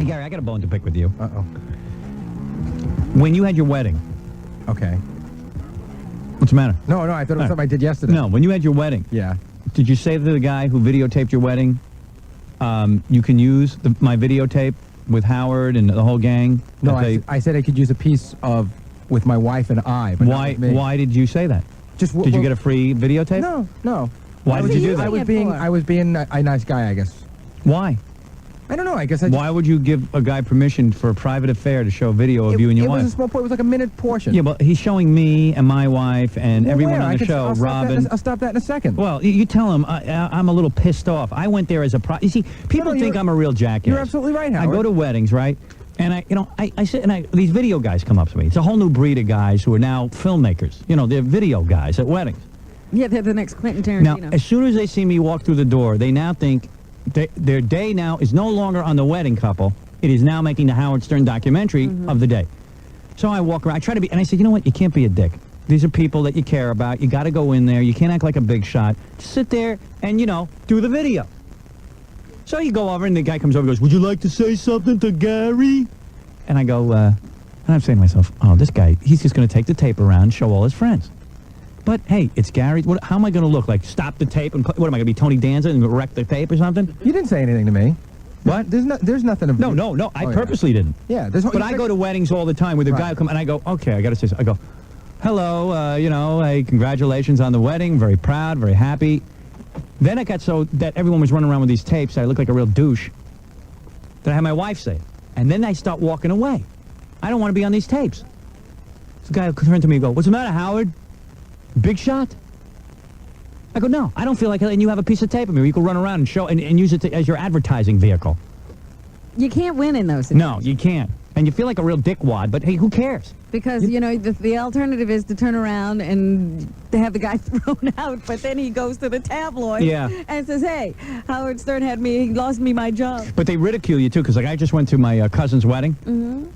Hey, Gary, I got a bone to pick with you. Uh-oh. When you had your wedding, Okay. what's the matter? No, I thought it was something I did yesterday. No, when you had your wedding, Yeah. did you say to the guy who videotaped your wedding, you can use my videotape with Howard and the whole gang? No, I said I could use a piece with my wife and I, but not with me. Why did you say that? Did you get a free videotape? No. Why did you do that? I was being a nice guy, I guess. Why? I don't know. I guess Why would you give a guy permission for a private affair to show video of you and your wife? It was a small point. It was like a minute portion. Yeah, but he's showing me and my wife and everyone on the show, Robin. I'll stop that in a second. Well, you tell him I'm a little pissed off. I went there as a you see, people think I'm a real jackass. You're absolutely right, Howard. I go to weddings, right? And I sit and these video guys come up to me. It's a whole new breed of guys who are now filmmakers. They're video guys at weddings. Yeah, they're the next Quentin Now, Tarantino. as soon as they see me walk through the door, they now think their day now is no longer on the wedding couple. It is now making the Howard Stern documentary of the day. So I walk around. I try to be, and I said, you know what? You can't be a dick. These are people that you care about. You got to go in there. You can't act like a big shot. Just sit there and, do the video. So you go over, and the guy comes over and goes, would you like to say something to Gary? And I go, and I'm saying to myself, oh, this guy, he's just going to take the tape around and show all his friends. But, hey, it's Gary. How am I going to look? Like, stop the tape? And what, am I going to be Tony Danza and wreck the tape or something? You didn't say anything to me. What? There's nothing of No. I purposely didn't. Yeah. But I go to weddings all the time where the guy will come, and I go, okay, I got to say something. I go, hello, hey, congratulations on the wedding. Very proud, very happy. Then it got so that everyone was running around with these tapes. I looked like a real douche. That I had my wife say. And then I start walking away. I don't want to be on these tapes. This guy will turn to me and go, what's the matter, Howard? Big shot? I go, no, I don't feel like it. And you have a piece of tape of me where you can run around and show and use it as your advertising vehicle. You can't win in those situations. No, you can't. And you feel like a real dickwad, but hey, who cares? Because, the alternative is to turn around and to have the guy thrown out, but then he goes to the tabloid and says, hey, Howard Stern he lost me my job. But they ridicule you, too, because I just went to my cousin's wedding. Mm-hmm.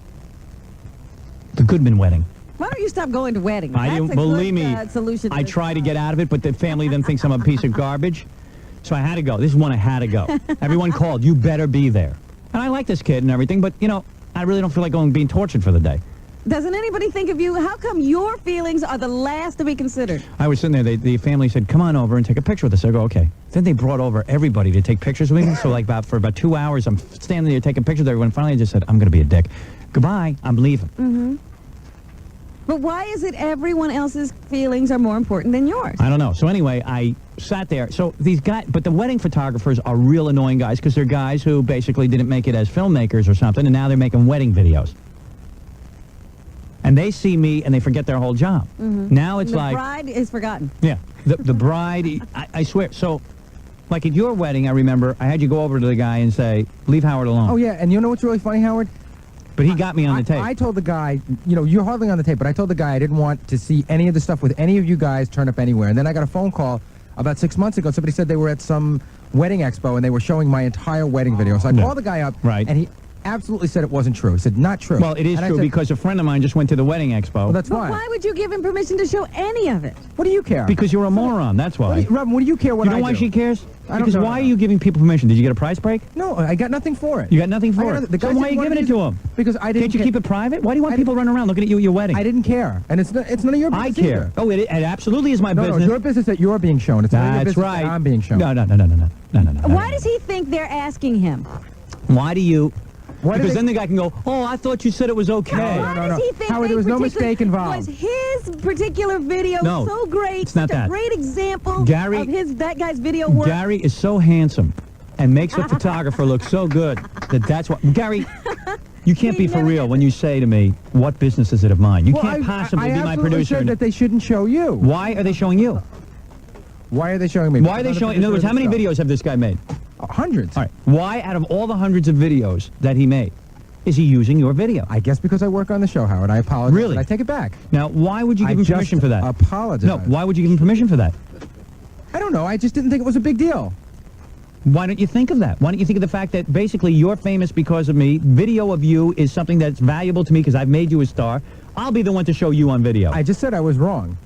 The Goodman wedding. Why don't you stop going to weddings? I That's didn't a believe good, me. Solution I try to get out of it, but the family then thinks I'm a piece of garbage. So I had to go. This is one I had to go. Everyone called. You better be there. And I like this kid and everything, but, I really don't feel like being tortured for the day. Doesn't anybody think of you? How come your feelings are the last to be considered? I was sitting there. The family said, come on over and take a picture with us. I go, okay. Then they brought over everybody to take pictures with me. So, for about 2 hours, I'm standing there taking pictures of everyone. Finally, I just said, I'm going to be a dick. Goodbye. I'm leaving. Mm-hmm. But why is it everyone else's feelings are more important than yours? I don't know. So anyway, I sat there. So these guys, but the wedding photographers are real annoying guys because they're guys who basically didn't make it as filmmakers or something, and now they're making wedding videos. And they see me and they forget their whole job. Mm-hmm. Now it's the like... The bride is forgotten. Yeah. The bride, I swear. So, like at your wedding, I remember I had you go over to the guy and say, leave Howard alone. Oh, yeah. And you know what's really funny, Howard? But he got me on the tape. I told the guy, you're hardly on the tape, but I told the guy I didn't want to see any of the stuff with any of you guys turn up anywhere. And then I got a phone call about 6 months ago. Somebody said they were at some wedding expo and they were showing my entire wedding video. So I called the guy up, and he absolutely said it wasn't true. He said, not true. Well, it is true because a friend of mine just went to the wedding expo. Well, that's why. Why would you give him permission to show any of it? What do you care? Because you're a moron, that's why. Robin, what do you care what I do? You know why she cares? I don't because know. Why are you giving people permission? Did you get a price break? No, I got nothing for it. You got nothing for it? So why are you giving it to him? Because I didn't. Can't you keep it private? Why do you want people running around looking at you at your wedding? I didn't care. And it's none of your business. I care. Either. Oh, it absolutely is my business. No, it's your business that you're being shown. It's not your business that I'm being shown. No. Why does he think they're asking him? Why do you... Because then the guy can go, oh, I thought you said it was okay. Why does he think Howard, there was no mistake involved. Was his particular video so great? It's not such a great example of that guy's video work? Gary is so handsome and makes a photographer look so good that's what... Gary, you can't be for real when you say to me, what business is it of mine? You can't possibly be my producer. I said that they shouldn't show you. Why are they showing you? Why are they showing me? Why are they showing... In other words, how many videos have this guy made? Hundreds. All right. Why, out of all the hundreds of videos that he made, is he using your video? I guess because I work on the show, Howard. I apologize. Really? I take it back. Now, why would you give him permission for that? I apologize. No, why would you give him permission for that? I don't know. I just didn't think it was a big deal. Why don't you think of that? Why don't you think of the fact that basically you're famous because of me? Video of you is something that's valuable to me because I've made you a star. I'll be the one to show you on video. I just said I was wrong.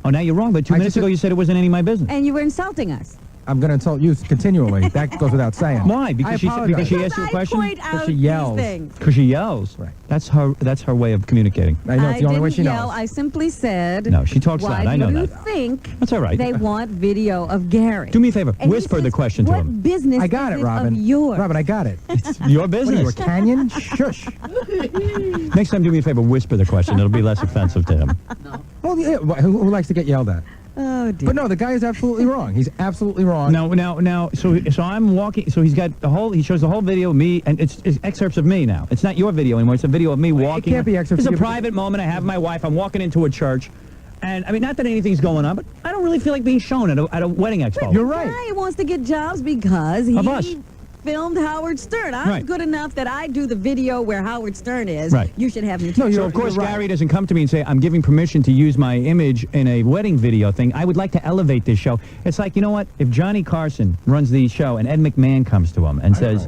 Oh, now you're wrong, but 2 minutes ago you said it wasn't any of my business. And you were insulting us. I'm going to insult you continually. That goes without saying. Why? Because she apologize. asked you a question? I point out she yells. these things. Because she yells. Right. That's her way of communicating. I know, it's the only way she didn't yell. knows. I simply said. No, she talks why loud. I know do you that. think That's all right. they want video of Gary? Do me a favor. And he Whisper the says, question to what him. business I got is it, Robin. of yours? Robin, I got it. It's your What are you, a business. canyon? Shush. Next time, do me a favor. Whisper the question. It'll be less offensive to him. Well, yeah, who likes to get yelled at? Oh dear. But no, the guy is absolutely wrong. He's absolutely wrong. Now. So I'm walking. So he's got the whole. He shows the whole video of me, and it's excerpts of me now. It's not your video anymore. It's a video of me walking. can't be excerpts It's a of you. private moment. I have my wife. I'm walking into a church, and I mean, not that anything's going on, but I don't really feel like being shown at a wedding expo. You're right. Guy wants to get jobs because Of us. he filmed Howard Stern. I'm Right. good enough that I do the video where Howard Stern is. Right. You should have me. No, So of course you're right. Gary doesn't come to me and say I'm giving permission to use my image in a wedding video thing. I would like to elevate this show. It's like, you know what? If Johnny Carson runs the show and Ed McMahon comes to him and says,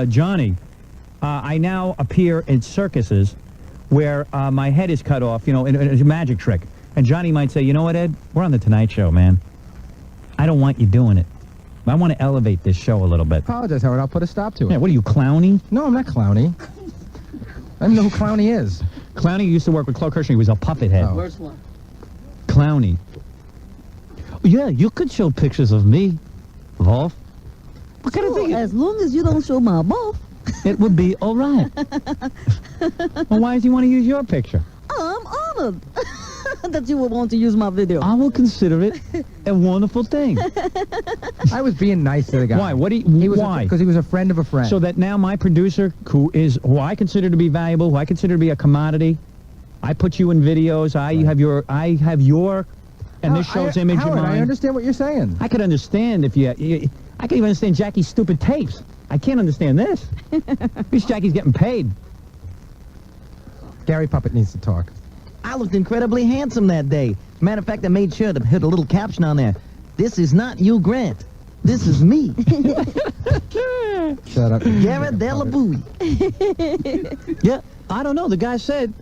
Johnny, I now appear in circuses where my head is cut off, in a magic trick. And Johnny might say, you know what, Ed? We're on the Tonight Show, man. I don't want you doing it. I want to elevate this show a little bit. Apologize, Howard. I'll put a stop to it. Yeah, what are you, Clowney? No, I'm not Clowney. I don't know who Clowney is. Clowney used to work with Clark Kirshner. He was a puppet head. Oh. Worst one. Clowney. Yeah, you could show pictures of me, Wolf. What kind of thing? As long as you don't show my mouth, It would be all right. Well, why does he want to use your picture? I'm honored that you would want to use my video. I will consider it a wonderful thing. I was being nice to the guy. Why? What do you, He was why? Because he was a friend of a friend. So that now my producer, who I consider to be valuable, who I consider to be a commodity, I put you in videos. I have your, and this show's image Howard, in I mine. understand what you're saying. I could understand if I could even understand Jackie's stupid tapes. I can't understand this. At least Jackie's getting paid. Gary Puppet needs to talk. I looked incredibly handsome that day. Matter of fact, I made sure to put a little caption on there. This is not Hugh Grant. This is me, Shut up. Garrett Delabouille. Yeah, I don't know. The guy said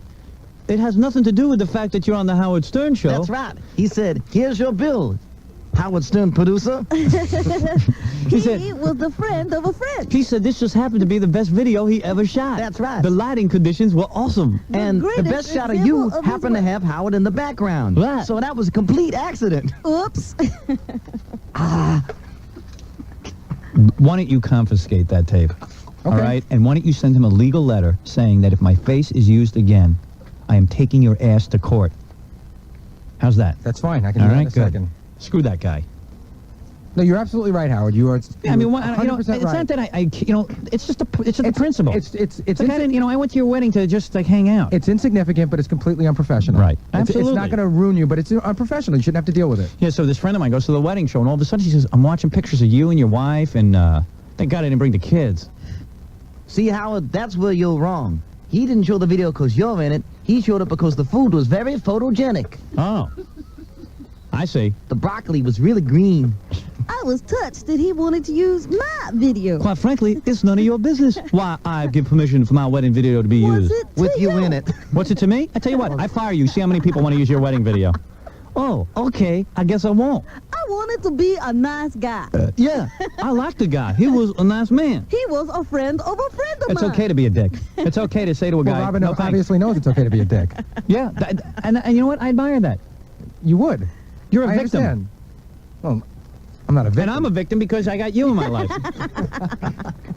it has nothing to do with the fact that you're on the Howard Stern show. That's right. He said, here's your bill, Howard Stern producer. He said, was the friend of a friend. he said this just happened to be the best video he ever shot. That's right. The lighting conditions were awesome. And the greatest best shot of you example of his happened to work. have Howard in the background. Right. So that was a complete accident. Oops. Why don't you confiscate that tape? All Okay. right? And why don't you send him a legal letter saying that if my face is used again, I am taking your ass to court. How's that? That's fine. I can All do that right, in a good. second. Screw that guy. No, you're absolutely right, Howard. You are. I mean, why, 100% it's right. not that it's just the principle. It's like I went to your wedding to just like hang out. It's insignificant, but it's completely unprofessional. Right. It's Absolutely. not going to ruin you, but it's unprofessional. You shouldn't have to deal with it. Yeah, so this friend of mine goes to the wedding show, and all of a sudden she says, I'm watching pictures of you and your wife, and thank God I didn't bring the kids. See, Howard, that's where you're wrong. He didn't show the video because you're in it. He showed it because the food was very photogenic. Oh. I see. The broccoli was really green. I was touched that he wanted to use my video. Quite frankly, it's none of your business why I give permission for my wedding video to be Was used. it to With you in it. What's it to me? I tell you what, I fire you. See how many people want to use your wedding video. Oh, okay. I guess I won't. I wanted to be a nice guy. Yeah, I like the guy. He was a nice man. He was a friend of a friend of It's mine. okay to be a dick. It's okay to say to a guy, Well, Robin no thanks. obviously knows it's okay to be a dick. Yeah, and you know what? I admire that. You would. You're a I victim. understand. Well, I'm not a victim. And I'm a victim because I got you in my life.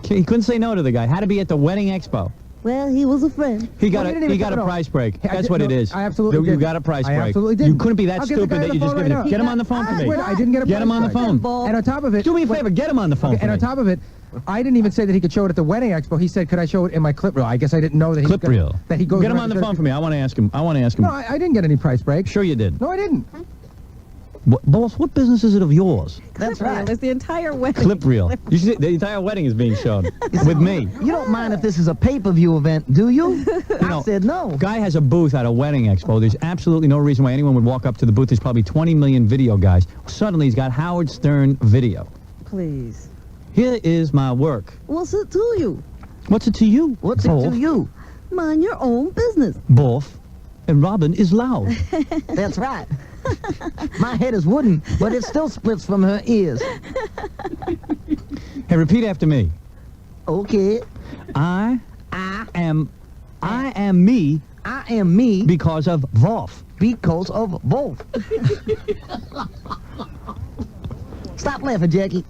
He couldn't say no to the guy. Had to be at the wedding expo. Well, he was a friend. He got Well, he a didn't even- no. price break. Hey, I That's did- what it no, is. I absolutely You did. got a price I break. absolutely did. You couldn't be that I'll get the stupid guy on that the you just phone give right it. now. Get him on the phone for me. Wait, I didn't get a Get him price on the break. phone. And on top of it, Do me a favor. Get him on the phone. Okay, and for on me. top of it, I didn't even say that he could show it at the wedding expo. He said, "Could I show it in my clip reel?" I guess I didn't know that he Clip reel. that he goes. Get him around on the to phone for me. I want to ask him. No, I didn't get any price break. Sure you did. No, I didn't. Boss, what business is it of yours? That's Clip reel right. is the entire wedding. Clip reel. You see, the entire wedding is being shown with me. You don't mind if this is a pay-per-view event, do you? know, I said no. Guy has a booth at a wedding expo. There's absolutely no reason why anyone would walk up to the booth. There's probably 20 million video guys. Suddenly he's got Howard Stern video. Please. Here is my work. What's it to you? What's it to you? What's it Boff? to you? Mind your own business. Boff. and Robin is loud. That's right. My head is wooden, but it still splits from her ears. Hey, repeat after me. Okay. I am me I am me because of Wolf. because of both. Stop laughing, Jackie.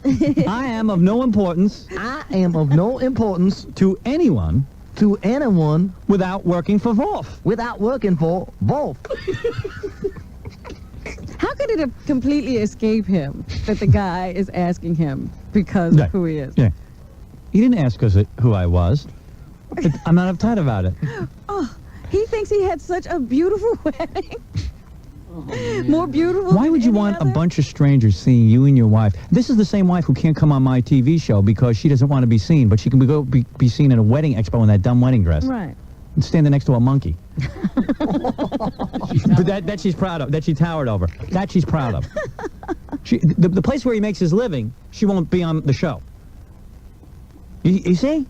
I am of no importance I am of no importance to anyone to anyone without working for Wolf. without working for both. How could it have completely escaped him that the guy is asking him because Yeah. of who he is? Yeah. He didn't ask us who I was. I'm not uptight about it. He thinks he had such a beautiful wedding. More beautiful. Why than would you any want a other? bunch of strangers seeing you and your wife? This is the same wife who can't come on my TV show because she doesn't want to be seen, but she can be seen at a wedding expo in that dumb wedding dress. Right. And standing next to a monkey. But that she's proud of. That she towered over. That she's proud of. The place where he makes his living, she won't be on the show. You see?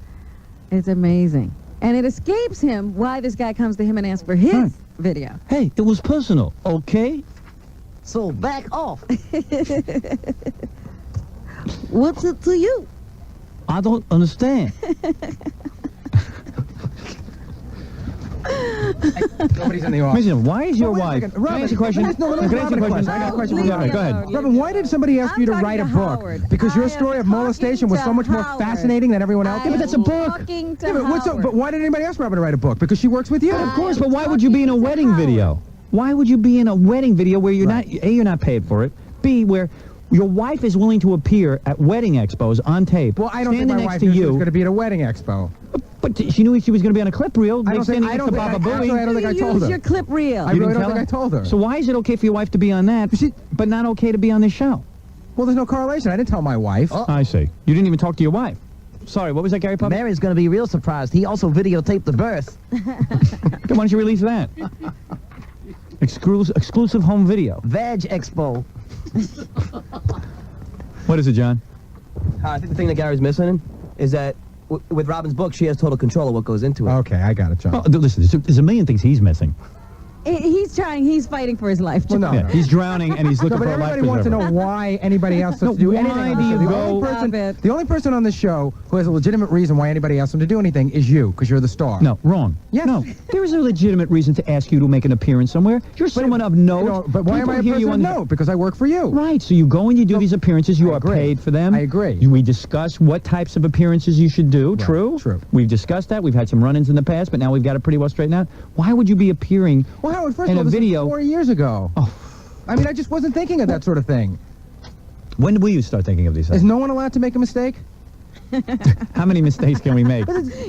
It's amazing. And it escapes him why this guy comes to him and asks for his Right. video. Hey, it was personal, okay? So back off. What's it to you? I don't understand. Nobody's in the office. Imagine, why is your Wait a wife? second. Can I ask you a question? Robin, let me Can I ask ask you a Robin a question? question. I got a question for Go Robin. ahead, go ahead. alone. Robin, why did somebody ask I'm you to talking write a to book? Howard. Because your I story am of molestation talking was so to much more Howard. fascinating than everyone else's? I but that's a am book. talking to Yeah, Howard. but why did anybody ask Robin to write a book? Because she works with you. Of course, but why would you be in a talking to wedding Howard. video? Why would you be in a wedding video where you're not, A, you're not paid for it, B, where your wife is willing to appear at wedding expos on tape, Well, I don't think standing my next wife to knew she was you, going to be at a wedding expo. but she knew she was going to be on a clip reel, I don't standing think- I next to don't Baba think- Booey. actually, I don't think I You told use her. your clip reel. I You really didn't don't tell think her? I told her. So why is it okay for your wife to be on that, but not okay to be on this show? Well, there's no correlation. I didn't tell my wife. I see. You didn't even talk to your wife. Sorry, what was that, Gary Puppy? Mary's going to be real surprised. He also videotaped the birth. Why don't you release that? Exclusive home video. Vag Expo. What is it, John? I think the thing that Gary's missing is that with Robin's book, she has total control of what goes into it. Okay, I got it, John. Well, listen, there's a million things he's missing. He's fighting for his life. Well, no. Yeah, he's drowning and he's No, looking but for a life everybody wants to preserver. know why anybody else has No, to do why anything. on do the you show. go- Stop it. The only person on the show who has a legitimate reason why anybody asks him to do anything is you, because you're the star. No, wrong. Yes. No, there is a legitimate reason to ask you to make an appearance somewhere. You're someone of note. You know, but why am People I a hear person you of on the- note? Because I work for you. Right, so you go and you do these appearances. You I are agree. paid for them. I agree. We discuss what types of appearances you should do. Right, True? true. We've discussed that. We've had some run-ins in the past, but now we've got it pretty well straightened out. Why would you be appearing Well, Howard, first in of all, a this video? is 4 years ago. Oh. I mean, I just wasn't thinking of that sort of thing. When will you start thinking of these Is things? no one allowed to make a mistake? How many mistakes can we make?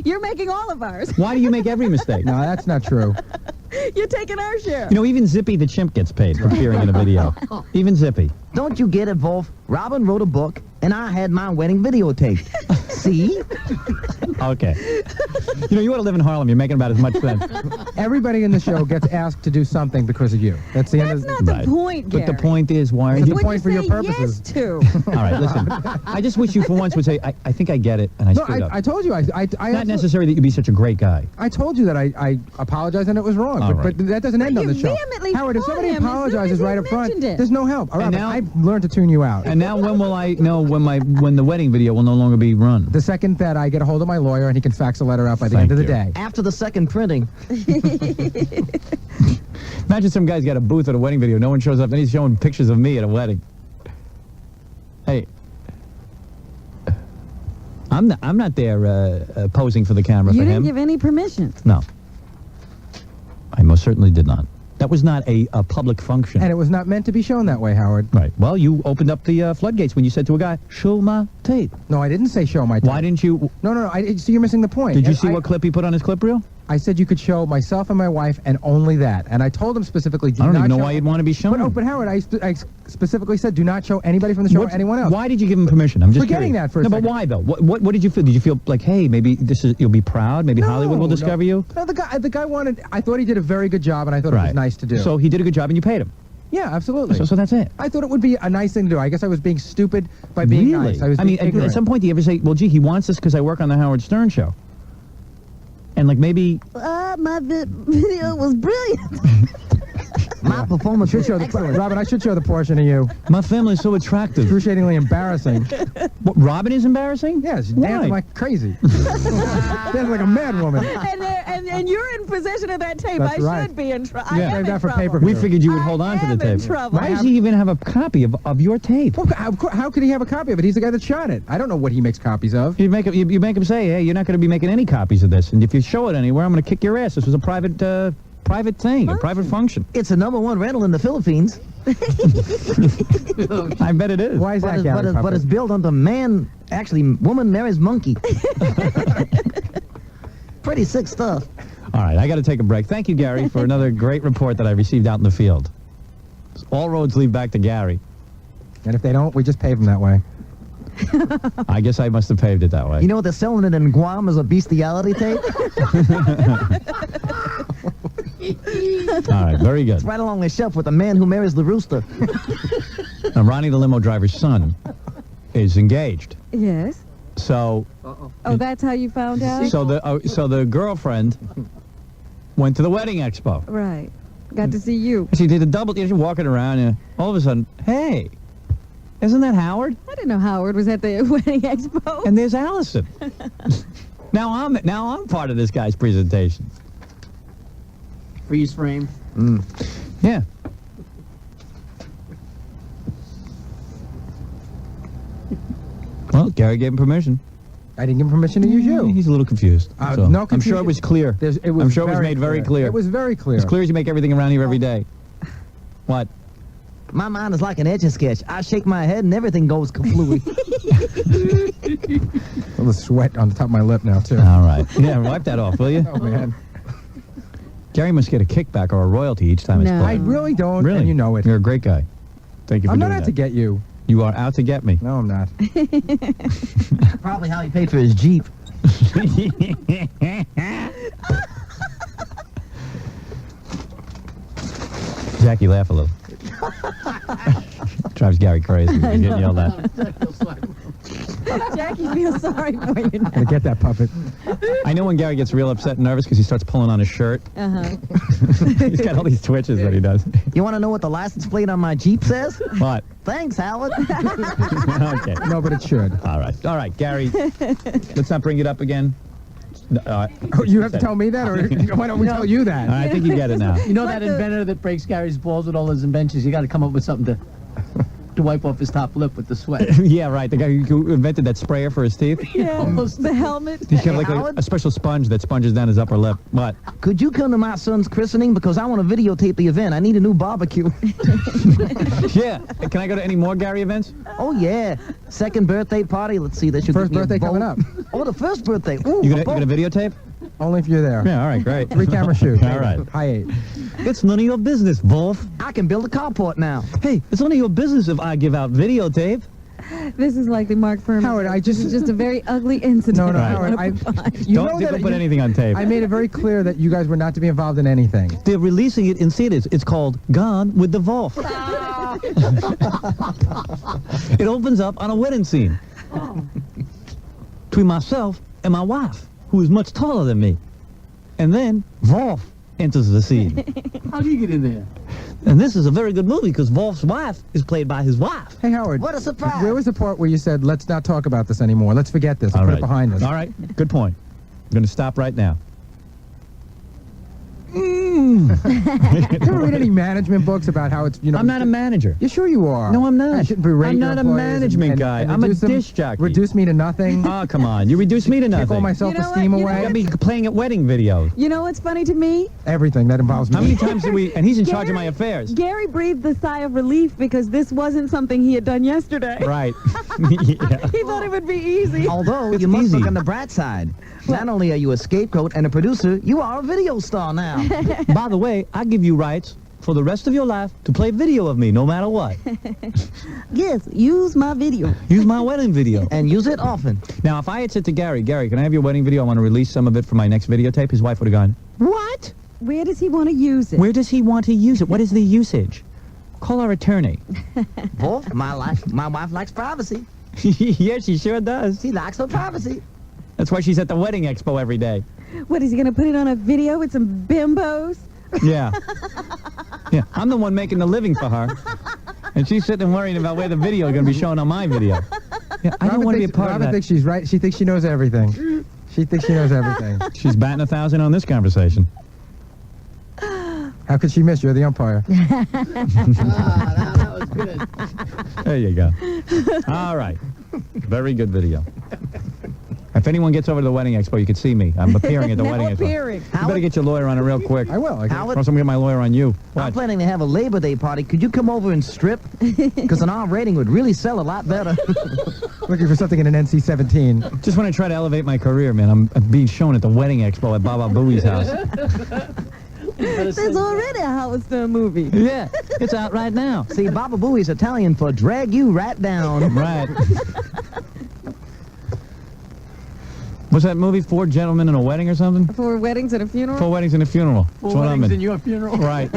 You're making all of ours. Why do you make every mistake? No, that's not true. You're taking our share. You know, even Zippy the chimp gets paid for appearing in a video. Even Zippy. Don't you get it, Wolf? Robin wrote a book, and I had my wedding videotaped. See? Okay. You know, you ought to live in Harlem. You're making about as much sense. Everybody in the show gets asked to do something because of you. That's the end That's of not the Right. point, Gary. But the point is, why are It's you... a What'd point you for your say purposes. Yes to? All right, listen. I just wish you for once would say, I think I get it, and I No, screwed up. I told you. I Not absolutely- necessary that you be such a great guy. I told you that I apologized and it was wrong, All but, right. but that doesn't end But on the you show. vehemently Howard, if fought somebody him as soon apologizes as he right up front, mentioned it. there's no help. All And right, now- I've learned to tune you out. And now when will I know when the wedding video will no longer be run? The second that I get a hold of my lawyer and he can fax a letter out by the Thank end of the you. day. After the second printing, Imagine some guy's got a booth at a wedding video. No one shows up. Then he's showing pictures of me at a wedding. Hey, I'm not there posing for the camera You for didn't him. give any permission. No, I most certainly did not. That was not a public function. And it was not meant to be shown that way, Howard. Right. Well, you opened up the floodgates when you said to a guy, "Show my tape." No, I didn't say show my tape. Why didn't you? No. See, you're missing the point. Did you And see what clip he put on his clip reel? I said you could show myself and my wife and only that. And I told him specifically, do I don't not even know show- why you'd want to be shown. But Howard, I specifically said do not show anybody from the show or anyone else. Why did you give him permission? I'm just Forgetting curious. that for a No, second. but why though? What did you feel? Did you feel like, hey, maybe you'll be proud? Maybe Hollywood will discover you? No, the guy wanted. I thought he did a very good job, and I thought it was nice to do. So he did a good job, and you paid him. yeah, absolutely. So that's it. I thought it would be a nice thing to do. I guess I was being stupid by being Really? nice. I was I mean, being at ignorant. some point, do you ever say, well, gee, he wants this because I work on the Howard Stern show? And like maybe, thought my video was brilliant. My performance Should was show the excellent. Robin. I should show the portion of you. My family's so attractive. Excruciatingly embarrassing. What, Robin is embarrassing? Yes, Why? dancing like crazy. Dancing like a mad woman. and you're in possession of that tape. That's I right. should be in trouble. Yeah. I am Save in that for trouble. pay-per-view. We figured you would hold on to the I am in tape. trouble. Why does he even have a copy of your tape? Well, how could he have a copy of it? He's the guy that shot it. I don't know what he makes copies of. You make him say, hey, you're not going to be making any copies of this, and if you show it anywhere, I'm going to kick your ass. This was a private thing, a private function. It's a #1 rental in the Philippines. I bet it is. Why is that, Gary but it's Puppet? built on the woman marries monkey. Pretty sick stuff. All right, I got to take a break. Thank you, Gary, for another great report that I received out in the field. All roads lead back to Gary. And if they don't, we just pave them that way. I guess I must have paved it that way. You know what they're selling it in Guam as a bestiality tape? All right, very good. Right along the shelf with the man who marries the rooster. Now, Ronnie, the limo driver's son, is engaged. Yes. So, Oh, that's how you found out? so the girlfriend went to the wedding expo. Right. Got to see you. She did a double. She's walking around, and all of a sudden, hey, isn't that Howard? I didn't know Howard was at the wedding expo. And there's Allison. now I'm part of this guy's presentation. Freeze frame. Yeah. Well, Gary gave him permission. I didn't give him permission to use you. He's a little confused. No I'm sure confusion. it was clear. I'm sure it was made very clear. It was very clear. As clear as you make everything around here every day. What? My mind is like an Etch-a-Sketch. I shake my head and everything goes kablooey. A little sweat on the top of my lip now, too. All right. Yeah, wipe that off, will you? Oh, man. Gary must get a kickback or a royalty each time it's No. I played. really don't, Really? and you know it. You're a great guy. Thank you for I'm doing not out that. to get you. You are out to get me. No, I'm not. Probably how he paid for his Jeep. Jackie, laugh a little. Drives Gary crazy. He's getting yelled at. Jackie feels sorry for you now. Gonna get that puppet. I know when Gary gets real upset and nervous because he starts pulling on his shirt. Uh-huh. He's got all these twitches that he does. You want to know what the license plate on my Jeep says? What? Thanks, Howard. Okay. No, but it should. All right, Gary. Let's not bring it up again. Oh, you have to tell me that, or why don't we tell you that? I think you get it now. You know But that the- inventor that breaks Gary's balls with all his inventions? You got to come up with something to wipe off his top lip with the sweat. Yeah, right. The guy who invented that sprayer for his teeth. Yeah. Almost. The helmet. He's got like Howard? a special sponge that sponges down his upper lip. What? Could you come to my son's christening? Because I want to videotape the event. I need a new barbecue. Yeah. Can I go to any more Gary events? Oh, yeah. Second birthday party. Let's see. They should First give me a birthday coming vote. up. Oh, the first birthday. Ooh, You a gonna vote. videotape? Only if you're there. Yeah. All right. Great. 3-camera shoot. All right. High 8. It's none of your business, Wolf. I can build a carport now. Hey, it's none of your business if I give out videotape. This is like the Mark Furman. Howard, I This just- is just a very ugly incident. No, Right. Howard, you Don't know that put anything on tape. I made it very clear that you guys were not to be involved in anything. They're releasing it in theaters. It's called Gone with the Wolf. It opens up on a wedding scene between myself and my wife, who is much taller than me. And then Wolf enters the scene. How do you get in there? And this is a very good movie because Wolf's wife is played by his wife. Hey, Howard. What a surprise. Where was the part where you said, let's not talk about this anymore? Let's forget this and put it behind us. All right. Good point. I'm going to stop right now. You ever read any management books about how it's, you know... I'm not a manager. You sure you are? No, I'm not. You should berate I'm your not a employees management guy. I'm a reduce them- dish jockey. Reduce me to nothing. Oh, come on. You reduce me to Take all nothing. my You know self-esteem what? You know I away. got me playing at wedding videos. You know what's funny to me? Everything that involves me. How many times do we... And he's in charge of my affairs. Gary breathed a sigh of relief because this wasn't something he had done yesterday. Right. Yeah. He thought it would be easy. Although, It's you must easy. look on the bright side. Not only are you a scapegoat and a producer, you are a video star now. By the way, I give you rights for the rest of your life to play video of me, no matter what. Yes, use my video. Use my wedding video. And use it often. Now, if I had said to Gary, can I have your wedding video? I want to release some of it for my next videotape. His wife would have gone, what? Where does he want to use it? Where does he want to use it? What is the usage? Call our attorney. Wolf, my wife likes privacy. Yeah, she sure does. She likes her privacy. That's why she's at the wedding expo every day. What, is he going to put it on a video with some bimbos? Yeah. Yeah, I'm the one making the living for her. And she's sitting and worrying about where the video is going to be shown on my video. Yeah, I don't want to be a part of Robin that. thinks she's right. She thinks she knows everything. She thinks she knows everything. She's batting 1,000 on this conversation. How could she miss? You're the umpire. That was good. There you go. All right. Very good video. If anyone gets over to the Wedding Expo, you can see me. I'm appearing at the Now Wedding Expo. appearing. You better get your lawyer on it real quick. I will. Howard, Or I'm going to get my lawyer on you. I'm What? planning to have a Labor Day party. Could you come over and strip? Because an R rating would really sell a lot better. Looking for something in an NC-17. Just want to try to elevate my career, man. I'm being shown at the Wedding Expo at Baba Booey's house. There's already a Howard Stern movie. Yeah, it's out right now. See, Baba Booey's Italian for drag you right down. Right. What's that movie? 4 Gentlemen in a Wedding or something? 4 weddings and a funeral? 4 Weddings and a Funeral. That's what I'm in. your funeral. Right.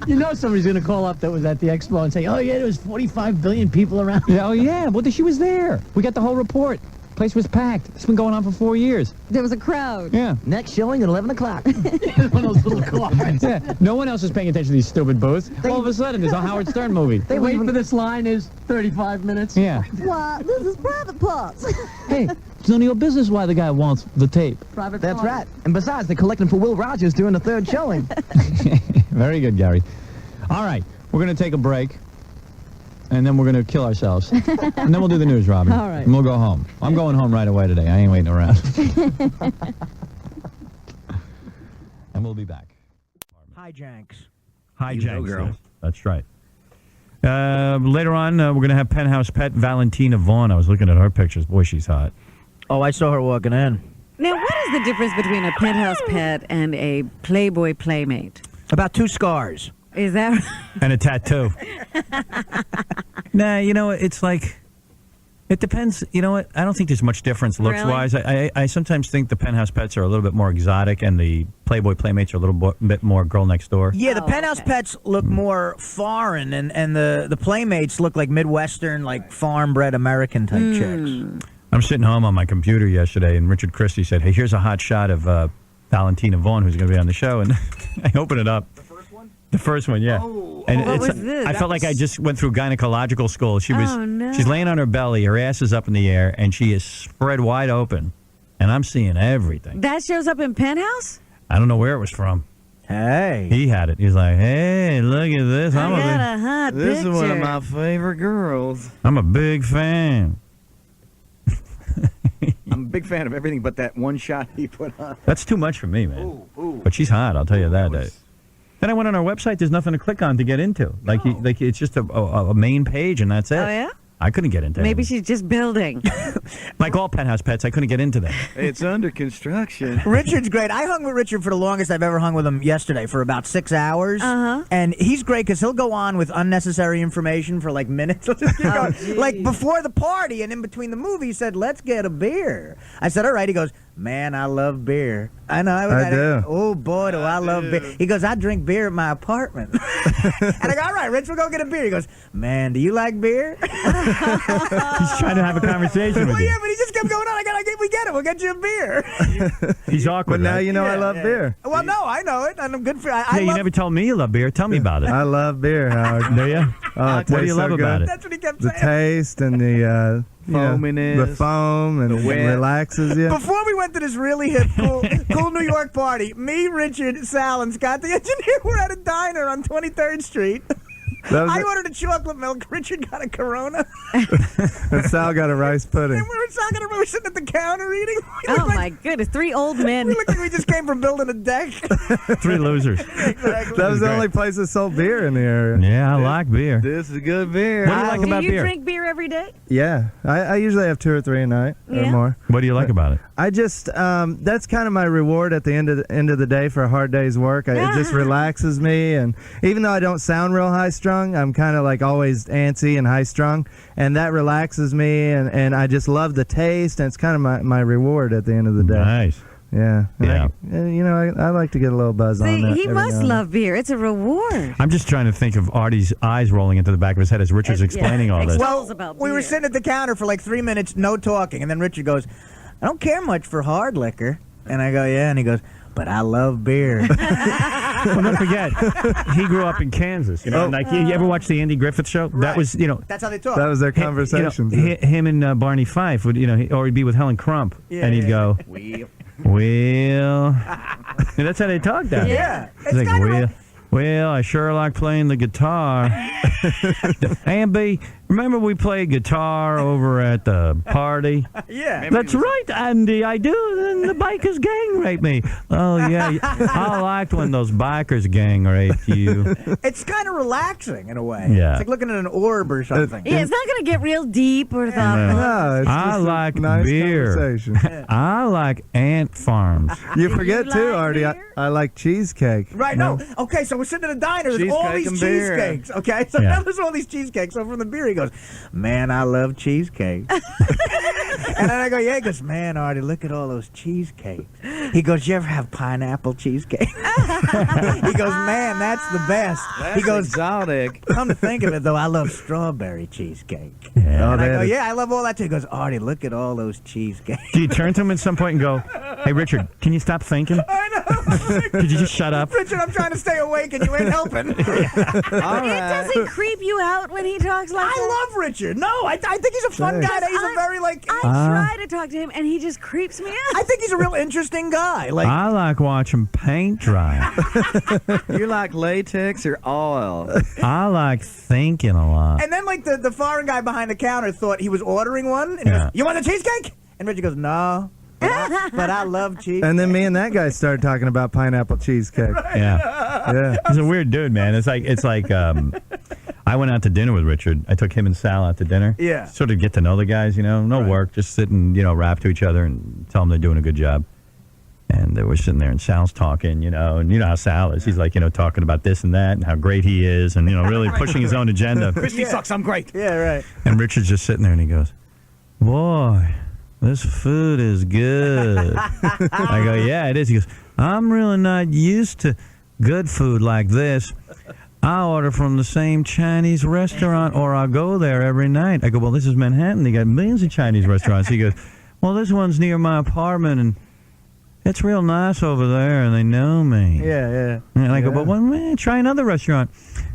You know somebody's going to call up that was at the expo and say, oh, yeah, there was 45 billion people around. Yeah, oh, yeah. Well, she was there. We got the whole report. Place was packed. It's been going on for 4 years. There was a crowd. Yeah. Next showing at 11 o'clock. One of those little cars. Yeah. No one else is paying attention to these stupid booths. All of a sudden, there's a Howard Stern movie. The wait for this line is 35 minutes. Yeah. What? This is private parts. Hey, it's none of your business why the guy wants the tape. Private That's car. right. And besides, they're collecting for Will Rogers during the 3rd showing. Very good, Gary. All right. We're going to take a break. And then we're going to kill ourselves. And then we'll do the news, Robin. All right. And we'll go home. I'm going home right away today. I ain't waiting around. And we'll be back. Hijinks. Hijinks. Girl. That's right. Later on, we're going to have Penthouse Pet Valentina Vaughn. I was looking at her pictures. Boy, she's hot. Oh, I saw her walking in. Now, what is the difference between a penthouse pet and a Playboy Playmate? About 2 scars. Is that And a tattoo. Nah, you know, it's like, it depends. You know what? I don't think there's much difference looks-wise. I sometimes think the Penthouse Pets are a little bit more exotic and the Playboy Playmates are a little bit more girl next door. Yeah, the Oh, penthouse okay. pets look more foreign, and the playmates look like Midwestern, like farm-bred American type chicks. I'm sitting home on my computer yesterday, and Richard Christie said, hey, here's a hot shot of Valentina Vaughn, who's going to be on the show. And I open it up. The first one, yeah. And What it's, was this? I felt like I just went through gynecological school. She was, Oh, no. she's laying on her belly, her ass is up in the air, and she is spread wide open. And I'm seeing everything. that shows up in Penthouse? I don't know where it was from. Hey. He had it. He's like, hey, look at this. I got a hot This picture. is one of my favorite girls. I'm a big fan. I'm a big fan of everything but that one shot he put on. That's too much for me, man. But she's hot, I'll tell you that. Then I went on our website. There's nothing to click on to get into. Like, like it's just a main page, and that's it. Oh, yeah? I couldn't get into it. Maybe she's just building. Like all Penthouse Pets, I couldn't get into that. It's under construction. Richard's great. I hung with Richard for the longest I've ever hung with him yesterday for about 6 hours. Uh-huh. And he's great because he'll go on with unnecessary information for like minutes. He'll just keep going. Like before the party and in between the movie, he said, let's get a beer. I said, all right. He goes, man, I love beer. I know. I do. Oh, boy, do I love beer. He goes, I drink beer at my apartment. And I go, all right, Rich, we'll go get a beer. He goes, man, do you like beer? He's trying to have a conversation with Well, you. yeah, but he just kept going on. We get it. We'll get you a beer. He's awkward. But now right? you know I love beer. Well, no, I know it, and I'm good for. I Yeah, you love, never told me you love beer. Tell me about it. I love beer, Howard. Do you? Oh, What do you love about it? That's what he kept The saying. taste and the foaminess, the foam, and the it wet. relaxes you. Before we went to this really hip, cool New York party, me, Richard, Sal, and Scott, the engineer, were at a diner on 23rd Street. That was I ordered a chocolate milk. Richard got a Corona. and Sal got a rice pudding. And we were sitting at the counter eating. We Oh, looked like, my goodness. 3 old men. we looked like we just came from building a deck. 3 losers. That was the only place that sold beer in the area. Yeah, I like beer. This is good beer. What do you like Do about you beer? drink beer every day? Yeah, I usually have 2 or 3 a night or Yeah? more. What do you like about it? I just that's kind of my reward at the end of the day for a hard day's work. It just relaxes me, and even though I don't sound real high strung, I'm kind of like always antsy and high strung, and that relaxes me, and I just love the taste, and it's kind of my reward at the end of the day. Nice. Yeah, Yeah. I like to get a little buzz on See, that. he every must now and love beer. It's a reward. I'm just trying to think of Artie's eyes rolling into the back of his head as Richard's Yeah. explaining all this. Well, about We were beer. sitting at the counter for like 3 minutes, no talking, and then Richard goes, I don't care much for hard liquor. And I go, yeah. And he goes, but I love beer. Well, don't forget, he grew up in Kansas. You know, like you ever watch the Andy Griffith Show? That was, you know, That's how they talk. That was their conversation. him and Barney Fife would, you know, or he'd be with Helen Crump, and he'd go, "Well," and that's how they talked down there. Yeah. It's like, well, I sure like playing the guitar. Amby, remember we played guitar over at the party? Yeah. That's right, Andy, I do. And the bikers gang raped me. Oh, yeah. I liked when those bikers gang raped you. It's kind of relaxing in a way. Yeah. It's like looking at an orb or something. Yeah, it's not going to get real deep or thoughtful. No, it's I just a like nice beer. conversation. I like ant farms. You forget you too, like Artie. beer? I like cheesecake. Right, no. Okay, so we're sitting at a diner. There's all Cheesecake these and beer. cheesecakes. Okay, so Yeah. now there's all these cheesecakes. So from the beer, he goes, man, I love cheesecake. And then I go, yeah. He goes, man, Artie, look at all those cheesecakes. He goes, you ever have pineapple cheesecake? He goes, man, that's the best. He goes, exotic. come to think of it, though, I love strawberry cheesecake. Yeah. And I they go, had a- yeah, I love all that too. He goes, Artie, look at all those cheesecakes. Do you turn to him at some point and go, hey, Richard, can you stop thinking? I know. Could you just shut up? Richard, I'm trying to stay awake and you ain't helping. It doesn't creep you out when he talks like that. I love Richard. No, I think he's a fun guy. He's a very, like, I try to talk to him, and he just creeps me out. I think he's a real interesting guy. Like, I like watching paint dry. You like latex or oil? I like thinking a lot. and then, like, the foreign guy behind the counter thought he was ordering one. And he Yeah. goes, you want the cheesecake? And Richard goes, no. But I love cheesecake. And then me and that guy started talking about pineapple cheesecake. Yeah. Yeah. He's a weird dude, man. It's like I went out to dinner with Richard. I took him and Sal out to dinner. Yeah. Sort of get to know the guys, you know. No work, just sit and, you know, rap to each other and tell them they're doing a good job. And they were sitting there and Sal's talking, you know, and you know how Sal is. He's like, you know, talking about this and that and how great he is and, you know, really pushing his own agenda. Christy sucks. I'm great. Yeah, right. And Richard's just sitting there and he goes, boy, this food is good. I go, yeah, it is. He goes, I'm really not used to good food like this. I order from the same Chinese restaurant or I'll go there every night. I go, well, this is Manhattan. They got millions of Chinese restaurants. He goes, well, this one's near my apartment and it's real nice over there and they know me. Yeah. And I go, but well, man, try another restaurant.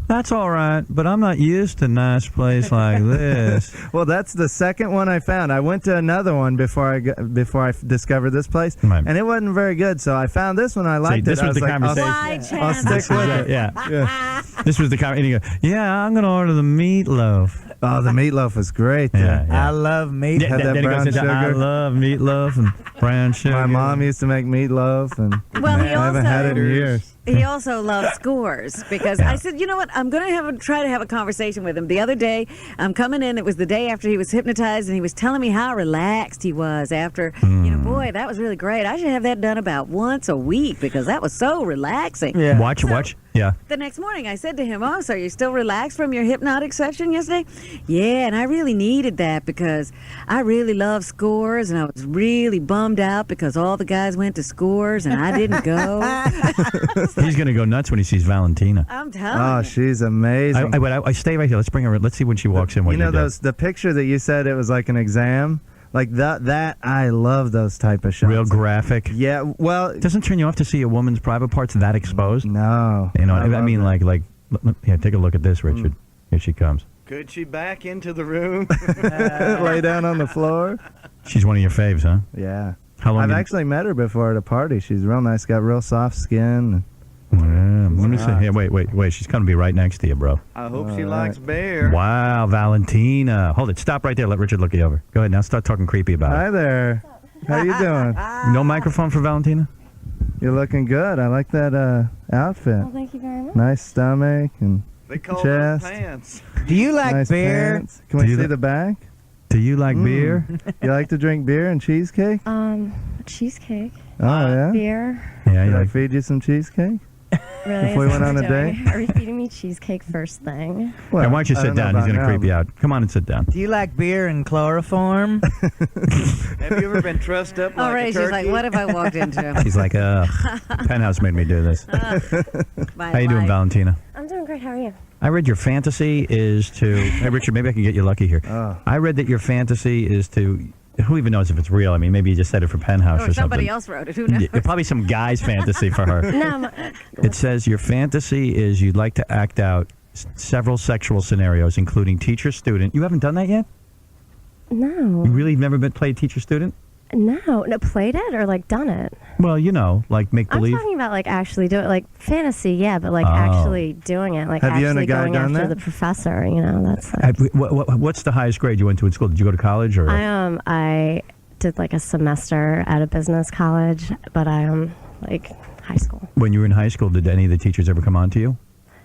That's all right, but I'm not used to a nice place like this. Well, that's the second one I found. I went to another one before I discovered this place, Right. and it wasn't very good. So I found this one. I liked this it. I was the like, conversation. Why, I'll Chance? stick with it. Yeah. This was the comment. And he goes, yeah, I'm going to order the meatloaf. Oh, the meatloaf was great. Yeah, yeah. I love meat. Had that Then he brown goes into, I sugar. love meatloaf and brown sugar. My mom used to make meatloaf, and Well, he I haven't had it in also years. he also loves scores because I said, you know what, I'm going to try to have a conversation with him. The other day, I'm coming in. It was the day after he was hypnotized, and he was telling me how relaxed he was after. You know, boy, that was really great. I should have that done about once a week because that was so relaxing. Yeah. Watch. Yeah. The next morning, I said to him, oh, so you're still relaxed from your hypnotic session yesterday? Yeah, and I really needed that because I really love scores, and I was really bummed out because all the guys went to scores, and I didn't go. He's going to go nuts when he sees Valentina. I'm telling Oh, you. she's amazing. I stay right here. Let's bring her in. Let's see when she walks in. What You know do. the picture that you said it was like an exam, like that. I love those type of shots. Real graphic. Yeah. Well, It doesn't turn you off to see a woman's private parts that exposed. no. You know, I love mean, that. like, yeah. Take a look at this, Richard. Here she comes. Could she back into the room, lay down on the floor? She's one of your faves, huh? Yeah. How long? I've did- actually met her before at a party. She's real nice. Got real soft skin. Yeah, let me see. Yeah, wait. She's going to be right next to you, bro. I hope she likes bear. Wow, Valentina. Hold it. Stop right there. Let Richard look you over. Go ahead now. Start talking creepy about Hi there. How you doing? it. No microphone for Valentina? You're looking good. I like that outfit. Well, thank you very much. Nice stomach and chest. Pants. Do you like Nice beer? pants. Can Do we you see li- the back? Do you like beer? You like to drink beer and cheesecake? Cheesecake, Oh yeah. beer. Yeah, you Did I like. feed you some cheesecake? Really? If we is went that on what a we're date? doing? Are you feeding me cheesecake first thing? Well, Hey, why don't you I sit don't know down? He's about going to now, creep you out. Come on and sit down. Do you like beer and chloroform? Have you ever been trussed up Already, she's like, what have I walked into? He's like, Penthouse made me do this. My How you doing, life. Valentina? I'm doing great. How are you? I read your fantasy is to. Hey, Richard, maybe I can get you lucky here. Oh. I read that your fantasy is to who even knows if it's real? I mean, maybe you just said it for Penthouse Or or somebody something. else wrote it. Who knows? Yeah, probably some guy's fantasy for her. No, It says your fantasy is you'd like to act out several sexual scenarios, including teacher-student. You haven't done that yet? no, You really never been played teacher-student? no. Played it or like done it? Well, you know, like make I'm believe. talking about like actually do it, like fantasy, yeah, but like Oh. actually doing it, like Have you and actually a guy going done after that? the professor. You know, that's like, What's the highest grade you went to in school? Did you go to college or? I did like a semester at a business college, but I like high school. When you were in high school, did any of the teachers ever come on to you?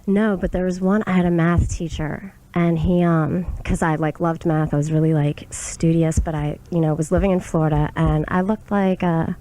No, but there was one. I had a math teacher, and he, because I like loved math. I was really like studious, but I, was living in Florida, and I looked like a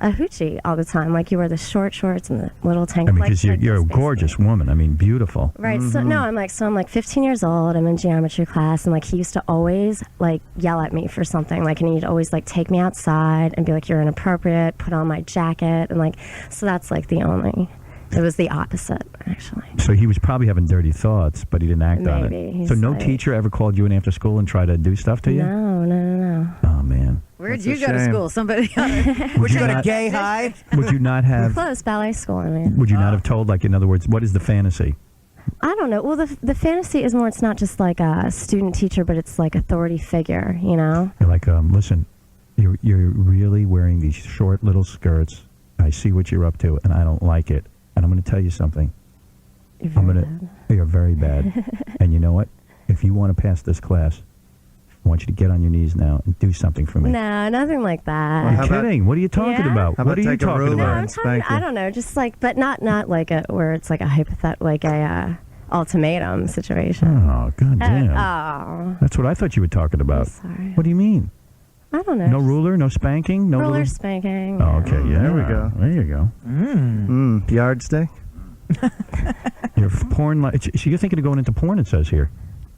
hoochie all the time. Like you wear the short shorts and the little tank. I mean, like- because like you're a this, basically. gorgeous woman. I mean, beautiful. Right. So no, I'm like 15 years old. I'm in geometry class, and like he used to always like yell at me for something. Like, and he'd always like take me outside and be like, "You're inappropriate." Put on my jacket, and like, so that's like the only. It was the opposite, actually. So he was probably having dirty thoughts, but he didn't act on Maybe. it. He's So no like- teacher ever called you in after school and tried to do stuff to you? No. Oh man. Where'd That's you a go to shame. school? Somebody. Would you go to not- gay high? Would you not have? Close ballet school. I mean, Would you not have told? Like, in other words, what is the fantasy? I don't know. Well, the fantasy is more. It's not just like a student teacher, but it's like authority figure. You know. You're like, listen, you're really wearing these short little skirts. I see what you're up to, and I don't like it. And I'm going to tell you something. You're very bad. And you know what? If you want to pass this class, I want you to get on your knees now and do something for me. No, nothing like that. I'm How about- kidding. What are you talking Yeah? about? How What about are you take a talking ruler No, about? I'm and talking. spank you? I don't know. Just like, but not like a where it's like a like a ultimatum situation. Oh, God damn. Oh, That's what I thought you were talking about. sorry. What do you mean? I don't know. No ruler, no spanking, no roller ruler? spanking. Oh, okay, yeah. There we go. There you go. Yardstick. You're porn. So you're thinking of going into porn? It says here.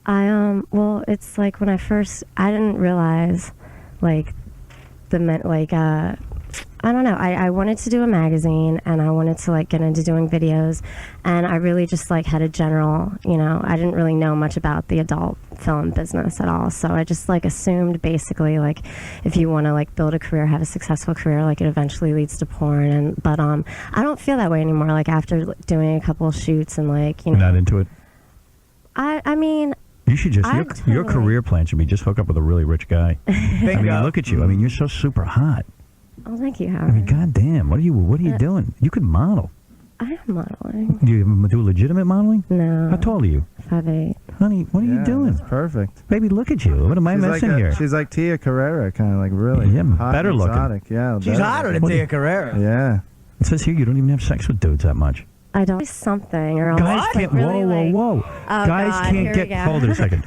Well, it's like when I didn't realize, like, I don't know. I wanted to do a magazine, and I wanted to like get into doing videos, and I really just like had a general, I didn't really know much about the adult film business at all. So I just like assumed basically like if you want to like build a career, have a successful career, like it eventually leads to porn. But I don't feel that way anymore. Like after doing a couple of shoots and like You're not into it. I mean. You should just your totally- career plan should be just hook up with a really rich guy. I mean, Bingo. look at you. I mean, you're so super hot. Oh, thank you, I Howard. mean, goddamn. What are you doing? You could model. I am modeling. Do you do legitimate modeling? No. How tall are you, 5'8". honey? What are you doing? That's perfect. Baby, look at you. What am I She's missing like here? She's like Tia Carrera, kind of like really Yeah, hot better and looking. exotic. Yeah, She's better hotter than looking. Tia Carrera. Yeah. It says here you don't even have sex with dudes that much. I don't something or else Guys like, can't. really Whoa, like, whoa, whoa! Oh, Guys God, can't here we get. go. Hold it a second.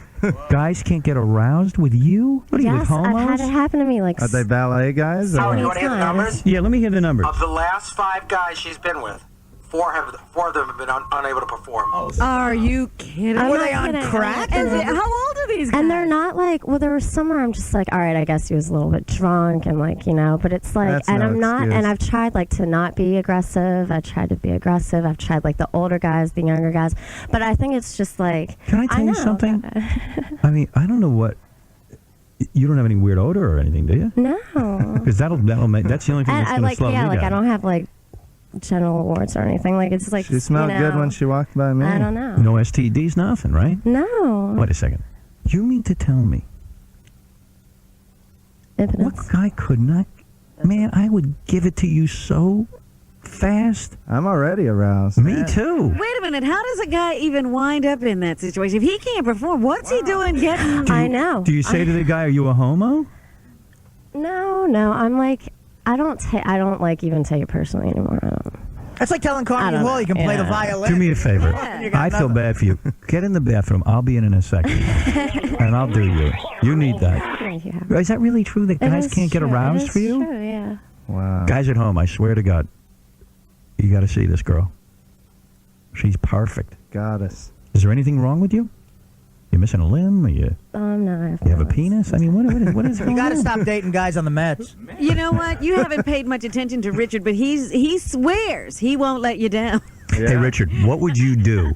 Guys can't get aroused with you. What are you with Yes, I've homos? had it happen to me like Are they ballet guys? so or- many You want to hear the times. numbers? Yeah, let me hear the numbers. Of the last 5 guys she's been with, four of them have been unable to perform. Are you kidding? I'm Were not they on kidding. crack? How old are these guys? And they're not like, well, there was somewhere I'm just like, all right, I guess he was a little bit drunk and like, but it's like, That's and no I'm not, excuse. and I've tried like to not be aggressive. I tried to be aggressive. I've tried like the older guys, the younger guys, but I think it's just like, Can I tell you know. something? I mean, I don't know what. You don't have any weird odor or anything, do you? No. Because that'll make. That's the only thing And that's I going to like, slow yeah, me like down. I don't have like genital warts or anything. Like it's like, She smelled good when she walked by me. I don't know. No STDs, nothing, right? No. Wait a second. You mean to tell me what Impotence. guy could not? Man, I would give it to you so fast. I'm already aroused. Me too. Wait a minute. How does a guy even wind up in that situation? If he can't perform, what's he doing getting? I know. Do you say to the guy, "Are you a homo"? No. I'm like, I don't like even take it personally anymore. I don't. That's like telling I Carnegie don't Hall know. you can play the Yeah. violin. Do me a favor. You got I feel nothing. bad for you. Get in the bathroom. I'll be in a second, and I'll do you. You need that. Thank you, Howard. Is that really true that It guys is can't get true. It aroused is for you? True, yeah. Wow. Guys at home, I swear to God, you got to see this girl. She's perfect. Goddess. Is there anything wrong with you? You missing a limb? Or you No. have a penis? I mean, what is going You got to on? stop dating guys on the Mets. You know what? You haven't paid much attention to Richard, but he swears he won't let you down. Hey, Richard, what would you do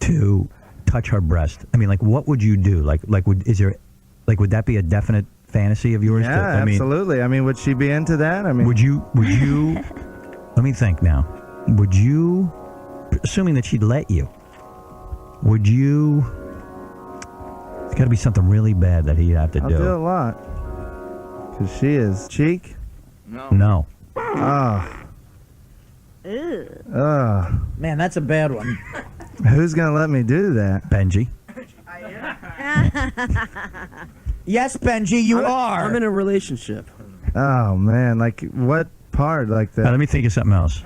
to touch her breast? I mean, like, what would you do? Would that be a definite fantasy of yours? Yeah, absolutely. I mean, would she be into that? I mean, Would you? Let me think now. Would you, assuming that she'd let you, would you? It's got to be something really bad that he'd have to I'll do. do a lot. Because she is cheek. No. Oh. Man, that's a bad one. Who's gonna let me do that? Benji. Yes, Benji, you are. I'm in a relationship. Oh man, like what part like that? Now, let me think of something else.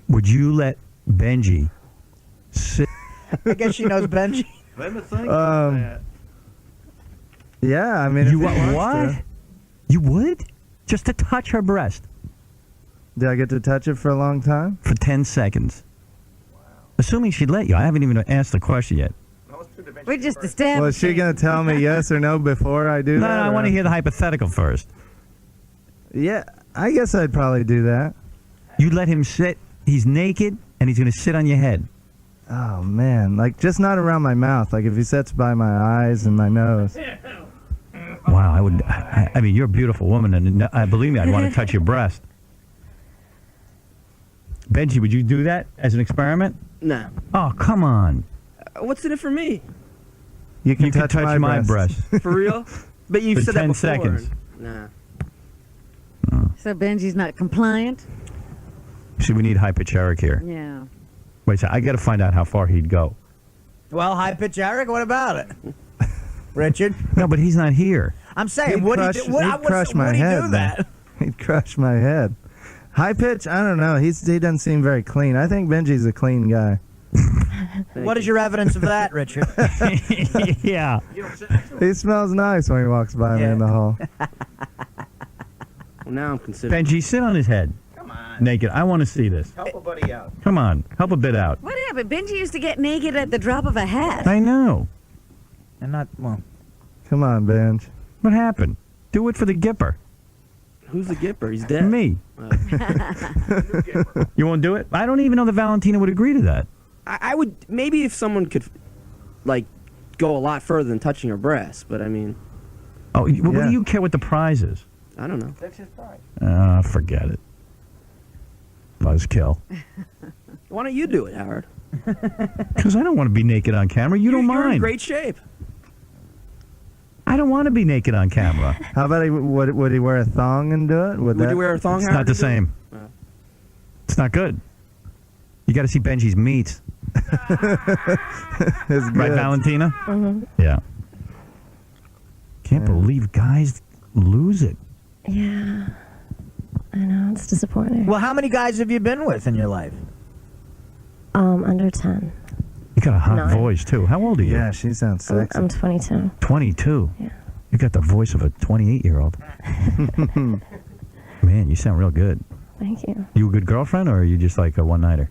Would you let Benji sit? I guess she knows Benji. Yeah, I mean, if You he wants what? to. You would? Just to touch her breast Do I get to touch it for a long time? for 10 seconds. Assuming she'd let you. I haven't even asked the question yet. We're just establishing. Well, is she gonna tell me yes or no before I do No, that? I or- want to hear the hypothetical first. Yeah, I guess I'd probably do that. You let him sit. He's naked, and he's going to sit on your head. Oh man, like just not around my mouth. Like if he sits by my eyes and my nose. Wow, I would. I mean, you're a beautiful woman, and believe me, I'd want to touch your breast. Benji, would you do that as an experiment? Nah. Oh, come on. What's in it for me? You can You can touch my breast. For real? But you've For said that 10 before. seconds. Nah. So Benji's not compliant? See, we need high pitch Eric here. Yeah. Wait a second, I got to find out how far he'd go. Well, high pitch Eric, what about it? Richard? No, but he's not here. I'm saying, He'd would crush, he do, would, he'd I would, crush my would he head. do that? man. He'd crush my head. High pitch? I don't know. He doesn't seem very clean. I think Benji's a clean guy. What is your evidence of that, Richard? Yeah. He smells nice when he walks by me in the hall. Well, now I'm considering. Benji, sit on his head. Come on. Naked. I want to see this. Help a buddy out. Come on. Help a bit out. What happened? Benji used to get naked at the drop of a hat. I know. And not, well. Come on, Benj. What happened? Do it for the Gipper. Who's the Gipper? He's dead. Me. You won't do it? I don't even know that Valentina would agree to that. I would maybe if someone could, like, go a lot further than touching her breast. But I mean, Oh, what Yeah. do you care what the prize is? I don't know. Forget it. Buzzkill. Why don't you do it, Howard? Because I don't want to be naked on camera. You don't You're in mind. great shape. I don't want to be naked on camera. How about would he wear a thong and do it? Would you wear a thong? It's Howard, not the to do it? same. Oh. It's not good. You got to see Benji's meat. It's Right, good. Valentina? Mm-hmm. Yeah. Can't believe guys lose it. Yeah. I know, it's disappointing. Well, how many guys have you been with in your life? Under 10. You got a hot 9. voice, too. How old are you? Yeah, she sounds I'm, sexy. I'm 22. 22. Yeah. You got the voice of a 28-year-old. Man, you sound real good. Thank you. You a good girlfriend, or are you just like a one-nighter?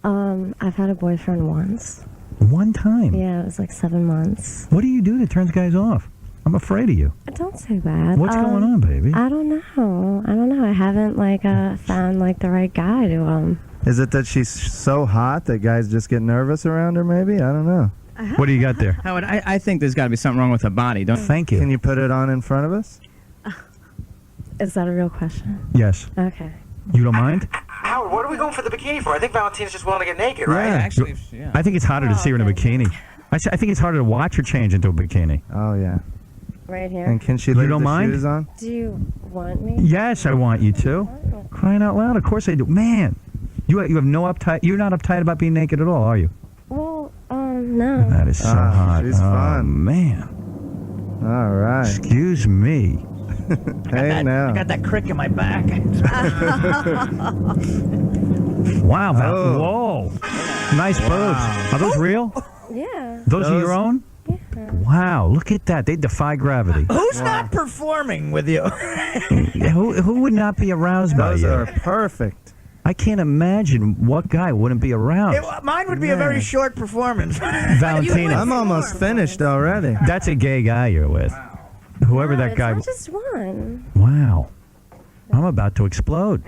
I've had a boyfriend once. One time? Yeah, it was like 7 months. What do you do that turns guys off? I'm afraid of you. Don't say that. What's going on, baby? I don't know. I haven't found the right guy to Is it that she's so hot that guys just get nervous around her? Maybe I don't know. What do you got there? Howard, I think there's got to be something wrong with her body. Don't Thank you. Can you put it on in front of us? Is that a real question? Yes. Okay. You don't mind? Howard, what are we going for the bikini for? I think Valentina's just willing to get naked, Yeah. right? actually, yeah. I think it's harder to see her in a bikini. I think it's harder to watch her change into a bikini. Oh yeah. Right here. And can she You leave don't the mind? shoes on? Do you want me? Yes, I want you to. Crying out loud, of course I do. Man, you have no uptight. You're not uptight about being naked at all, are you? Well, no. That is so hot. She's fun. Man. All right. Excuse me. Hey now. I got that crick in my back. Wow. Oh. Whoa. Nice boobs. Are those real? Yeah. Those are your own? Yeah. Wow. Look at that. They defy gravity. Who's not performing with you? Who would not be aroused by Those you? are perfect. I can't imagine what guy wouldn't be aroused. Mine would be a very short performance. Valentina. I'm almost finished already. That's a gay guy you're with. Whoever No, that guy it's not just one. Wow. I'm about to explode.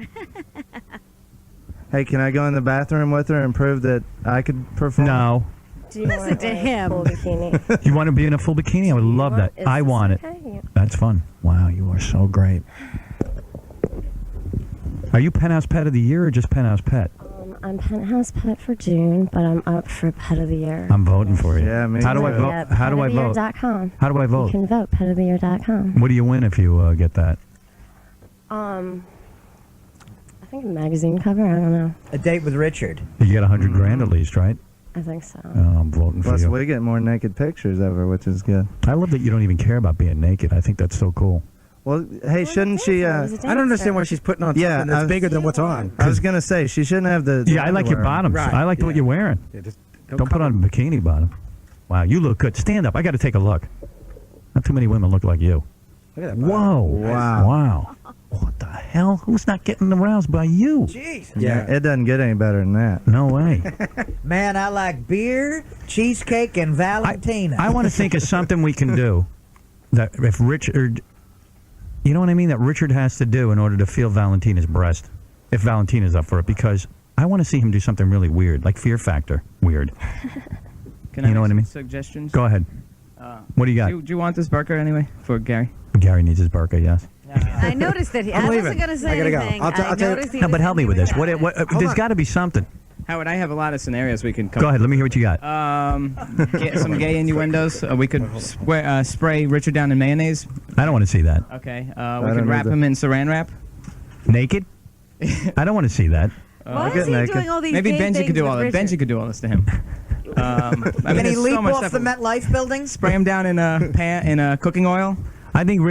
Hey, can I go in the bathroom with her and prove that I could perform? No. Do you Listen want to a him. full bikini? You want to be in a full bikini? I would love that. Is I this want it. okay? That's fun. Wow, you are so great. Are you Penthouse Pet of the Year or just Penthouse Pet? I'm Penthouse Pet for June, but I'm up for Pet of the Year. I'm voting for you. Yeah, me How do I too. vote? How do I vote? petoftheyear.com. How do I vote? You can vote petoftheyear.com. What do you win if you get that? I think a magazine cover. I don't know. A date with Richard. You get $100,000 at least, right? I think so. I'm voting for Plus, you. we get more naked pictures of her, which is good. I love that you don't even care about being naked. I think that's so cool. Well, hey, shouldn't she? I don't understand why she's putting on something that's bigger than what's on. I was gonna say she shouldn't have the. Yeah, I like your underwear. bottoms. Right, I like what you're wearing. Yeah, just Don't put on a bikini bottom. Wow, you look good. Stand up. I got to take a look. Not too many women look like you. Look at that. Whoa. Wow. Wow. What the hell? Who's not getting aroused by you? Jeez. Yeah, it doesn't get any better than that. No way. Man, I like beer, cheesecake, and Valentina. I want to think of something we can do that if Richard, you know what I mean, that Richard has to do in order to feel Valentina's breast, if Valentina's up for it, because I want to see him do something really weird, like Fear Factor weird. Can I You know make what I mean? Suggestions? Go ahead. What do you got? Do you want this burger anyway for Gary? Gary needs his burger, yes. I noticed that I wasn't going to say I gotta go. anything. I'll tell you- noticed he No, was but help me with this. angry What? that. There's got to be something. Howard, I have a lot of scenarios we can come. Go ahead. Let me hear what you got. Get some gay innuendos. We could spray Richard down in mayonnaise. I don't want to see that. Okay. We don't could wrap either. him in saran wrap. Naked? I don't want to see that. Why get is he naked. doing all these Maybe gay Benji things could do with all that. Richard? Benji could do all this to him. I mean, Can he there's leap so much off stuff. the MetLife building? Spray him down in a pan in a cooking oil. I think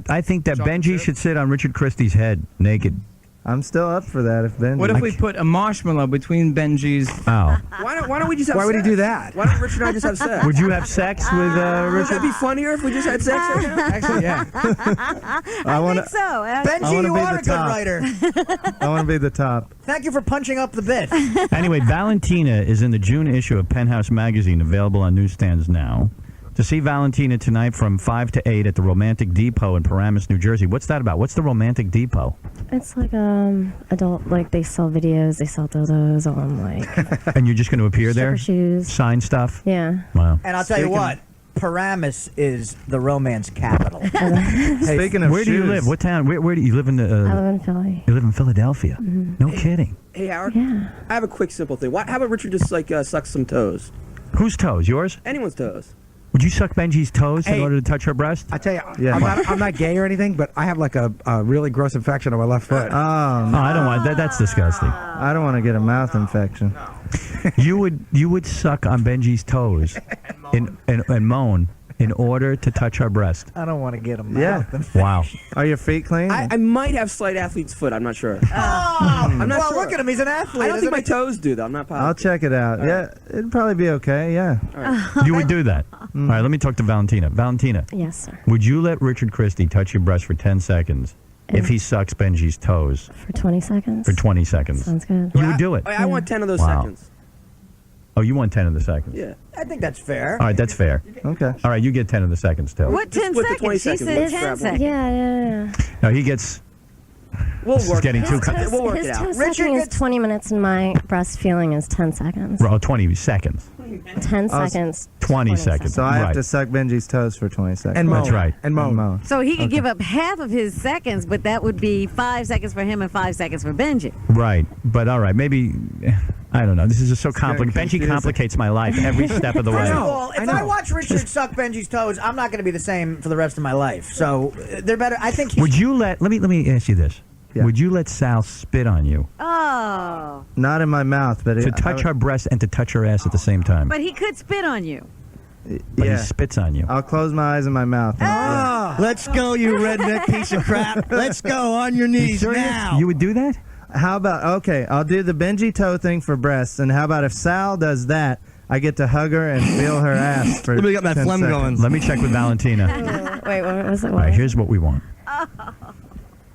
I think that Chocolate Benji chip? should sit on Richard Christie's head naked. I'm still up for that if Ben. What if we put a marshmallow between Benji's? Oh. Why don't we just have Why would he sex? do that? Why don't Richard and I just have sex? Would you have sex with Would that Richard? be funnier if we just had sex right now? Actually, yeah. I want think so. Benji, you be are the a good top. writer. I want to be the top. Thank you for punching up the bit. Anyway, Valentina is in the June issue of Penthouse Magazine, available on newsstands now. To see Valentina tonight from 5 to 8 at the Romantic Depot in Paramus, New Jersey. What's that about? What's the Romantic Depot? It's like adult, like they sell videos, they sell dildos on like And you're just going to appear there? stripper shoes. Sign stuff? Yeah. Wow. And I'll tell you what, Paramus is the romance capital. Speaking of Where do you shoes, live? What town? Where do you live in? I live in Philly. You live in Philadelphia? No kidding. Hey, Howard. Yeah. I have a quick, simple thing. How about Richard just like suck some toes? Whose toes? Yours? Anyone's toes. Would you suck Benji's toes in Hey. order to touch her breast? I tell you, Yeah. I'm not gay or anything, but I have like a really gross infection on my left foot. Oh, I don't want that. That's disgusting. I don't want to get a mouth infection. You would suck on Benji's toes and moan in order to touch her breast. I don't want to get him. Yeah. Wow. Are your feet clean? I might have slight athlete's foot. I'm not sure. I'm not well, sure. look at him. He's an athlete. I don't think isn't my he? toes do, though. I'm not I'll positive. check it out. Yeah, it'd probably be okay. Yeah. You would do that. All right, let me talk to Valentina. Valentina, Yes, sir. would you let Richard Christie touch your breast for 10 seconds if he sucks Benji's toes For 20 seconds. for 20 seconds? Sounds good. You would do it. I want 10 of those Wow. seconds. Oh, you want 10 of the seconds? Yeah. I think that's fair. All right, that's fair. Okay. All right, you get 10 of the seconds, too. What, Just 10 split the 20 seconds? She seconds. said Let's 10 grab one. seconds. Yeah. No, he gets... We'll This is work getting it too out. com- We'll work His it toe out. sucking is 20 minutes and my breast feeling is 10 seconds. Oh, 20 seconds. 10 Oh, seconds. 20 seconds. So I have Right. to suck Benji's toes for 20 seconds. And moan. That's right. And moan. So he could give up half of his seconds, but that would be 5 seconds for him and 5 seconds for Benji. Right. But all right, maybe... I don't know. This is just so getting complicated. Benji confusing. complicates my life every step of the First way. of all, if I watch Richard suck Benji's toes, I'm not going to be the same for the rest of my life. So they're better. I think. Would you let me ask you this. Yeah. Would you let Sal spit on you Oh. Not in my mouth, but to touch her breast and to touch her ass at the same time? But he could spit on you. But Yeah. he spits on you. I'll close my eyes and my mouth. Let's go, you redneck piece of crap. Let's go on your knees now. You would do that? How about, okay, I'll do the Benji toe thing for breasts, and how about if Sal does that, I get to hug her and feel her ass for Let me get my 10 phlegm seconds. going. Let me check with Valentina. Wait, what was it? All right, here's what we want.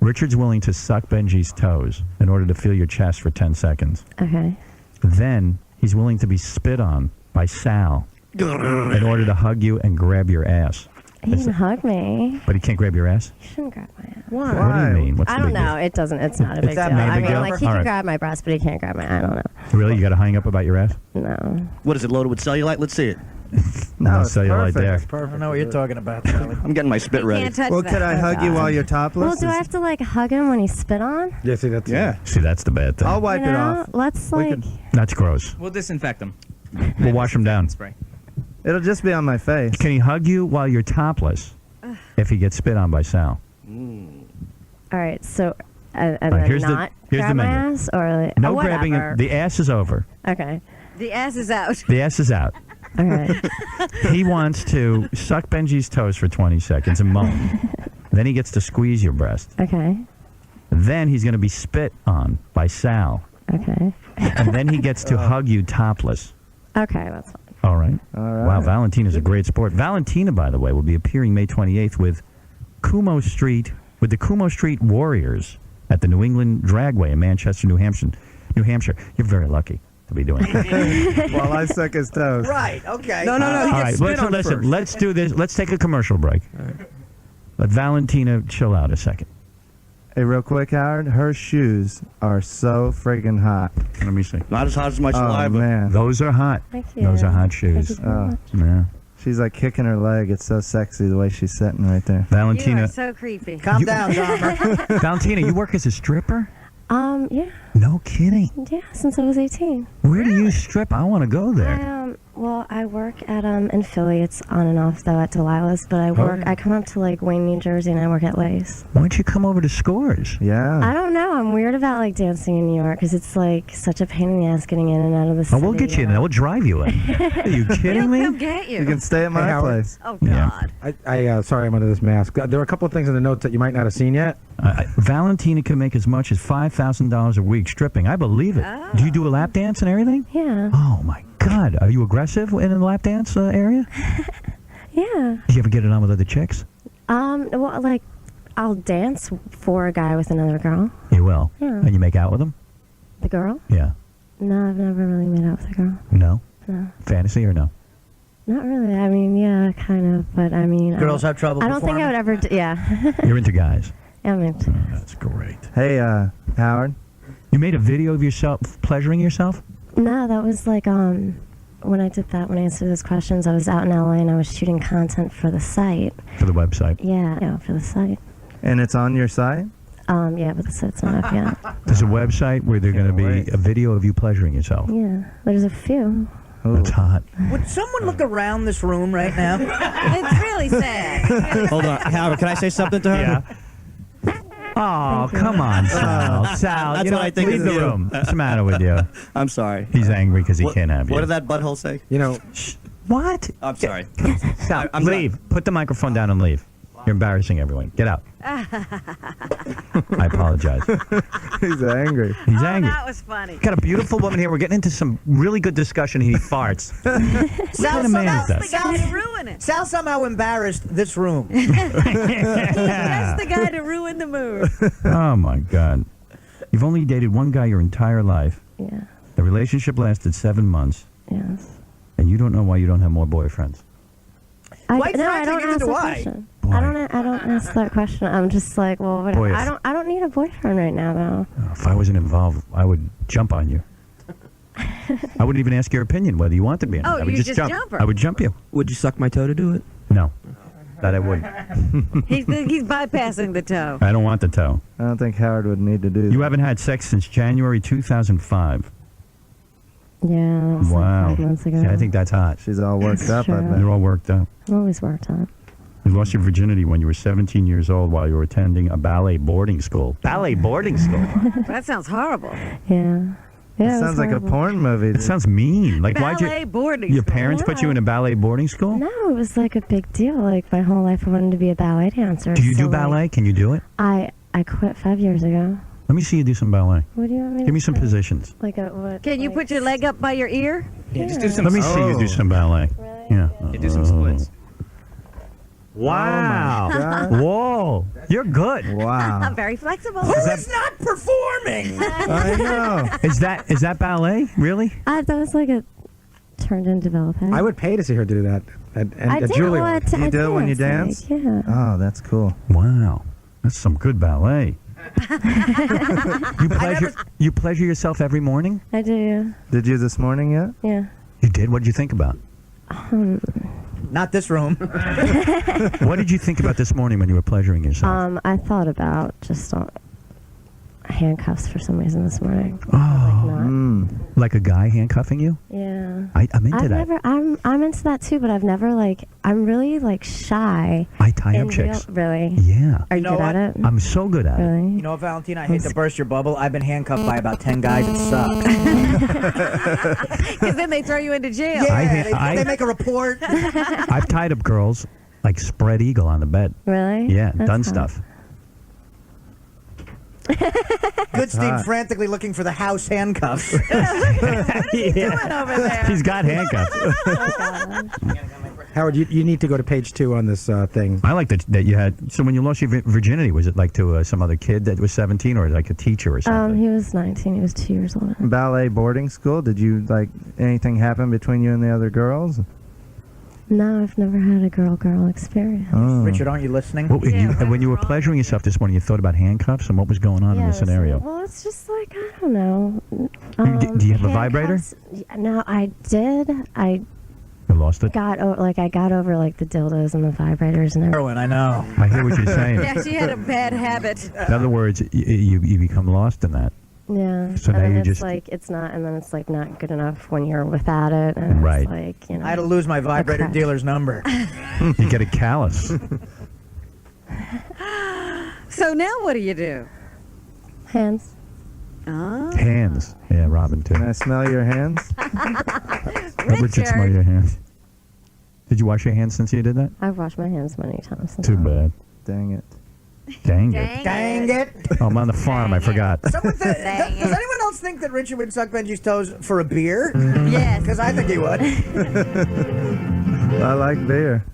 Richard's willing to suck Benji's toes in order to feel your chest for 10 seconds. Okay. Then he's willing to be spit on by Sal in order to hug you and grab your ass. He can hug me. But he can't grab your ass? You shouldn't grab my ass. What do you mean? What's I the don't big know. It doesn't. It's not a big that deal. not a I big mean, deal? like he All can right. grab my breast, but he can't grab my. I don't know. deal? Really? You got to hang up about your ass? No. What is it, loaded with cellulite? Let's see it. No, No it's cellulite perfect. there. It's I perfect. don't know what you're talking about, Sally. I'm getting my spit ready. Can't touch Well, that. could I hug you while you're topless? Well, do I have to like hug him when he spit on? Yeah, see, that's Yeah. See, that's the bad thing. I'll wipe You it know? off. Let's We like. can- That's gross. We'll disinfect them. We'll wash him down. Spray. It'll just be on my face. Can he hug you while you're topless if he gets spit on by Sal? All right, so and All right, then here's the- not here's the grab my menu. ass or like, No whatever. grabbing. The ass is over. Okay. The ass is out. The ass is out. All right. He wants to suck Benji's toes for 20 seconds and moan. Then he gets to squeeze your breast. Okay. Then he's going to be spit on by Sal. Okay. And then he gets to hug you topless. Okay, that's fine. All right. All right. Wow, Valentina's a great sport. Valentina, by the way, will be appearing May 28th with the Kumo Street Warriors at the New England Dragway in Manchester, New Hampshire. You're very lucky to be doing that. While I suck his toes. Right. Okay. No, no, no. He All gets right, spit on listen. first. Let's do this. Let's take a commercial break. Let Valentina chill out a second. Hey, real quick, Howard. Her shoes are so friggin' hot. Let me see. Not as hot as my Oh saliva. man. Those are hot. Thank you. Those are hot Thank you shoes. so much. Yeah. She's like kicking her leg. It's so sexy the way she's sitting right there. You Valentina. are so creepy. Calm down, Dahmer. Valentina, you work as a stripper? Yeah. No kidding. Yeah, since I was 18. Where do you strip? I want to go there. Well, I work at in Philly. It's on and off though at Delilah's, but I come up to like Wayne, New Jersey, and I work at Lace. Why don't you come over to Scores? Yeah. I don't know. I'm weird about like dancing in New York because it's like such a pain in the ass getting in and out of the Oh, city. we'll get you in there. We'll drive you in. Are you kidding He'll me? come get you. You can stay at my Howard. place. Oh Yeah. God. I sorry, I'm under this mask. There are a couple of things in the notes that you might not have seen yet. Valentina can make as much as $5,000 a week stripping. I believe it. Do you do a lap dance and everything? Yeah. Oh my God! Are you aggressive in the lap dance area? Yeah. Do you ever get it on with other chicks? Well, like I'll dance for a guy with another girl. You will. Yeah. And you make out with them? The girl? Yeah. No, I've never really made out with a girl. No. No. Fantasy or no? Not really. I mean, yeah, kind of, but I mean, Girls have trouble I don't think I would ever. Yeah. You're into guys. Yeah, I'm into. That's great. Hey, Howard. You made a video of yourself pleasuring yourself? No, that was like when I did that, when I answered those questions, I was out in LA and I was shooting content for the site. For the website. Yeah, for the site. And it's on your site? Yeah, but the site's not up yet. There's a website where there's going to be wait. a video of you pleasuring yourself. Yeah, there's a few. That's hot. Would someone look around this room right now? It's really sad. Hold on, Howard. Can I say something to her? Yeah. Oh, come on, Sal. Sal, That's you know, what I think leave of the you. room. What's the matter with you? I'm sorry. He's angry because he can't have you. What did that butthole say? You know, What? I'm sorry. Stop. I'm leave. Put the microphone down and leave. You're embarrassing everyone. Get out. I apologize. He's angry. He's Oh, angry. that was funny. Got a beautiful woman here. We're getting into some really good discussion. He farts. What kind of man is That's the that? guy to ruin it. Sal somehow embarrassed this room. That's the guy to ruin the mood. Oh, my God. You've only dated one guy your entire life. Yeah. The relationship lasted 7 months, Yes. and you don't know why you don't have more boyfriends. Quite No, I frankly, don't neither ask do that I. question. Why? I don't ask that question. I'm just like, well, whatever. Boy, I don't need a boyfriend right now, though. If I wasn't involved, I would jump on you. I wouldn't even ask your opinion whether you wanted me or not. Oh, I would you just just jump. jump her. I would jump you. Would you suck my toe to do it? No, that I wouldn't. He's bypassing the toe. I don't want the toe. I don't think Howard would need to do that. You haven't had sex since January 2005. Yeah, that was Wow. like 5 months ago. See, I think that's hot. She's all worked up, I Sure. bet. You're all worked up. I'm always worked on. You lost your virginity when you were 17 years old while you were attending a ballet boarding school. Ballet boarding school? That sounds horrible. Yeah. Yeah, It it was sounds like a horrible. porn movie. It sounds mean. Like, why'd Ballet you... boarding Your school. parents put you in a ballet boarding school? No, it was like a big deal. Like my whole life, I wanted to be a ballet dancer. Do you so, do ballet? Can you do it? I quit 5 years ago. Let me see you do some ballet. What do you want me? Give me to some do? positions. Like a what? Can you like, put your leg up by your ear? Yeah, just do some. Let me see you do some ballet. Really? Yeah. Yeah, do some splits. Wow. God. Whoa. You're good. Wow. Very flexible. Who's not performing? I know. Is that ballet? Really? that was like a turned into ballet. I would pay to see her do that at I did Juilliard. what You I do it when you danced, dance? Like, yeah. Oh, that's cool. Wow. That's some good ballet. You pleasure yourself every morning? I do. Did you this morning yet? Yeah. You did? What did you think about? Not this room. What did you think about this morning when you were pleasuring yourself? I thought about just handcuffs for some reason this morning. Like a guy handcuffing you? Yeah. I'm into that. I'm into that too, but I've never I'm really shy. I tie up chicks. Really? Yeah. Are you good at it? I'm so good at it. Really? You know what, Valentina? I hate to burst your bubble. I've been handcuffed by about 10 guys. It sucks. Because then they throw you into jail. Yeah, they make a report. I've tied up girls like spread eagle on the bed. Really? Yeah, That's done hot. stuff. Goodstein frantically looking for the house handcuffs. She's got handcuffs. Howard, you need to go to page 2 on this thing. I like that you had. So when you lost your virginity, was it like to some other kid that was 17, or like a teacher or something? He was 19. He was 2 years old. Ballet boarding school. Did you anything happen between you and the other girls? No, I've never had a girl experience. Richard, aren't you listening? Well, when you were pleasuring yourself this morning, you thought about handcuffs and what was going on in the scenario. Well, it's just I don't know. Do you have a vibrator? No, I did. You lost it? I got over the dildos and the vibrators and everything. Heroin, I know. I hear what you're saying. Yeah, she had a bad habit. In other words, you become lost in that. Yeah. So and now then you it's just it's not, and then it's not good enough when you're without it. And Right. It's I had to lose my vibrator Okay. dealer's number. You get a callus. So now what do you do? Hands. Oh. Hands. Yeah, Robin too. Can I smell your hands? Richard, smell your hands. Did you wash your hands since you did that? I've washed my hands many times. Too bad. Dang it. Dang it. Dang it. Oh, I'm on the farm. I forgot. Does anyone else think that Richard would suck Benji's toes for a beer? Yes. Because I think he would. I like beer.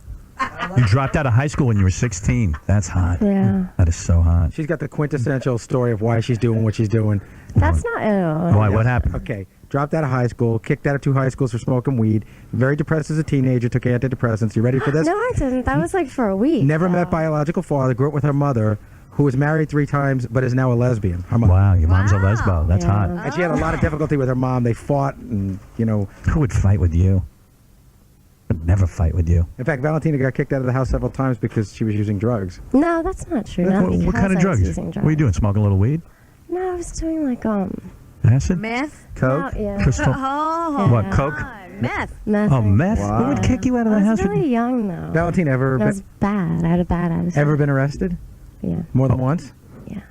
You dropped out of high school when you were 16. That's hot. Yeah. That is so hot. She's got the quintessential story of why she's doing what she's doing. That's not ew. Why? What happened? Okay. Dropped out of high school, kicked out of 2 high schools for smoking weed, very depressed as a teenager, took antidepressants. You ready for this? No, I didn't. That was for a week. Never met biological father, grew up with her mother, who was married 3 times but is now a lesbian. Her mom. Wow, your mom's a lesbo. That's hot. And she had a lot of difficulty with her mom. They fought, and Who would fight with you? I'd never fight with you. In fact, Valentina got kicked out of the house several times because she was using drugs. No, that's not true. Not What kind because of I was drugs? using What are you doing? Smoking a little weed? No, I was doing Acid? Meth? Coke? No, yeah. Crystal? Oh. What, Coke? Meth. Meth. Oh, meth? Who would kick you out of the I house? was really young though. Valentina, That was bad. I had a bad attitude. ever been arrested? Yeah. More than once?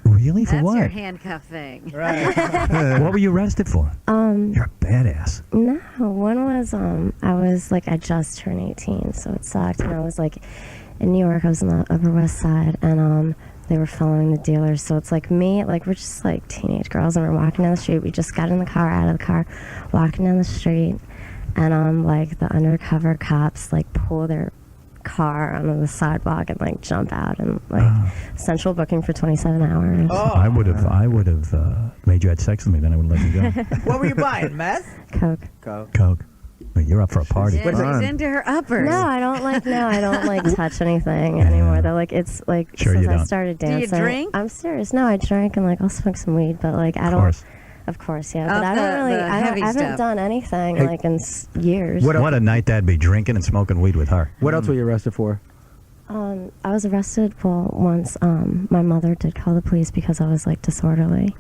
Really? For That's your what? handcuff thing. What were you arrested for? You're a badass. No, one was I was I just turned 18, so it sucked. And I was in New York. I was on the Upper West Side, and they were following the dealers. So it's me, we're just teenage girls, and we're walking down the street. We just got in the car, out of the car, walking down the street, and the undercover cops pull their car onto the sidewalk and jump out and central booking for 27 hours. Oh. I would have made you have sex with me, then I would let you go. What were you buying? Meth? Coke. Coke. But you're up for a party. Yeah, she's into her uppers. No, I don't touch anything anymore. They're it's Sure since you I don't. started Do you dancing. drink? I'm serious. No, I drink and I'll smoke some weed, but I don't. course. Of course, yeah. Of But I don't the- really. the heavy I haven't stuff. done anything Hey. in years. What a night that'd be, drinking and smoking weed with her. What else were you arrested for? I was arrested. Well, once my mother did call the police because I was disorderly,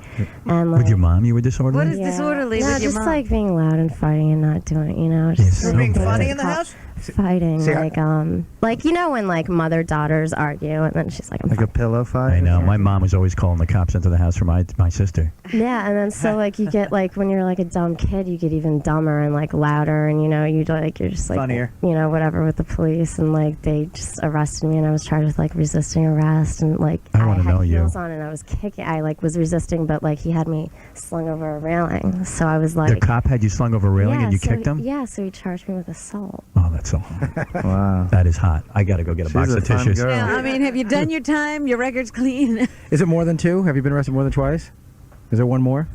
and With your mom, you were disorderly? What is disorderly no, with your just mom? being loud and fighting and not doing, just so Being bad. funny in the house? fighting, See, when mother daughters argue, and then she's like, I'm Like a pillow fight? I know. My mom was always calling the cops into the house for my sister. yeah, and then so you get when you're a dumb kid, you get even dumber and louder, and you're just Funnier. whatever with the police, and they just arrested me, and I was charged with resisting arrest, and I I wanna had know you. heels on, and I was kicking, I was resisting, but he had me slung over a railing, so I was The cop had you slung over a railing and you so kicked him? Yeah, so he charged me with assault. Oh, that's so hot. Wow. That is hot. I got to go get a She's box a of fun tissues. girl. Yeah, have you done your time? Your record's clean? Is it more than 2? Have you been arrested more than twice? Is there one more?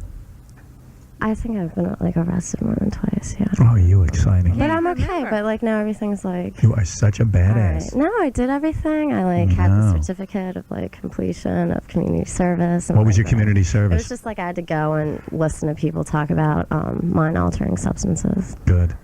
I think I've been arrested more than twice, yeah. Oh, you exciting. But I'm okay, but now everything's You are such a badass. No, I did everything. I had the No. certificate of completion of community service. And What was your that. community It service? was just I had to go and listen to people talk about mind altering substances. Good.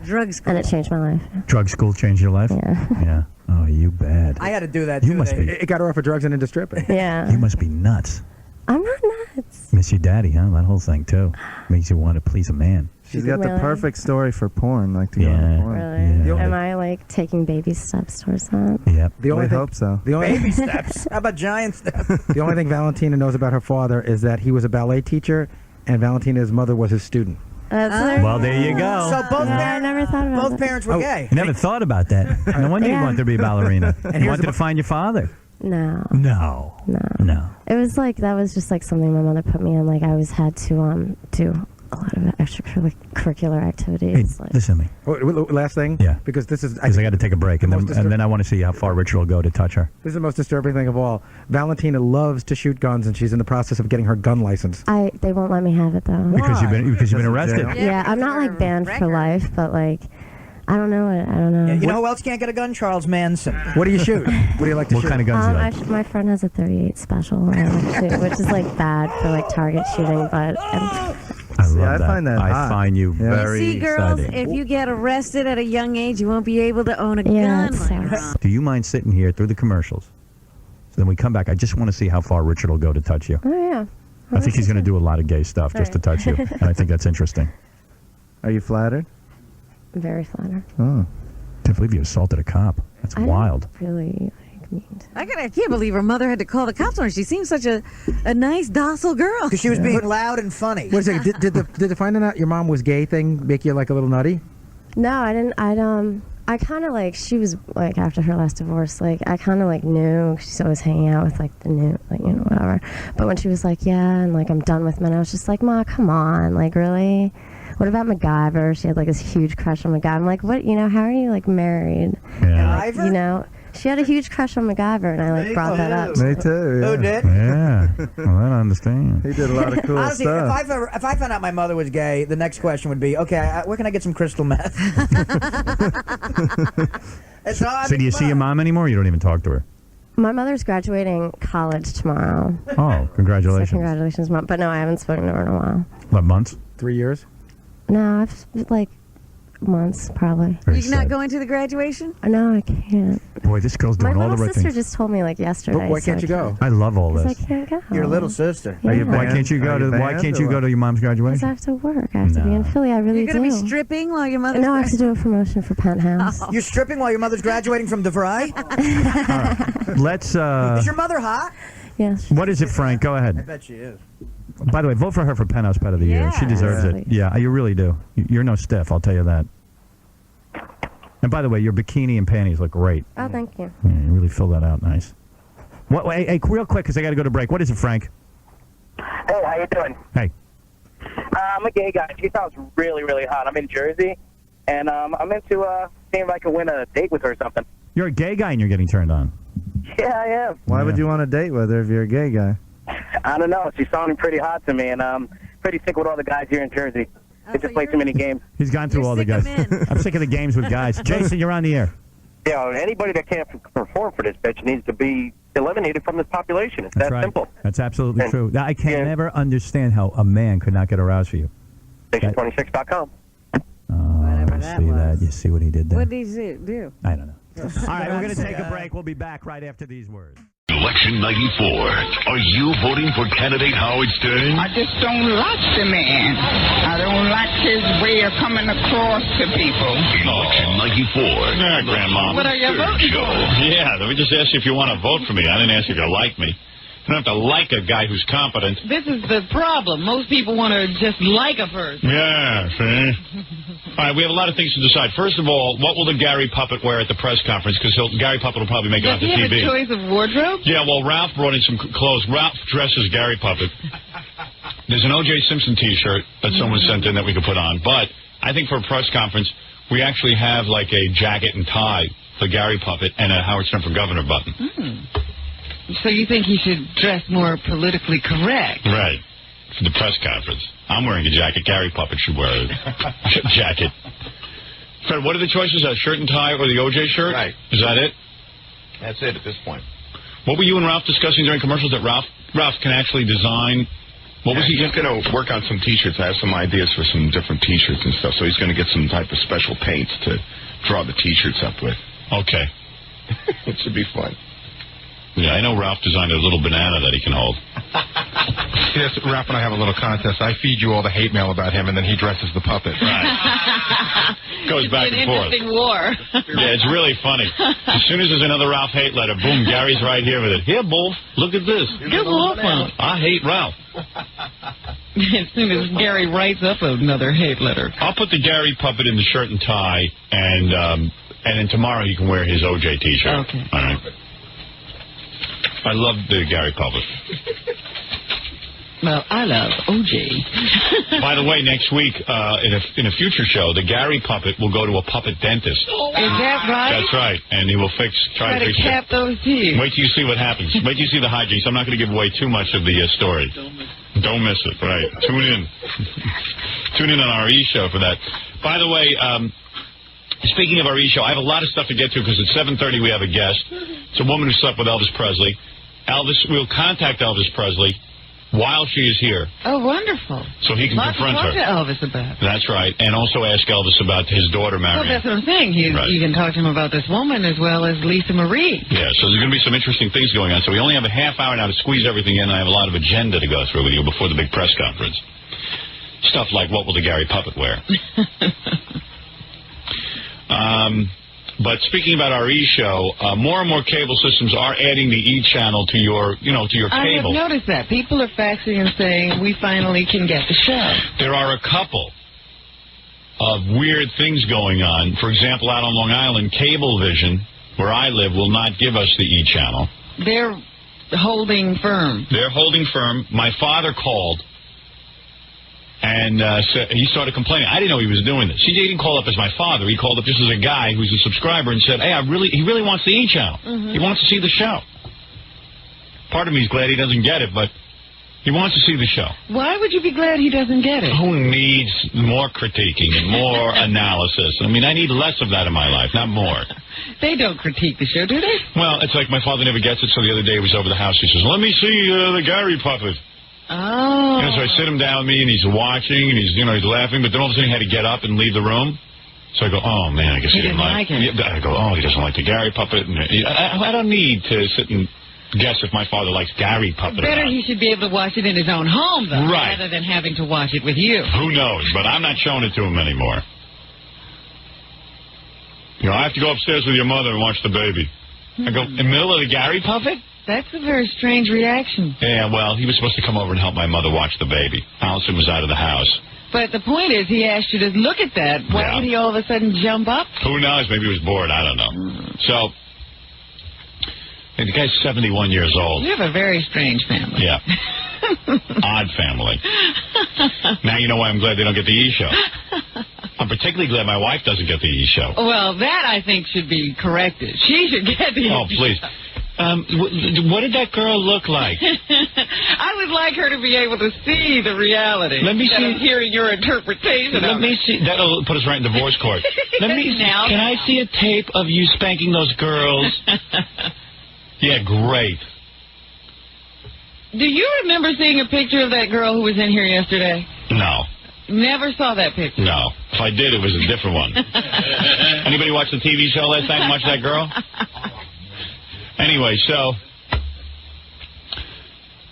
Drug school. And it changed my life. Drug school changed your life? Yeah. Yeah. Oh, you bad. I had to do that You too. must be. It got her off of drugs and into stripping. Yeah. You must be nuts. I'm not nuts. Miss your daddy, huh? That whole thing, too. Makes you want to please a man. She's got the Really? perfect story for porn, like to go Yeah. into porn. Really? Yeah. Am I like taking baby steps towards that? Yep. The only We thing, hope so. the only Baby steps. How about giant steps? the only thing Valentina knows about her father is that he was a ballet teacher, and Valentina's mother was his student. Well, there you go. So both Yeah, I parents, never thought about both that. parents were gay. You never thought about that. No wonder you Yeah. wanted to be a ballerina. You here's wanted the- to find your father. No. No. No. It was like that was just like something my mother put me in. Like I always had to do a lot of extracurricular Hey, activities. Like, listen to me. Last thing? Yeah. Because this is... Because I got to take a break, and most then I want to see how far Richard will go to touch her. This is the most disturbing thing of all. Valentina loves to shoot guns, and she's in the process of getting her gun license. they won't let me have it though. Because you've been arrested. jail. Yeah, I'm not like banned for life, but like I don't know it. I don't know. You know who else can't get a gun? Charles Manson. What do you shoot? What do you like to What shoot? kind of guns do you like? My friend has a .38 special, I like to, which is like bad for like target shooting, but I love I that. find that I hot. find you Yeah. very See, girls, exciting. if you get arrested at a young age, you won't be able to own a Yeah, gun. it later sucks. on. Do you mind sitting here through the commercials? So then we come back. I just want to see how far Richard will go to touch you. oh yeah. I think he's going to do a lot of gay stuff just to touch you, and I think that's interesting. Are you flattered? Very flattered. Oh. I can't believe you assaulted a cop. That's I don't wild. Really like mean to. I can't believe her mother had to call the cops on her. She seems such a nice, docile girl. Because she was being loud and funny. Wait a second. Did the finding out your mom was gay thing make you like a little nutty? No, I didn't. I kind of like, she was like, after her last divorce, like, I kind of like knew she's always hanging out with like the new, like, you know, whatever. But when she was like, yeah, and like, I'm done with men, I was just like, Ma, come on. Like, really? What about MacGyver? She had like this huge crush on MacGyver. I'm like, what, you know, how are you like married? Yeah. And, like, you know, she had a huge crush on MacGyver, and I like brought that up. Me too. Yeah. Who did? Yeah. Well, I don't understand. He did a lot of cool Honestly, stuff. if I found out my mother was gay, the next question would be, okay, where can I get some crystal meth? It's all So do you see your mom anymore? Or you don't even talk to her? My mother's graduating college tomorrow. Oh, So congratulations. congratulations, Mom. But no, I haven't spoken to her in a while. What, months? 3 years? No, I've like months probably. Very You're not sad. going to the graduation? No, I can't. Boy, this girl's My doing all the little right sister things. just told me like yesterday. But why so can't I you go? I love all Because this. I can't go. Your little sister. Are you Yeah. Why banned? can't you go Are to? you Why banned can't you or go what? to your mom's Because I graduation? have to work. I have to be in No. Philly. I really You're going to do. be stripping while your mother's No, I have to do a promotion for Penthouse. You're stripping while your mother's graduating from DeVry? Let's. Is your mother hot? Yes. What is it, Frank? Go I ahead. bet she is. By the way, vote for her for Penthouse Pet of the Year. She Yeah. deserves it. Yeah, you really do. You're no stiff, I'll tell you that. And by the way, your bikini and panties look great. Oh, thank you. Yeah, you really fill that out nice. What? Hey, real quick, because I got to go to break. What is it, Frank? Hey, how you doing? Hey. I'm a gay guy. She sounds really, really hot. I'm in Jersey, and I'm into seeing if I can win a date with her or something. You're a gay guy and you're getting turned on. Yeah, I am. Why would you want to date with her if you're a gay guy? I don't know. She's sounding pretty hot to me, and I'm pretty sick with all the guys here in Jersey. They just play too many games. He's gone through all the guys. I'm sick of the games with guys. Jason, you're on the air. Yeah, anybody that can't perform for this bitch needs to be eliminated from this population. It's That's that right. simple. That's absolutely And- true. Now, I can yeah. never understand how a man could not get aroused for you. Station26.com. Whatever that See was. that? You see what he did there? What did he do? I don't know. All right, we're going to take a break. We'll be back right after these words. Election 94. Are you voting for candidate Howard Stern? I just don't like the man. I don't like his way of coming across to people. Election 94. Yeah, Grandma. What are you voting for? Yeah, let me just ask you if you want to vote for me. I didn't ask you if you like me. You don't have to like a guy who's competent. This is the problem. Most people want to just like a person. Yeah, see? All right, we have a lot of things to decide. First of all, what will the Gary Puppet wear at the press conference? Because Gary Puppet will probably make it Does on he the have TV. a choice of wardrobe? Yeah, well, Ralph brought in some clothes. Ralph dresses Gary Puppet. There's an O.J. Simpson T-shirt that someone sent in that we could put on. But I think for a press conference, we actually have like a jacket and tie for Gary Puppet and a Howard Stern for Governor button. So you think he should dress more politically correct? Right. For the press conference. I'm wearing a jacket. Gary Puppet should wear a jacket. Fred, what are the choices? A shirt and tie or the O.J. shirt? Right. Is that it? That's it at this point. What were you and Ralph discussing during commercials? That Ralph can actually design What was he He's going to work on some T-shirts. I have some ideas for some different T-shirts and stuff. So he's going to get some type of special paints to draw the T-shirts up with. Okay. It should be fun. Yeah, I know Ralph designed a little banana that he can hold. Yes, Ralph and I have a little contest. I feed you all the hate mail about him, and then he dresses the puppet. Right. Goes back and forth. Interesting war. Yeah, it's really funny. As soon as there's another Ralph hate letter, boom, Gary's right here with it. Here, Wolf, look at this. Good Wolf. I hate Ralph. As soon as Gary writes up another hate letter. I'll put the Gary puppet in the shirt and tie, and then tomorrow he can wear his OJ T-shirt. Okay. All right. I love the Gary puppet. Well, I love OJ. By the way, next week, in a future show, the Gary puppet will go to a puppet dentist. Is that right? That's right, and he will try to fix cap those teeth. Wait till you see what happens. Wait till you see the hijinks. I'm not going to give away too much of the story. Don't miss it. Right. Tune in. Tune in on our E-show for that. By the way, speaking of our E-show, I have a lot of stuff to get to because at 7:30 we have a guest. It's a woman who slept with Elvis Presley. We'll contact Elvis Presley while she is here. Oh, wonderful. So he can confront her. Talk to Elvis about. That's right. And also ask Elvis about his daughter Well, marrying. that's what I'm saying. Right. You can talk to him about this woman as well as Lisa Marie. Yeah, so there's going to be some interesting things going on. So we only have a half hour now to squeeze everything in. I have a lot of agenda to go through with you before the big press conference. Stuff like, what will the Gary puppet wear? But speaking about our E-show, more and more cable systems are adding the E channel to your, to your cable. I have noticed that. People are faxing and saying, we finally can get the show. There are a couple of weird things going on. For example, out on Long Island, Cablevision, where I live, will not give us the E channel. They're holding firm. They're holding firm. My father called. And he started complaining. I didn't know he was doing this. He didn't call up as my father. He called up just as a guy who's a subscriber and said, hey, he really wants the E channel. He wants to see the show. Part of me is glad he doesn't get it, but he wants to see the show. Why would you be glad he doesn't get it? Who needs more critiquing and more analysis? I mean, I need less of that in my life, not more. They don't critique the show, do they? Well, it's like my father never gets it, so the other day he was over the house. He says, let me see the Gary puppet. Oh. So I sit him down with me, and he's watching, and he's laughing, but then all of a sudden he had to get up and leave the room. So I go, oh, man, I guess he didn't like it. I go, oh, he doesn't like the Gary puppet. And I don't need to sit and guess if my father likes Gary puppet or Better not. he should be able to watch it in his own home, though, right, rather than having to watch it with you. Who knows? But I'm not showing it to him anymore. I have to go upstairs with your mother and watch the baby. I go, in the middle of the Gary puppet? That's a very strange reaction. Yeah, well, he was supposed to come over and help my mother watch the baby. Allison was out of the house. But the point is, he asked you to look at that. Why would he all of a sudden jump up? Who knows? Maybe he was bored. I don't know. So, the guy's 71 years old. You have a very strange family. Yeah. Odd family. Now you know why I'm glad they don't get the E-show. I'm particularly glad my wife doesn't get the E-show. Well, that I think should be corrected. She should get the Oh, please. What did that girl look like? I would like her to be able to see the reality. Let me see. Hearing your interpretation. Let me see. That'll put us right in divorce court. Let me see. Now. Can I see a tape of you spanking those girls? Yeah, great. Do you remember seeing a picture of that girl who was in here yesterday? No. Never saw that picture. No. If I did, it was a different one. Anybody watch the TV show last night and watch that girl? Anyway, so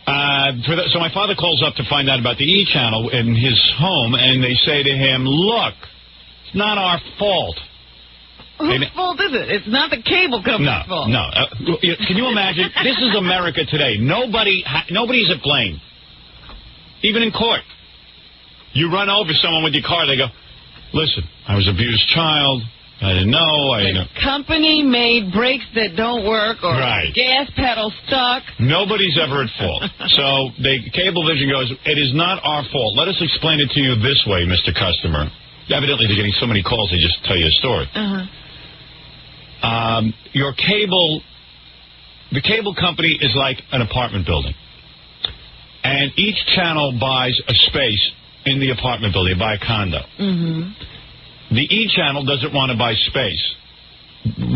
my father calls up to find out about the E channel in his home, and they say to him, look, it's not our fault. Whose fault is it? It's not the cable company's fault. No. Can you imagine? This is America today. Nobody's at blame. Even in court. You run over someone with your car, they go, listen, I was an abused child. I didn't know. The company made brakes that don't work or gas pedal stuck. Nobody's ever at fault. So Cablevision goes, it is not our fault. Let us explain it to you this way, Mr. Customer. Evidently, they're getting so many calls, they just tell you a story. The cable company is like an apartment building. And each channel buys a space in the apartment building. They buy a condo. The E channel doesn't want to buy space.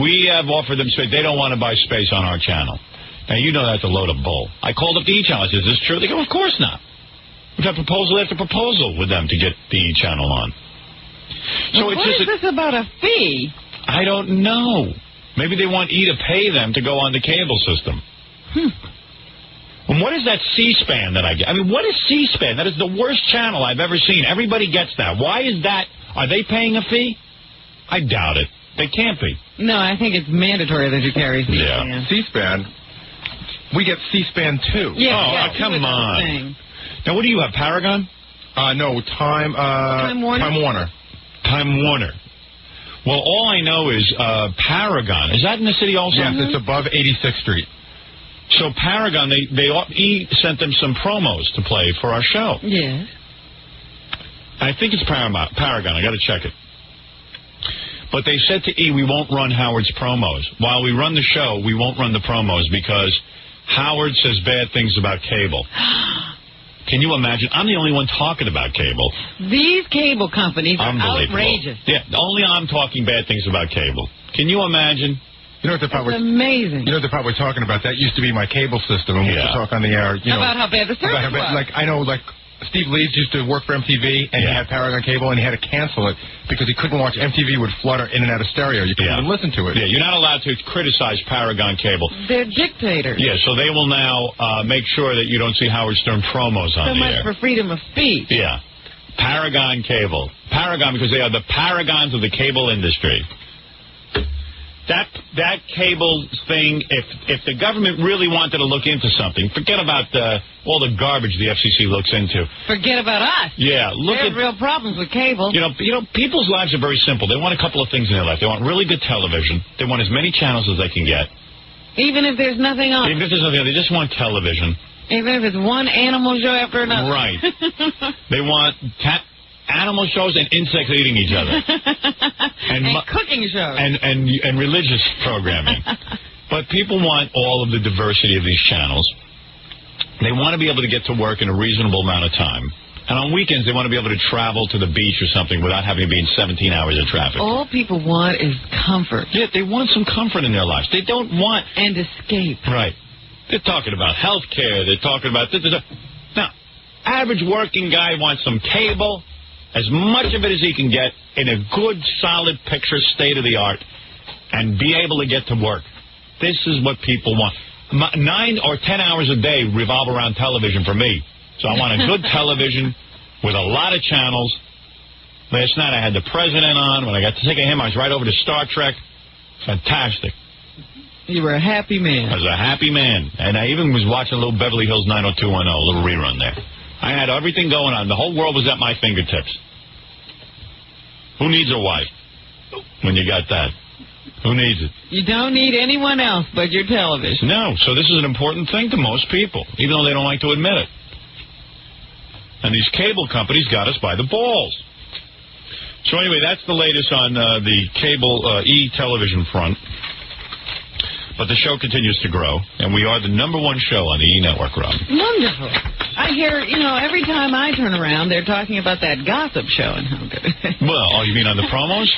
We have offered them space. They don't want to buy space on our channel. Now, you know that's a load of bull. I called up the E channel. I said, is this true? They go, of course not. got proposal after proposal with them to get the E! channel on. So What is this about a fee? I don't know. Maybe they want E! to pay them to go on the cable system. And what is that C-SPAN that I get? I mean, what is C-SPAN? That is the worst channel I've ever seen. Everybody gets that. Why is that? Are they paying a fee? I doubt it. They can't be. No, I think it's mandatory that you carry C-SPAN. Yeah. C-SPAN. We get C-SPAN too. Yeah, come on. Now, what do you have, Paragon? No, Time Warner. Time Warner. Time Warner. Well, all I know is Paragon. Is that in the city also? Yes, it's above 86th Street. So Paragon, E! sent them some promos to play for our show. Yes. I think it's Paragon. I got to check it. But they said to E! we won't run Howard's promos. While we run the show, we won't run the promos because Howard says bad things about cable. Can you imagine? I'm the only one talking about cable. These cable companies are outrageous. Yeah, only I'm talking bad things about cable. Can you imagine? You know what the part It's amazing. You know what the part we're talking about? That used to be my cable system, and we used to talk on the air. You know, about how bad the service about how bad, was. like, I know, like, Steve Leeds used to work for MTV, and he had Paragon Cable, and he had to cancel it because he couldn't watch. MTV would flutter in and out of stereo. You couldn't even listen to it. Yeah, you're not allowed to criticize Paragon Cable. They're dictators. Yeah, so they will now make sure that you don't see Howard Stern promos on So the much air. for freedom of speech. Yeah. Paragon Cable. Paragon, because they are the paragons of the cable industry. That cable thing, if the government really wanted to look into something, forget about all the garbage the FCC looks into. Forget about us. Yeah, look They at have real problems with cable. You know, people's lives are very simple. They want a couple of things in their life. They want really good television. They want as many channels as they can get. Even if there's nothing on. Even if there's nothing, they just want television. Even if it's one animal show after another. Right. They want animal shows and insects eating each other. And cooking shows. And religious programming. But people want all of the diversity of these channels. They want to be able to get to work in a reasonable amount of time. And on weekends, they want to be able to travel to the beach or something without having to be in 17 hours of traffic. All people want is comfort. Yeah, they want some comfort in their lives. They don't want... And escape. Right. They're talking about health care. They're talking about... Now, average working guy wants some cable, as much of it as he can get, in a good, solid picture, state-of-the-art, and be able to get to work. This is what people want. 9 or 10 hours a day revolve around television for me. So I want a good television with a lot of channels. Last night I had the president on. When I got sick of him, I was right over to Star Trek. Fantastic. You were a happy man. I was a happy man. And I even was watching a little Beverly Hills 90210, a little rerun there. I had everything going on. The whole world was at my fingertips. Who needs a wife when you got that? Who needs it? You don't need anyone else but your television. No, so this is an important thing to most people, even though they don't like to admit it. And these cable companies got us by the balls. So anyway, that's the latest on the cable E! television front. But the show continues to grow, and we are the #1 show on the E! network, Rob. Wonderful. I hear, every time I turn around, they're talking about that gossip show and how good it is. Well, you mean on the promos?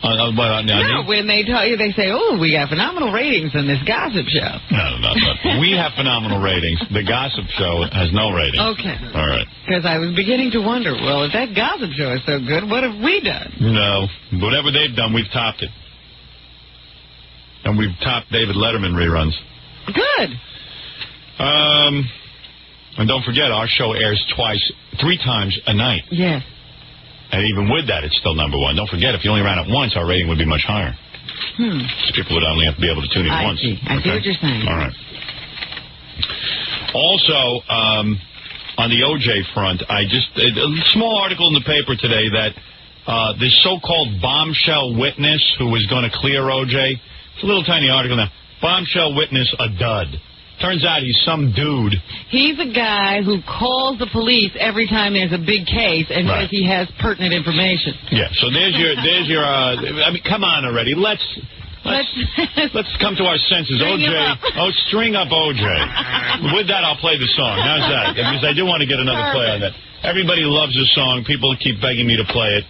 No, when they tell you, they say, oh, we got phenomenal ratings on this gossip show. No. We have phenomenal ratings. The gossip show has no ratings. Okay. All right. Because I was beginning to wonder, well, if that gossip show is so good, what have we done? No. Whatever they've done, we've topped it. And we've topped David Letterman reruns. Good. And don't forget, our show airs 3 times a night. Yes. And even with that, it's still #1. Don't forget, if you only ran it once, our rating would be much higher. People would only have to be able to tune in once. I see what you're saying. All right. Also, on the O.J. front, a small article in the paper today that this so-called bombshell witness who was going to clear O.J., it's a little tiny article now, bombshell witness, a dud. Turns out he's some dude. He's a guy who calls the police every time there's a big case and says he has pertinent information. Yeah, so there's your I mean, come on already. Let's come to our senses. String up OJ. With that, I'll play the song. How's that? Because I do want to get another play on that. Everybody loves this song. People keep begging me to play it.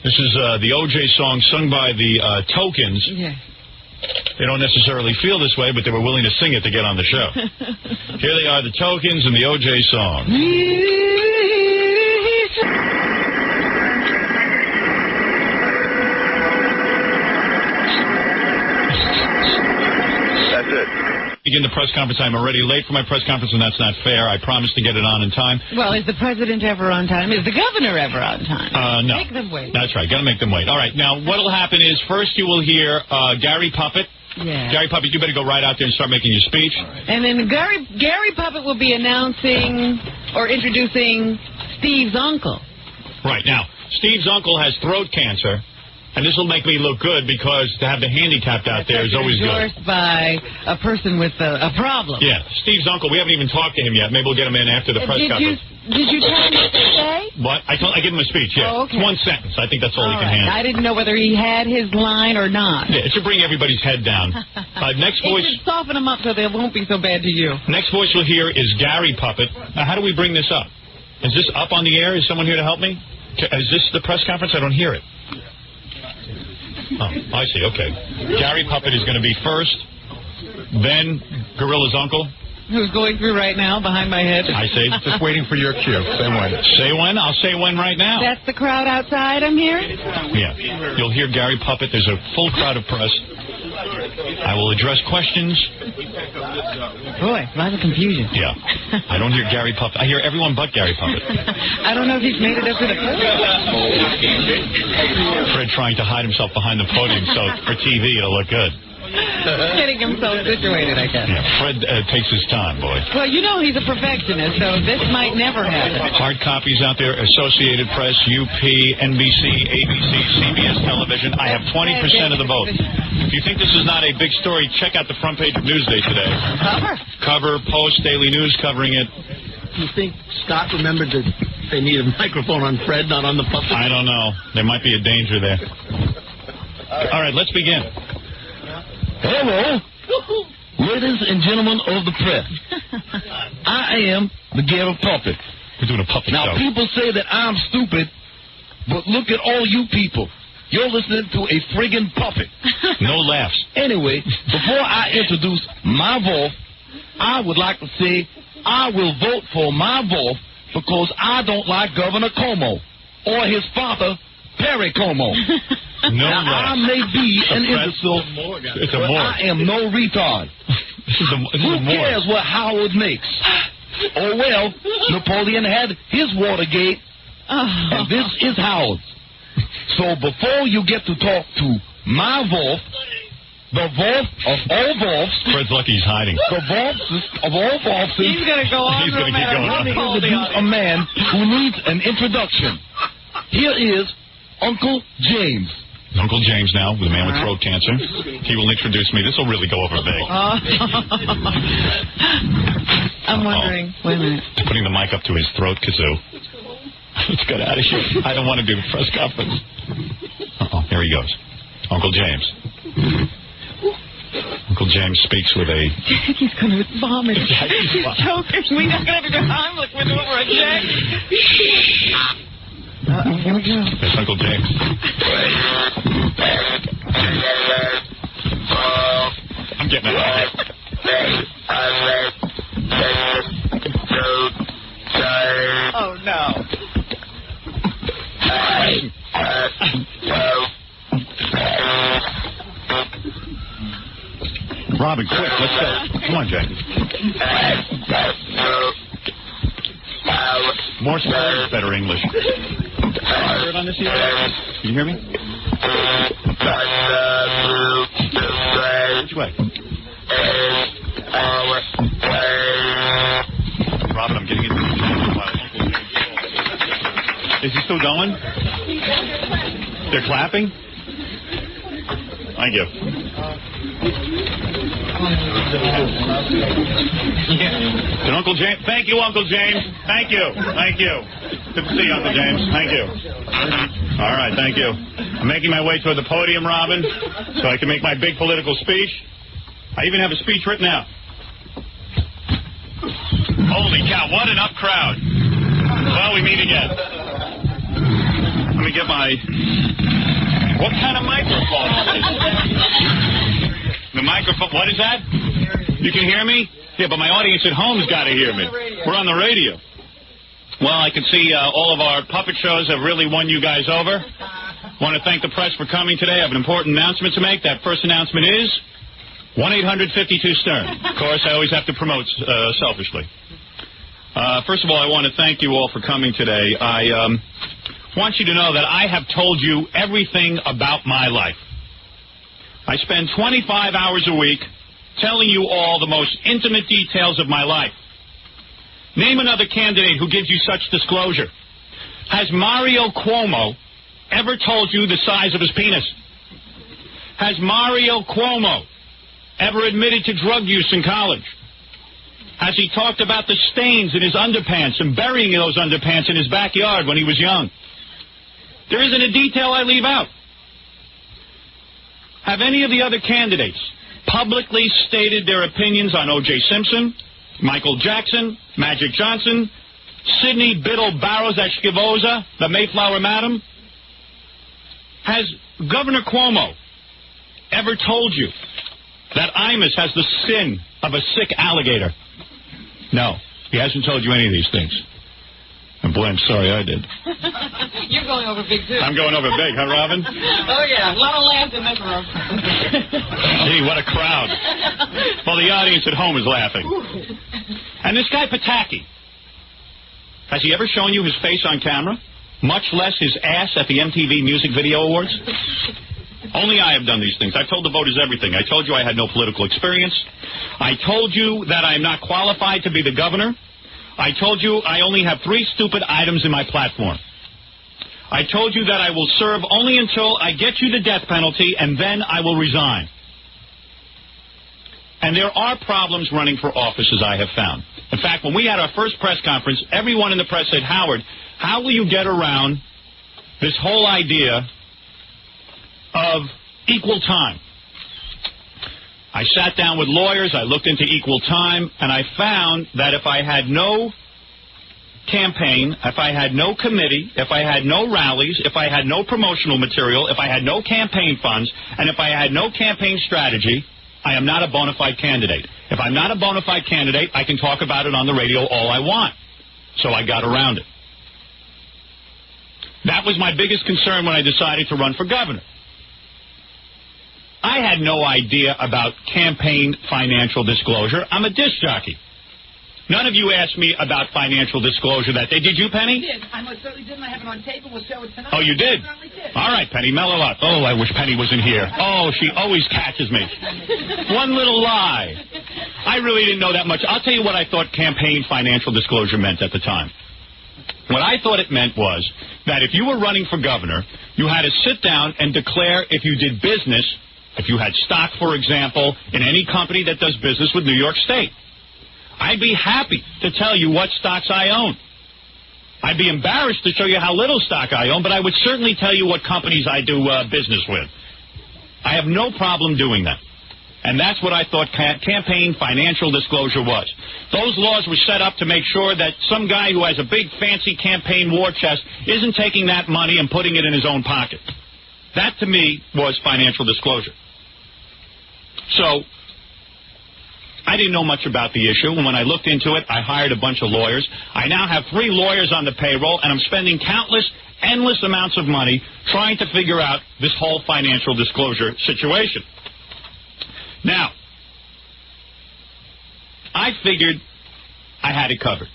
This is the OJ song sung by the Tokens. Yeah. They don't necessarily feel this way, but they were willing to sing it to get on the show. Here they are, the Tokens and the O.J. song. That's it. Begin the press conference. I'm already late for my press conference, and that's not fair. I promised to get it on in time. Well, is the president ever on time? Is the governor ever on time? No. Make them wait. That's right. Got to make them wait. All right. Now, what will happen is first you will hear Gary Puppet. Yeah. Gary Puppet, you better go right out there and start making your speech. And then Gary Puppet will be announcing or introducing Steve's uncle. Right. Now, Steve's uncle has throat cancer, and this will make me look good because to have the handicapped out there is always good. Endorsed by a person with a problem. Yeah. Steve's uncle, we haven't even talked to him yet. Maybe we'll get him in after the press conference. Did you tell him what to say? What? I gave him a speech, yeah. Oh, okay. It's one sentence. I think that's all he can handle. I didn't know whether he had his line or not. Yeah, it should bring everybody's head down. Next voice. It should soften them up so they won't be so bad to you. Next voice we'll hear is Gary Puppet. Now, how do we bring this up? Is this up on the air? Is someone here to help me? Is this the press conference? I don't hear it. Oh, I see. Okay. Gary Puppet is going to be first, then Gorilla's uncle. Who's going through right now behind my head? I say, just waiting for your cue. Say when. Say when? I'll say when right now. That's the crowd outside I'm hearing? Yeah. You'll hear Gary Puppet. There's a full crowd of press. I will address questions. Boy, a lot of confusion. Yeah. I don't hear Gary Puppet. I hear everyone but Gary Puppet. I don't know if he's made it up to the podium. Fred trying to hide himself behind the podium so for TV it'll look good. Getting himself situated, I guess. Yeah, Fred takes his time, boy. Well, you know he's a perfectionist, so this might never happen. Hard copies out there, Associated Press, UP, NBC, ABC, CBS Television. I have 20% of the vote. If you think this is not a big story, check out the front page of Newsday today. Cover, Post, Daily News covering it. You think Scott remembered that they need a microphone on Fred, not on the puppet? I don't know. There might be a danger there. All right, let's begin. Hello, ladies and gentlemen of the press. I am the Gary Puppet. We're doing a puppet now, show. people say that I'm stupid, but look at all you people. You're listening to a friggin' puppet. No laughs. Anyway, before I introduce my vote, I would like to say I will vote for my vote because I don't like Governor Cuomo or his father, Perry Como. No now, I may be an imbecile, but I am no retard. Who cares what Howard makes? Oh, well, Napoleon had his Watergate, and this is Howard's. So before you get to talk to my Wolf, the Wolf of all Wolves... Fred's lucky he's hiding. The Wolf of all Wolves... He's going to go on no matter what he calls a man who needs an introduction. Here is Uncle James. Uncle James now, the man with throat cancer. He will introduce me. This will really go over big. I'm wondering. Wait a minute. He's putting the mic up to his throat kazoo. Let's get out of here. I don't want to do the press conference. Here he goes. Uncle James. Uncle James speaks with a... He's going to vomit. He's choking. We're not going to do Heimlich with him over a check. Here we go. That's Uncle James. I'm getting it out of here. Oh, no. Robin, quick, let's go. Come on, Jack. More Spanish, better English. Heard on this here? Can you hear me? Which way? Robin, I'm getting into the Is he still going? They're clapping? Thank you. And Uncle James, thank you, Uncle James. Thank you. Thank you. Good to see you, Uncle James. Thank you. All right, thank you. I'm making my way toward the podium, Robin, so I can make my big political speech. I even have a speech written out. Holy cow, what an up crowd. Well, we meet again. Let me get my... What kind of microphone is this? The microphone. What is that? You can hear me? Yeah, but my audience at home's got to hear me. We're on the radio. Well, I can see all of our puppet shows have really won you guys over. Want to thank the press for coming today. I have an important announcement to make. That first announcement is 1-800-52-STERN. Of course, I always have to promote selfishly. First of all, I want to thank you all for coming today. I want you to know that I have told you everything about my life. I spend 25 hours a week telling you all the most intimate details of my life. Name another candidate who gives you such disclosure. Has Mario Cuomo ever told you the size of his penis? Has Mario Cuomo ever admitted to drug use in college? Has he talked about the stains in his underpants and burying those underpants in his backyard when he was young? There isn't a detail I leave out. Have any of the other candidates publicly stated their opinions on O.J. Simpson, Michael Jackson, Magic Johnson, Sidney Biddle Barrows Esquivosa, the Mayflower Madam? Has Governor Cuomo ever told you that Imus has the skin of a sick alligator? No, he hasn't told you any of these things. And boy, I'm sorry I did. You're going over big, too. I'm going over big, huh, Robin? Oh, yeah. A lot of laughs in this room. Gee, what a crowd. Well, the audience at home is laughing. And this guy Pataki, has he ever shown you his face on camera? Much less his ass at the MTV Music Video Awards? Only I have done these things. I've told the voters everything. I told you I had no political experience. I told you that I'm not qualified to be the governor. I told you I only have 3 stupid items in my platform. I told you that I will serve only until I get you the death penalty, and then I will resign. And there are problems running for office, as I have found. In fact, when we had our first press conference, everyone in the press said, Howard, how will you get around this whole idea of equal time? I sat down with lawyers, I looked into equal time, and I found that if I had no campaign, if I had no committee, if I had no rallies, if I had no promotional material, if I had no campaign funds, and if I had no campaign strategy, I am not a bona fide candidate. If I'm not a bona fide candidate, I can talk about it on the radio all I want. So I got around it. That was my biggest concern when I decided to run for governor. I had no idea about campaign financial disclosure. I'm a disc jockey. None of you asked me about financial disclosure that day. Did you, Penny? I did. I most certainly didn't. I have it on tape and we'll show it tonight. Oh, you did? I certainly did. All right, Penny, mellow up. Oh, I wish Penny wasn't here. Oh, she always catches me. One little lie. I really didn't know that much. I'll tell you what I thought campaign financial disclosure meant at the time. What I thought it meant was that if you were running for governor, you had to sit down and declare if you did business, if you had stock, for example, in any company that does business with New York State. I'd be happy to tell you what stocks I own. I'd be embarrassed to show you how little stock I own, but I would certainly tell you what companies I do business with. I have no problem doing that. And that's what I thought campaign financial disclosure was. Those laws were set up to make sure that some guy who has a big, fancy campaign war chest isn't taking that money and putting it in his own pocket. That, to me, was financial disclosure. So I didn't know much about the issue, and when I looked into it, I hired a bunch of lawyers. I now have 3 lawyers on the payroll, and I'm spending endless amounts of money trying to figure out this whole financial disclosure situation. Now, I figured I had it covered.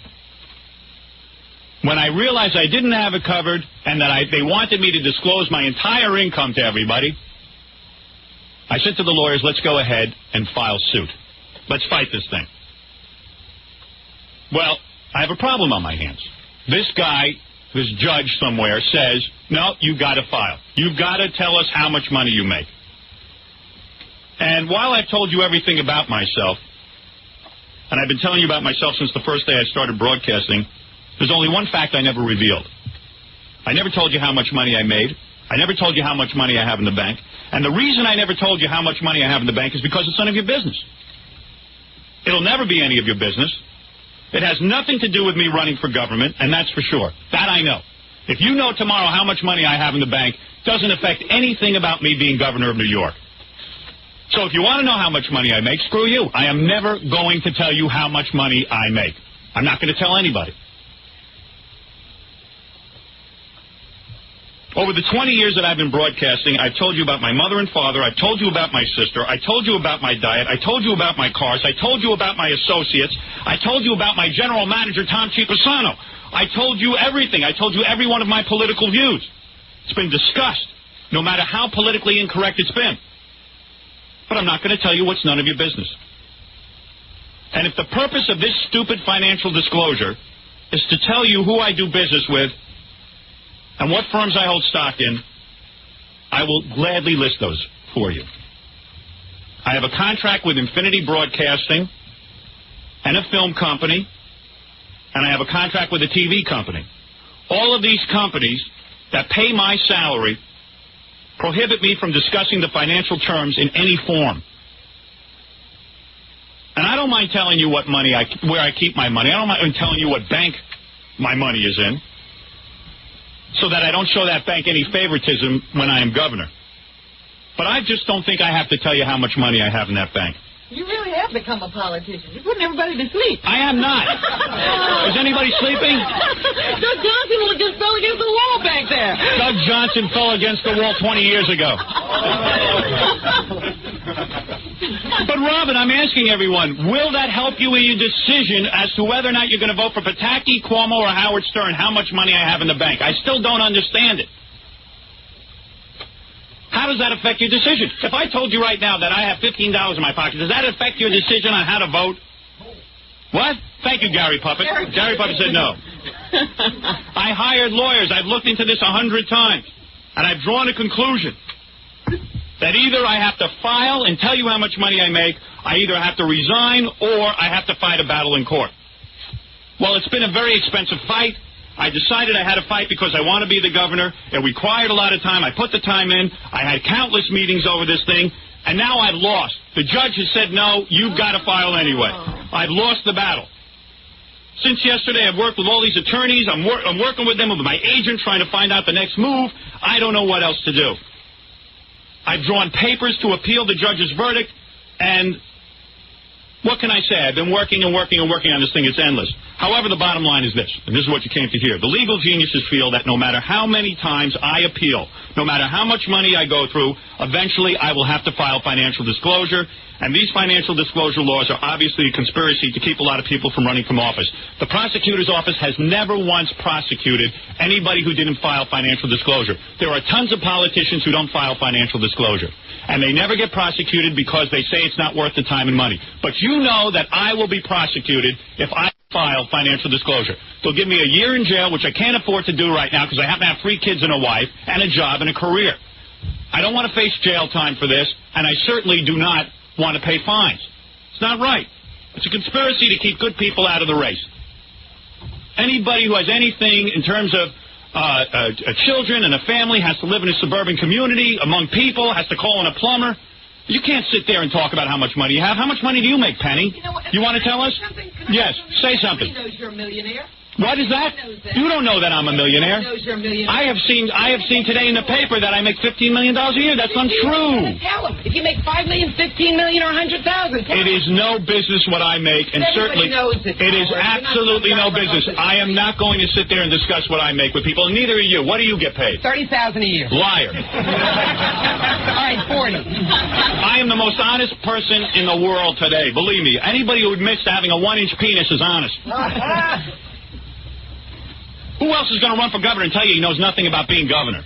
When I realized I didn't have it covered and that they wanted me to disclose my entire income to everybody, I said to the lawyers, let's go ahead and file suit. Let's fight this thing. Well, I have a problem on my hands. This guy, this judge somewhere says, no, you've got to file. You've got to tell us how much money you make. And while I've told you everything about myself, and I've been telling you about myself since the first day I started broadcasting, there's only one fact I never revealed. I never told you how much money I made. I never told you how much money I have in the bank. And the reason I never told you how much money I have in the bank is because it's none of your business. It'll never be any of your business. It has nothing to do with me running for government, and that's for sure. That I know. If you know tomorrow how much money I have in the bank, doesn't affect anything about me being governor of New York. So if you want to know how much money I make, screw you. I am never going to tell you how much money I make. I'm not going to tell anybody. Over the 20 years that I've been broadcasting, I've told you about my mother and father. I've told you about my sister. I told you about my diet. I told you about my cars. I told you about my associates. I told you about my general manager, Tom Ciaposano. I told you everything. I told you every one of my political views. It's been discussed, no matter how politically incorrect it's been. But I'm not going to tell you what's none of your business. And if the purpose of this stupid financial disclosure is to tell you who I do business with and what firms I hold stock in, I will gladly list those for you. I have a contract with Infinity Broadcasting and a film company, and I have a contract with a TV company. All of these companies that pay my salary prohibit me from discussing the financial terms in any form. And I don't mind telling you what money where I keep my money. I don't mind telling you what bank my money is in, so that I don't show that bank any favoritism when I am governor. But I just don't think I have to tell you how much money I have in that bank. You really have become a politician. You're putting everybody to sleep. I am not. Is anybody sleeping? Doug Johnson fell against the wall back there. Doug Johnson fell against the wall 20 years ago. But, Robin, I'm asking everyone, will that help you in your decision as to whether or not you're going to vote for Pataki, Cuomo, or Howard Stern, how much money I have in the bank? I still don't understand it. How does that affect your decision? If I told you right now that I have $15 in my pocket, does that affect your decision on how to vote? What? Thank you, Gary Puppet. Gary Puppet said no. I hired lawyers. I've looked into this 100 times, and I've drawn a conclusion that either I have to file and tell you how much money I make, I either have to resign, or I have to fight a battle in court. Well, it's been a very expensive fight. I decided I had to fight because I want to be the governor. It required a lot of time. I put the time in. I had countless meetings over this thing, and now I've lost. The judge has said, no, you've got to file anyway. I've lost the battle. Since yesterday, I've worked with all these attorneys. I'm working with them, with my agent, trying to find out the next move. I don't know what else to do. I've drawn papers to appeal the judge's verdict, and what can I say? I've been working and working and working on this thing. It's endless. However, the bottom line is this, and this is what you came to hear. The legal geniuses feel that no matter how many times I appeal, no matter how much money I go through, eventually I will have to file financial disclosure, and these financial disclosure laws are obviously a conspiracy to keep a lot of people from running from office. The prosecutor's office has never once prosecuted anybody who didn't file financial disclosure. There are tons of politicians who don't file financial disclosure, and they never get prosecuted because they say it's not worth the time and money. But you know that I will be prosecuted if I file financial disclosure. They'll give me a year in jail, which I can't afford to do right now because I happen to have 3 kids and a wife and a job and a career. I don't want to face jail time for this, and I certainly do not want to pay fines. It's not right. It's a conspiracy to keep good people out of the race. Anybody who has anything in terms of children and a family has to live in a suburban community among people, has to call in a plumber. You can't sit there and talk about how much money you have. How much money do you make, Penny? You want to tell us? Yes, say something. He knows you're a millionaire. What is that? You don't know that I'm a millionaire. He knows you're a millionaire. I have seen today in the paper that I make $15 million a year. That's untrue. Tell him. If you make $5 million, $15 million, or $100,000, it is no business what I make, and certainly it is absolutely no business. I am not going to sit there and discuss what I make with people, and neither are you. What do you get paid? $30,000 a year. Liar. All right, 40. I am the most honest person in the world today. Believe me, anybody who admits to having a 1-inch penis is honest. Who else is going to run for governor and tell you he knows nothing about being governor?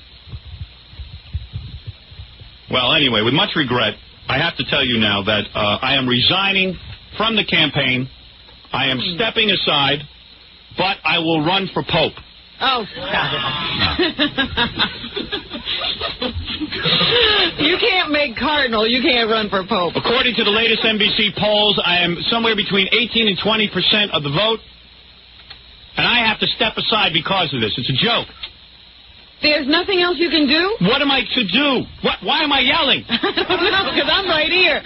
Well, anyway, with much regret, I have to tell you now that I am resigning from the campaign. I am stepping aside, but I will run for Pope. Oh, stop it. You can't make cardinal. You can't run for Pope. According to the latest NBC polls, I am somewhere between 18 and 20% of the vote. And I have to step aside because of this. It's a joke. There's nothing else you can do? What am I to do? Why am I yelling? I don't know, because I'm right here.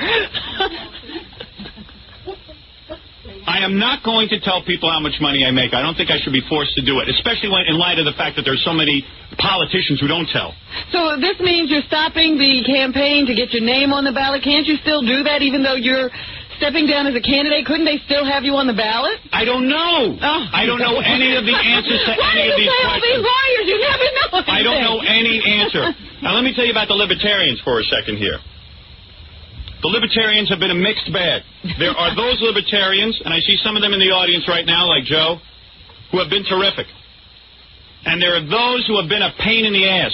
I I am not going to tell people how much money I make. I don't think I should be forced to do it, especially when, in light of the fact that there's so many politicians who don't tell. So this means you're stopping the campaign to get your name on the ballot. Can't you still do that even though you're stepping down as a candidate? Couldn't they still have you on the ballot? I don't know. Oh. I don't know any of the answers to any of these Why do you say all these questions. lawyers? You never know anything. I don't know any answer. Now, let me tell you about the Libertarians for a second here. The Libertarians have been a mixed bag. There are those Libertarians, and I see some of them in the audience right now, like Joe, who have been terrific. And there are those who have been a pain in the ass.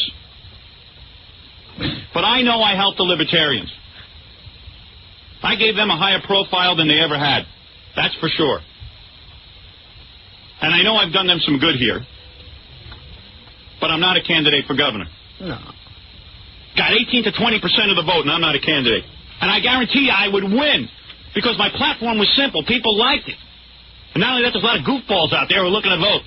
But I know I helped the Libertarians. I gave them a higher profile than they ever had. That's for sure. And I know I've done them some good here. But I'm not a candidate for governor. No. Got 18 to 20% of the vote, and I'm not a candidate. And I guarantee you I would win because my platform was simple. People liked it. And not only that, there's a lot of goofballs out there who are looking to vote.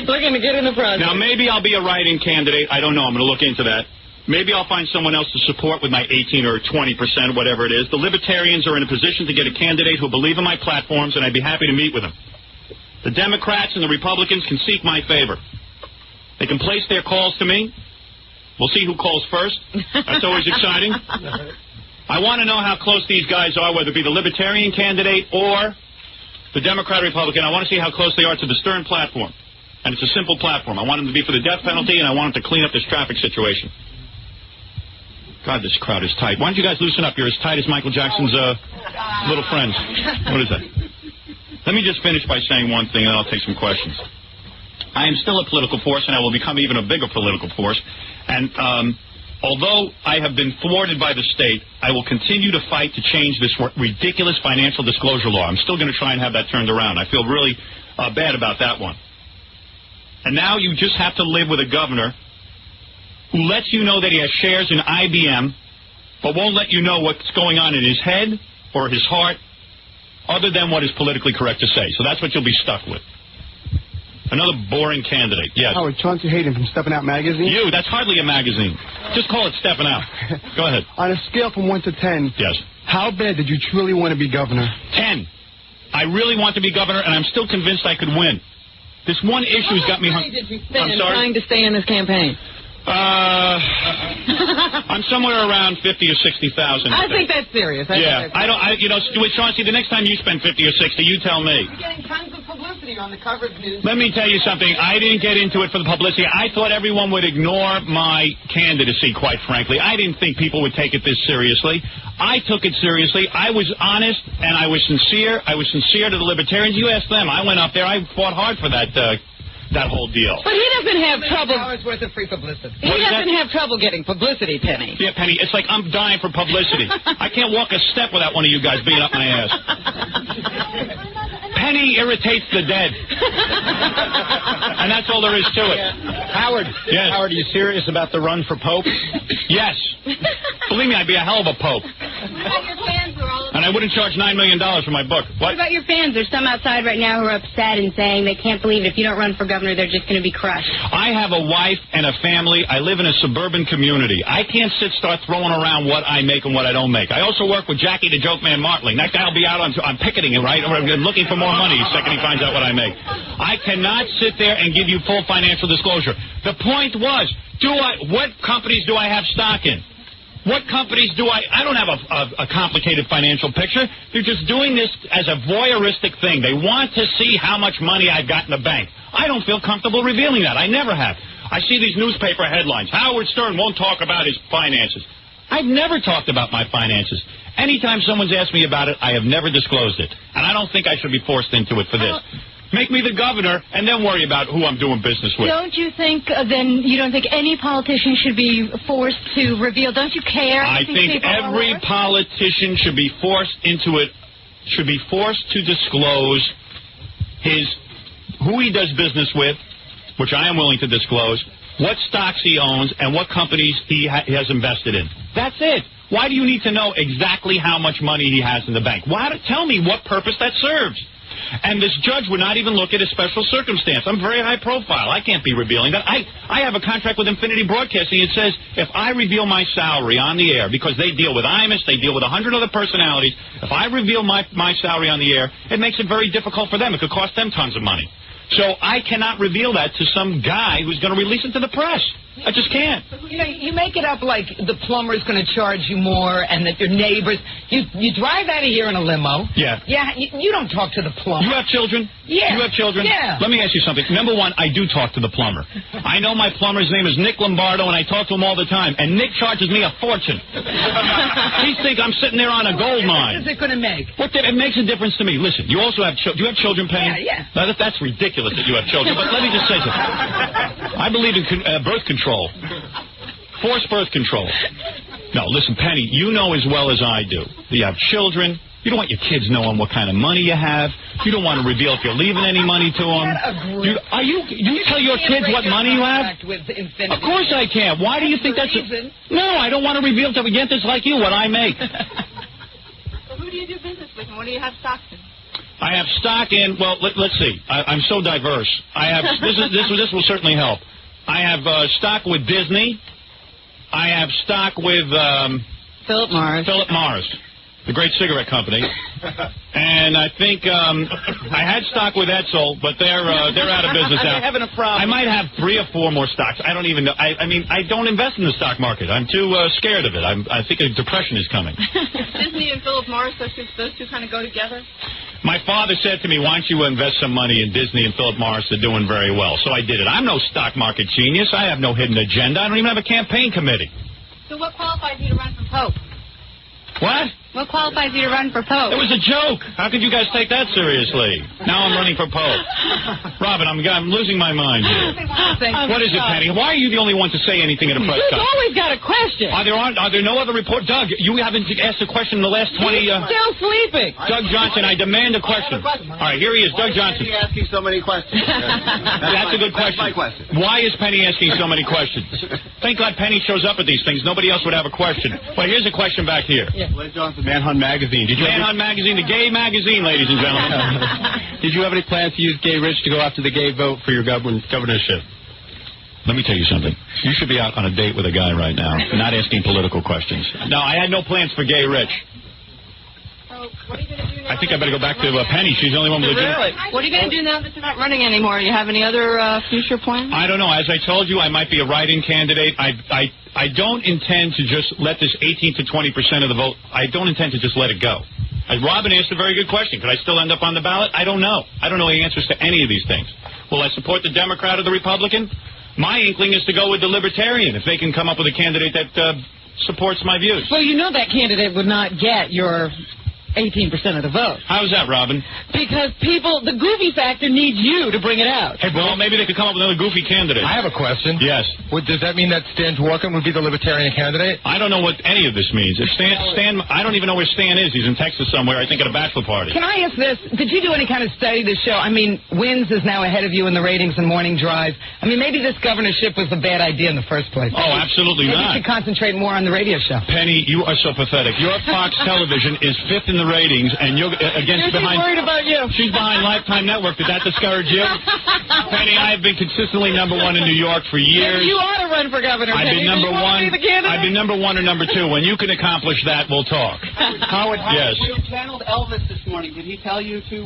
Looking to get in the process. Now, maybe I'll be a write-in candidate. I don't know. I'm going to look into that. Maybe I'll find someone else to support with my 18 or 20%, whatever it is. The Libertarians are in a position to get a candidate who believe in my platforms, and I'd be happy to meet with them. The Democrats and the Republicans can seek my favor. They can place their calls to me. We'll see who calls first. That's always exciting. I want to know how close these guys are, whether it be the Libertarian candidate or the Democrat or Republican. I want to see how close they are to the Stern platform. And it's a simple platform. I want them to be for the death penalty, and I want them to clean up this traffic situation. God, this crowd is tight. Why don't you guys loosen up? You're as tight as Michael Jackson's little friends. What is that? Let me just finish by saying one thing, and then I'll take some questions. I am still a political force, and I will become even a bigger political force. And although I have been thwarted by the state, I will continue to fight to change this ridiculous financial disclosure law. I'm still going to try and have that turned around. I feel really bad about that one. And now you just have to live with a governor who lets you know that he has shares in IBM, but won't let you know what's going on in his head or his heart, other than what is politically correct to say. So that's what you'll be stuck with. Another boring candidate. Yes. Howard, Chauncey Hayden from Steppin' Out magazine. You, that's hardly a magazine. Just call it Steppin' Out. Go ahead. On a scale from 1 to 10, yes, how bad did you truly want to be governor? 10. I really want to be governor, and I'm still convinced I could win. This one issue's got me hung. Did you spend I'm sorry? trying to stay in this campaign? I'm somewhere around 50 or 60,000. I think that's serious. With Chauncey, the next time you spend 50 or 60, you tell me. You're getting tons of publicity on the cover of news. Let me tell you something. I didn't get into it for the publicity. I thought everyone would ignore my candidacy, quite frankly. I didn't think people would take it this seriously. I took it seriously. I was honest, and I was sincere. I was sincere to the Libertarians. You asked them. I went up there. I fought hard for that whole deal. But he doesn't have trouble. Hours worth of free publicity. He doesn't have trouble getting publicity, Penny. Yeah, Penny, it's like I'm dying for publicity. I can't walk a step without one of you guys being up my ass. Penny irritates the dead. And that's all there is to it. Howard, yes. Howard, are you serious about the run for Pope? Yes. Believe me, I'd be a hell of a Pope. And I wouldn't charge $9 million for my book. What about your fans? There's some outside right now who are upset and saying they can't believe if you don't run for governor, they're just going to be crushed. I have a wife and a family. I live in a suburban community. I can't start throwing around what I make and what I don't make. I also work with Jackie the Joke Man Martling. That guy will be out on picketing, right? Or looking for more money the second he finds out what I make. I cannot sit there and give you full financial disclosure. The point was, what companies do I have stock in? What companies do I don't have a complicated financial picture. They're just doing this as a voyeuristic thing. They want to see how much money I've got in the bank. I don't feel comfortable revealing that. I never have. I see these newspaper headlines. Howard Stern won't talk about his finances. I've never talked about my finances. Anytime someone's asked me about it, I have never disclosed it. And I don't think I should be forced into it for this. Make me the governor, and then worry about who I'm doing business with. Don't you think, you don't think any politician should be forced to reveal? Don't you care? I think every politician should be forced into it, should be forced to disclose who he does business with, which I am willing to disclose, what stocks he owns, and what companies he has invested in. That's it. Why do you need to know exactly how much money he has in the bank? Tell me what purpose that serves. And this judge would not even look at a special circumstance. I'm very high profile. I can't be revealing that. I have a contract with Infinity Broadcasting. It says if I reveal my salary on the air, because they deal with Imus, they deal with 100 other personalities, if I reveal my salary on the air, it makes it very difficult for them. It could cost them tons of money. So I cannot reveal that to some guy who's going to release it to the press. I just can't. You know, you make it up like the plumber's going to charge you more and that your neighbors... You drive out of here in a limo. Yeah. Yeah, you don't talk to the plumber. You have children? Yeah. You have children? Yeah. Let me ask you something. Number one, I do talk to the plumber. I know my plumber's name is Nick Lombardo, and I talk to him all the time. And Nick charges me a fortune. He thinks I'm sitting there on a gold mine. What is it going to make? It makes a difference to me. Listen, you also have children. Do you have children, Penny? Yeah. Now, that's ridiculous that you have children. But let me just say something. I believe in birth control. Forced birth control. No, listen, Penny, you know as well as I do. You have children. You don't want your kids knowing what kind of money you have. You don't want to reveal if you're leaving any money to them. Do you tell your kids what money you have? Of course I can. Why do you think that's... No, I don't want to reveal to Yantas like you what I make. So who do you do business with, and what do you have stock in? I have stock in... Well, let's see. I'm so diverse. I have... This will certainly help. I have stock with Disney. I have stock with Philip Morris. Philip Morris, the great cigarette company. And I think I had stock with Edsel, but they're out of business now. They're having a problem. I might have 3 or 4 more stocks. I don't even know. I mean, I don't invest in the stock market. I'm too scared of it. I think a depression is coming. Disney and Philip Morris, those two kind of go together? My father said to me, why don't you invest some money in Disney and Philip Morris? They're doing very well. So I did it. I'm no stock market genius. I have no hidden agenda. I don't even have a campaign committee. So what qualifies you to run for Pope? What? What qualifies you to run for Pope? It was a joke. How could you guys take that seriously? Now I'm running for Pope. Robin, I'm losing my mind here. What is it, Penny? Why are you the only one to say anything at a press You've conference? always got a question. Are there no other report? Doug, you haven't asked a question in the last 20... Still sleeping. Doug Johnson, I demand a question. All right, here he is, Doug Johnson. Why is Penny asking so many questions? That's a good question. That's my question. Why is Penny asking so many questions? Thank God Penny shows up at these things. Nobody else would have a question. Well, here's a question back here. Blake Johnson, Manhunt Magazine. Manhunt Magazine, the gay magazine, ladies and gentlemen. Did you have any plans to use Gay Rich to go after the gay vote for your governorship? Let me tell you something. You should be out on a date with a guy right now, not asking political questions. No, I had no plans for Gay Rich. What are you going to do now? I think I better go back to Penny. She's the only one with a Really? What are you going to do now that you're not running anymore? You have any other future plans? I don't know. As I told you, I might be a write-in candidate. I don't intend to just let this 18 to 20% of the vote, I don't intend to just let it go. Robin asked a very good question. Could I still end up on the ballot? I don't know. I don't know the answers to any of these things. Will I support the Democrat or the Republican? My inkling is to go with the Libertarian if they can come up with a candidate that supports my views. Well, you know that candidate would not get your 18% of the vote. How's that, Robin? Because the goofy factor needs you to bring it out. Hey, well, maybe they could come up with another goofy candidate. I have a question. Yes. Does that mean that Stan Dworkin would be the Libertarian candidate? I don't know what any of this means. If Stan, I don't even know where Stan is. He's in Texas somewhere, I think at a bachelor party. Can I ask this? Did you do any kind of study to show, I mean, Wins is now ahead of you in the ratings and Morning Drive. I mean, maybe this governorship was a bad idea in the first place. Oh, absolutely maybe not. You should concentrate more on the radio show. Penny, you are so pathetic. Your Fox Television is 5th in the ratings, and you're against She's worried about you. She's behind Lifetime Network. Did that discourage you? Penny, I have been consistently #1 in New York for years. You ought to run for governor. I've been Penny. #1. I've been #1 or #2. When you can accomplish that, we'll talk. Howard, yes. You channeled Elvis this morning. Did he tell you to?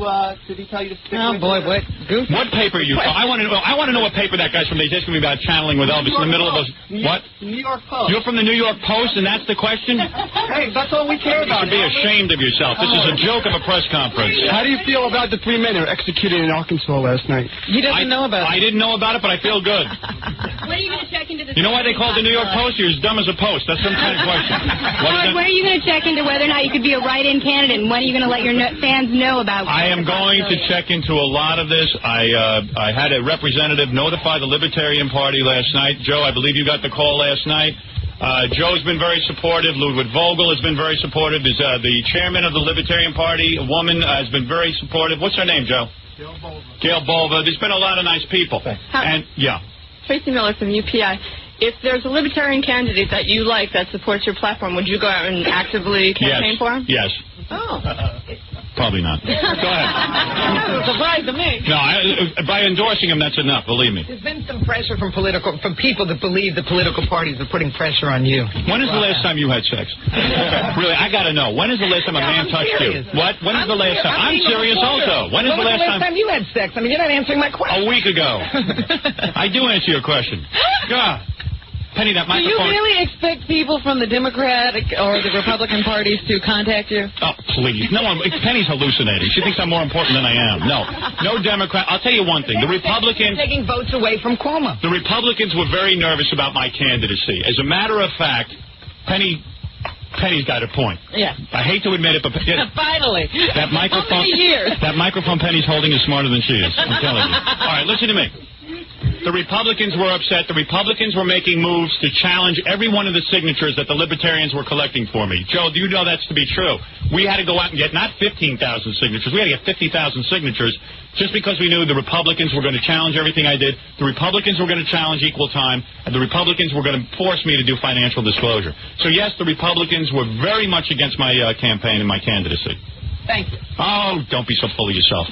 Stick oh boy, what? Goofy. What paper you? I want to know what paper that guy's from. They just me about channeling with Elvis in the middle of us. What? New York Post. You're from the New York Post, and that's the question? Hey, that's all we care about. You should be ashamed of yourself. This is a joke of a press conference. How do you feel about the 3 men who were executed in Arkansas last night? He doesn't know about it. I didn't know about it, but I feel good. When are you going to check into this? You know why they call it the New York Post? You're as dumb as a post. That's some kind of question. When are you going to check into whether or not you could be a write-in candidate, and when are you going to let your fans know about it? I am going to check into a lot of this. I had a representative notify the Libertarian Party last night. Joe, I believe you got the call last night. Joe's been very supportive. Ludwig Vogel has been very supportive. The chairman of the Libertarian Party, a woman, has been very supportive. What's her name, Joe? Gail Bova. There's been a lot of nice people. And, yeah. Tracy Miller from UPI. If there's a Libertarian candidate that you like that supports your platform, would you go out and actively campaign for him? Yes. Oh. Probably not. Go ahead. That was a surprise to me. No, by endorsing him, that's enough. Believe me. There's been some pressure from people that believe the political parties are putting pressure on you. When is the last time you had sex? Really, I got to know. When is the last time a man touched you? What? When is the last time? I'm serious also. When is the last time you had sex? I mean, you're not answering my question. A week ago. I do answer your question. God. Penny, that Do you microphone... really expect people from the Democratic or the Republican parties to contact you? Oh, please. No, Penny's hallucinating. She thinks I'm more important than I am. No Democrat. I'll tell you one thing. The Republicans... Taking votes away from Cuomo. The Republicans were very nervous about my candidacy. As a matter of fact, Penny's got a point. Yeah. I hate to admit it, but... Finally. That microphone... How many years? That microphone Penny's holding is smarter than she is. I'm telling you. All right, listen to me. The Republicans were upset. The Republicans were making moves to challenge every one of the signatures that the Libertarians were collecting for me. Joe, do you know that's to be true? We had to go out and get not 15,000 signatures. We had to get 50,000 signatures just because we knew the Republicans were going to challenge everything I did. The Republicans were going to challenge equal time, and the Republicans were going to force me to do financial disclosure. So, yes, the Republicans were very much against my campaign and my candidacy. Thank you. Oh, don't be so full of yourself.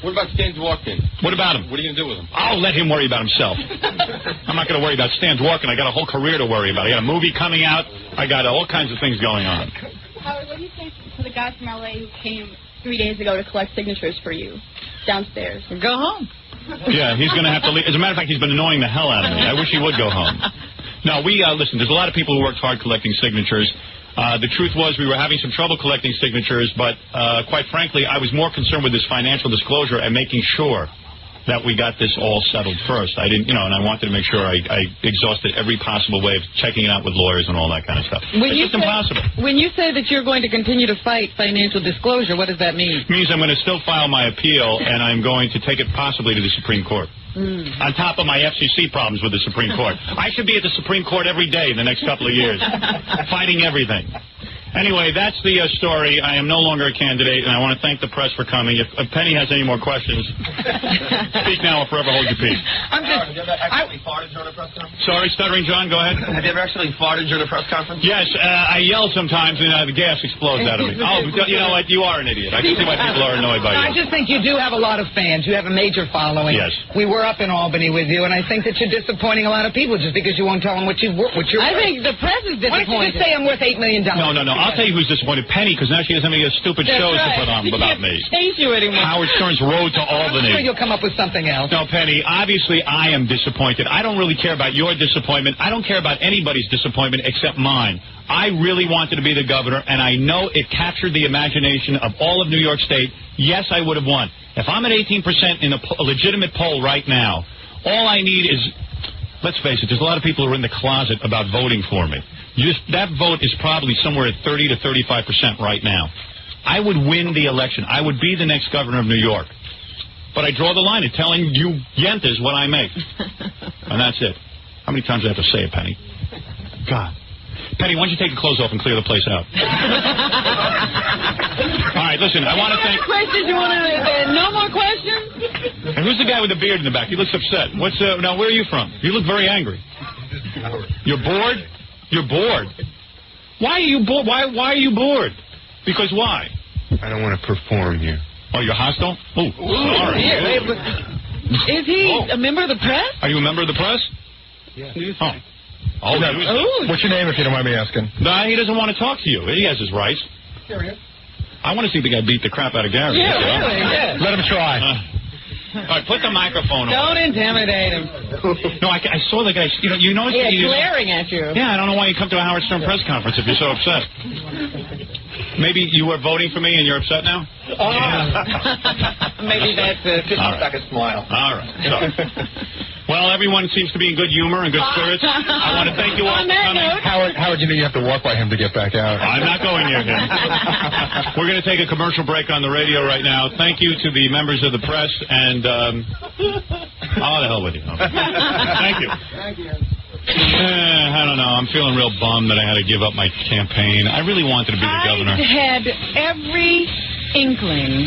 What about Stan Dworkin? What about him? What are you going to do with him? I'll let him worry about himself. I'm not going to worry about Stan Dworkin. I got a whole career to worry about. I got a movie coming out. I got all kinds of things going on. Howard, what do you say to the guy from L.A. who came 3 days ago to collect signatures for you downstairs? Go home. Yeah, he's going to have to leave. As a matter of fact, he's been annoying the hell out of me. I wish he would go home. No, listen, there's a lot of people who worked hard collecting signatures. The truth was we were having some trouble collecting signatures, but quite frankly, I was more concerned with this financial disclosure and making sure that we got this all settled first. I didn't, and I wanted to make sure I exhausted every possible way of checking it out with lawyers and all that kind of stuff. It's just impossible. When you say that you're going to continue to fight financial disclosure, what does that mean? It means I'm going to still file my appeal, and I'm going to take it possibly to the Supreme Court. On top of my FCC problems with the Supreme Court. I should be at the Supreme Court every day in the next couple of years, fighting everything. Anyway, that's the story. I am no longer a candidate, and I want to thank the press for coming. If Penny has any more questions, speak now or forever hold your peace. Have you ever actually farted during a press conference? Sorry, Stuttering John, go ahead. Have you ever actually farted during a press conference? Yes, I yell sometimes, and the gas explodes out of me. Oh, you know what? You are an idiot. I can see why people are annoyed by you. I just think you do have a lot of fans. You have a major following. Yes. We were up in Albany with you, and I think that you're disappointing a lot of people just because you won't tell them what you're worth. I think the press is disappointed. Why don't you just say I'm worth $8 million? No. I'll tell you who's disappointed. Penny, because now she doesn't have any stupid shows to put on about me. Chase you anymore. Howard Stern's Road to Albany. I'm sure you'll come up with something else. No, Penny, obviously I am disappointed. I don't really care about your disappointment. I don't care about anybody's disappointment except mine. I really wanted to be the governor, and I know it captured the imagination of all of New York State. Yes, I would have won. If I'm at 18% in a legitimate poll right now, all I need is, let's face it, there's a lot of people who are in the closet about voting for me. That vote is probably somewhere at 30 to 35% right now. I would win the election. I would be the next governor of New York. But I draw the line at telling you yentas what I make. And that's it. How many times do I have to say it, Penny? God. Penny, why don't you take the clothes off and clear the place out? All right, listen, I want to thank... Questions you want to... no more questions? And who's the guy with the beard in the back? He looks upset. Now, where are you from? You look very angry. You're bored? You're bored. Why are you bored? Why are you bored? Because why? I don't want to perform here. Oh, you're hostile? Oh, sorry. Is he a member of the press? Are you a member of the press? Yeah. What's your name, if you don't mind me asking? Nah, he doesn't want to talk to you. He has his rights. Serious? I want to see the guy beat the crap out of Gary. Yeah, really. Yeah. Let him try. All right, put the microphone on. Don't intimidate him. No, I saw the guy. You noticed that glaring at you. Yeah, I don't know why you come to a Howard Stern press conference if you're so upset. Maybe you were voting for me and you're upset now? Maybe that's it. Just like a smile. All right. So, well, everyone seems to be in good humor and good spirits. I want to thank you all for coming. Howard, you know you have to walk by him to get back out. I'm not going near him. We're going to take a commercial break on the radio right now. Thank you to the members of the press, and oh, the hell with you. Okay. Thank you. Thank you. I don't know. I'm feeling real bummed that I had to give up my campaign. I really wanted to be the governor. I had every inkling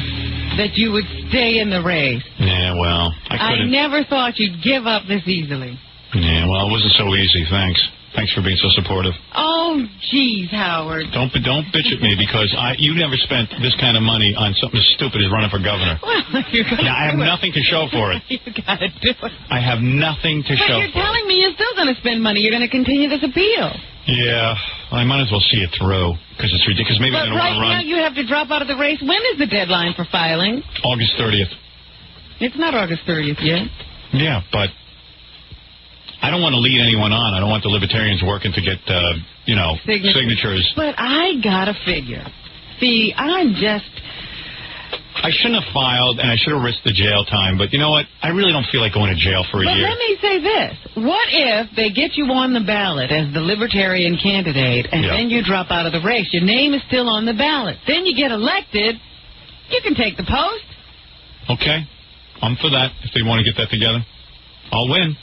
that you would stay in the race. Yeah, well, I couldn't. I never thought you'd give up this easily. Yeah, well, it wasn't so easy. Thanks. Thanks for being so supportive. Oh, geez, Howard. Don't bitch at me because you never spent this kind of money on something as stupid as running for governor. Well, you're going I have nothing to show for it. You got to do it. I have nothing to But show you're for telling me you're still going to spend money. You're going to continue this appeal. it. Yeah, I might as well see it through because it's ridiculous. Maybe But I'm going to right want to run now you have to drop out of the race. When is the deadline for filing? August 30th. It's not August 30th yet. Yeah, but I don't want to lead anyone on. I don't want the Libertarians working to get, signatures. But I got to figure. See, I shouldn't have filed, and I should have risked the jail time. But you know what? I really don't feel like going to jail for a year. Let me say this. What if they get you on the ballot as the Libertarian candidate, and then you drop out of the race? Your name is still on the ballot. Then you get elected. You can take the post. Okay. I'm for that, if they want to get that together. I'll win.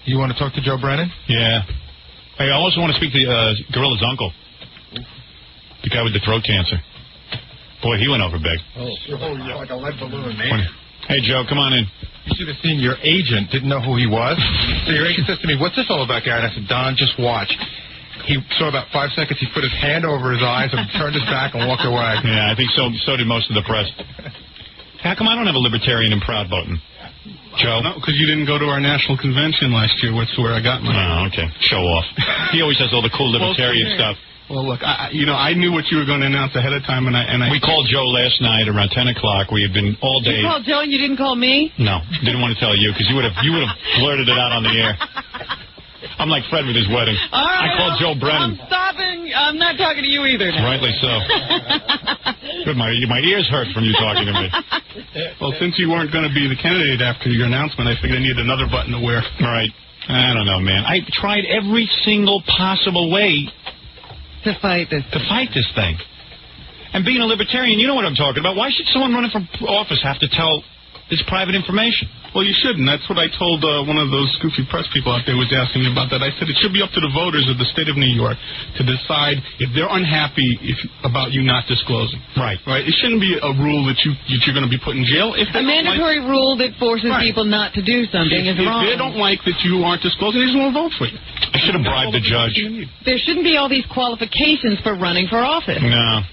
You want to talk to Joe Brennan? Yeah. Hey, I also want to speak to Gorilla's uncle. The guy with the throat cancer. Boy, he went over big. Oh, yeah, like a lead balloon, man. Hey, Joe, come on in. You should have seen your agent didn't know who he was. So your agent says to me, what's this all about, Gary? And I said, Don, just watch. He saw about 5 seconds. He put his hand over his eyes and turned his back and walked away. Yeah, I think so did most of the press. How come I don't have a Libertarian in Proud voting? Joe? No, because you didn't go to our national convention last year. That's where I got mine. Oh, okay. Show off. He always has all the cool Libertarian stuff. Well, look, I knew what you were going to announce ahead of time, and I. We called Joe last night around 10 o'clock. We had been all day. You called Joe and you didn't call me? No, didn't want to tell you because you would have blurted it out on the air. I'm like Fred with his wedding. All right, I called Joe Brennan. I'm stopping. I'm not talking to you either now. Rightly so. Good, my ears hurt from you talking to me. Well, since you weren't going to be the candidate after your announcement, I figured I needed another button to wear. Right. I don't know, man. I tried every single possible way to fight this thing. And being a Libertarian, you know what I'm talking about. Why should someone running for office have to tell this private information? Well, you shouldn't. That's what I told one of those goofy press people out there was asking me about that. I said it should be up to the voters of the state of New York to decide if they're unhappy about you not disclosing. Right. Right. It shouldn't be a rule that you're going to be put in jail. If a mandatory rule that forces people not to do something is wrong. If they don't like that you aren't disclosing, they just won't vote for you. I should have bribed the judge. There shouldn't be all these qualifications for running for office. No.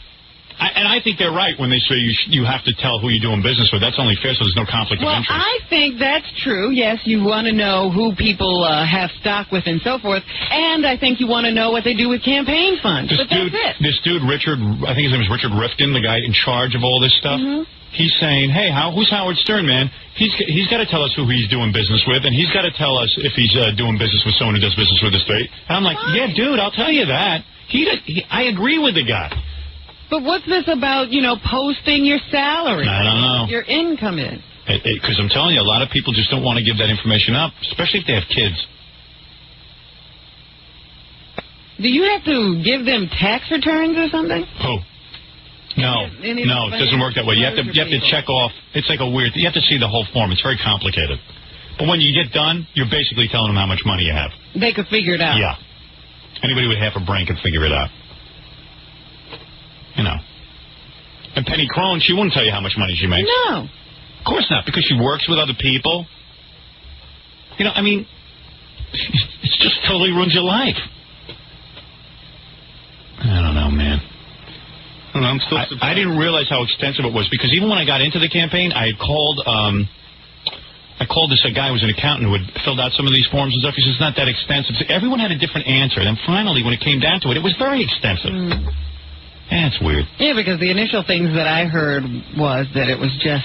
And I think they're right when they say you have to tell who you're doing business with. That's only fair, so there's no conflict of interest. Well, I think that's true. Yes, you want to know who people have stock with and so forth. And I think you want to know what they do with campaign funds. That's it. This dude, Richard, I think his name is Richard Rifkin, the guy in charge of all this stuff. Mm-hmm. He's saying, hey, who's Howard Stern, man? He's got to tell us who he's doing business with, and he's got to tell us if he's doing business with someone who does business with the state. And I'm like, yeah, dude, I'll tell you that. I agree with the guy. But what's this about, posting your salary? I don't know. Your income is. Because I'm telling you, a lot of people just don't want to give that information up, especially if they have kids. Do you have to give them tax returns or something? Who? No, it doesn't work that way. You have to check off. It's like you have to see the whole form. It's very complicated. But when you get done, you're basically telling them how much money you have. They could figure it out. Yeah. Anybody with half a brain can figure it out. And Penny Crone, she wouldn't tell you how much money she makes. No. Of course not, because she works with other people. It just totally ruins your life. I don't know, man. I'm still surprised. I didn't realize how extensive it was, because even when I got into the campaign, I had called this guy who was an accountant who had filled out some of these forms and stuff. He says, it's not that extensive. So everyone had a different answer. Then finally, when it came down to it, it was very extensive. Yeah, it's weird. Yeah, because the initial things that I heard was that it was just,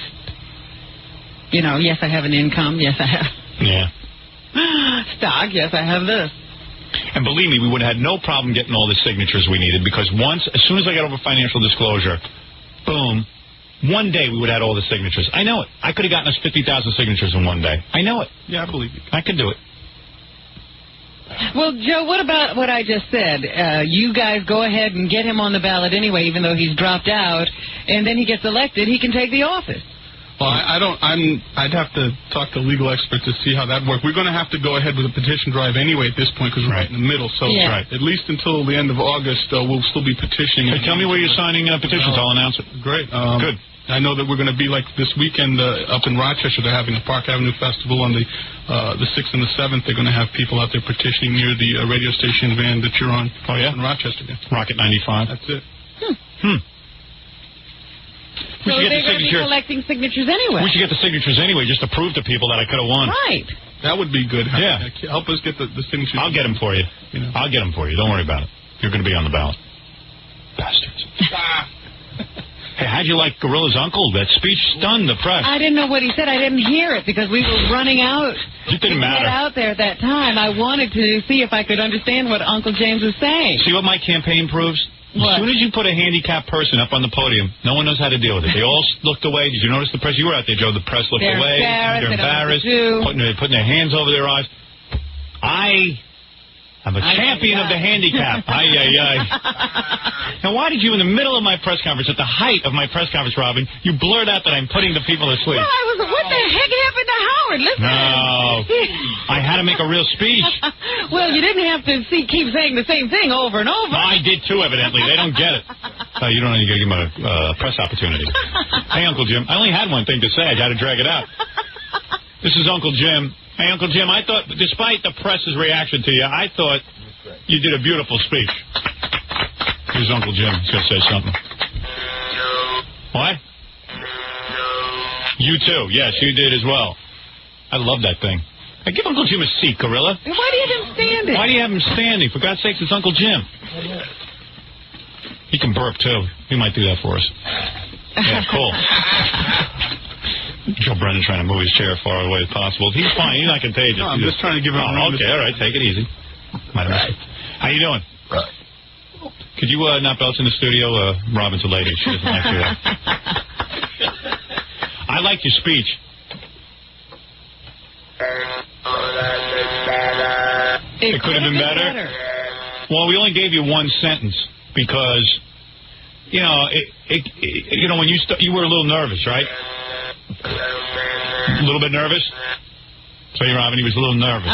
yes, I have an income. Yes, I have. Yeah. Stock. Yes, I have this. And believe me, we would have had no problem getting all the signatures we needed, because as soon as I got over financial disclosure, boom, one day we would have had all the signatures. I know it. I could have gotten us 50,000 signatures in one day. I know it. Yeah, I believe you. I could do it. Well, Joe, what about what I just said? You guys go ahead and get him on the ballot anyway, even though he's dropped out, and then he gets elected, he can take the office. Well, I'd have to talk to legal experts to see how that works. We're going to have to go ahead with a petition drive anyway at this point because we're right in the middle. So at least until the end of August, we'll still be petitioning. Hey, tell me where you're signing petitions. I'll announce it. Great. Good. I know that we're going to be like this weekend up in Rochester. They're having a Park Avenue Festival on the 6th and the 7th. They're going to have people out there petitioning near the radio station van that you're on. Oh, yeah? In Rochester. Yeah. Rocket 95. That's it. So they're going to be collecting signatures anyway. We should get the signatures anyway, just to prove to people that I could have won. Right. That would be good. Yeah. Help us get the signatures. I'll get them for you. I'll get them for you. Don't worry about it. You're going to be on the ballot. Bastards. Hey, how'd you like Gorilla's uncle? That speech stunned the press. I didn't know what he said. I didn't hear it because we were running out. It didn't matter. Get out there at that time. I wanted to see if I could understand what Uncle James was saying. See what my campaign proves? As soon as you put a handicapped person up on the podium, no one knows how to deal with it. They all looked away. Did you notice the press? You were out there, Joe. The press looked away. They're embarrassed. Putting their hands over their eyes. I am a champion of the handicap. Now, why did you, in the middle of my press conference, at the height of my press conference, Robin, you blurt out that I'm putting the people to sleep? Well, what the heck happened to Howard? Listen. No. I had to make a real speech. Well, you didn't have to keep saying the same thing over and over. No, I did too, evidently. They don't get it. You don't know you got to give them a press opportunity. Hey, Uncle Jim. I only had one thing to say. I got to drag it out. This is Uncle Jim. Hey, Uncle Jim, I thought, despite the press's reaction to you, I thought you did a beautiful speech. Here's Uncle Jim. He's going to say something. What? You too. Yes, you did as well. I love that thing. Hey, give Uncle Jim a seat, Gorilla. Why do you have him standing? Why do you have him standing? For God's sakes, it's Uncle Jim. He can burp, too. He might do that for us. Yeah, cool. Joe Brennan trying to move his chair as far away as possible. He's fine. He's not contagious. No, I'm just trying to give him a okay, all right. Take it easy. Might have missed it. How you doing? Could you not belch in the studio? Robin's a lady. She doesn't like to. I liked your speech. It could have been better. Well, we only gave you one sentence because, when you were a little nervous, right? A little bit nervous? So, Robin, he was a little nervous.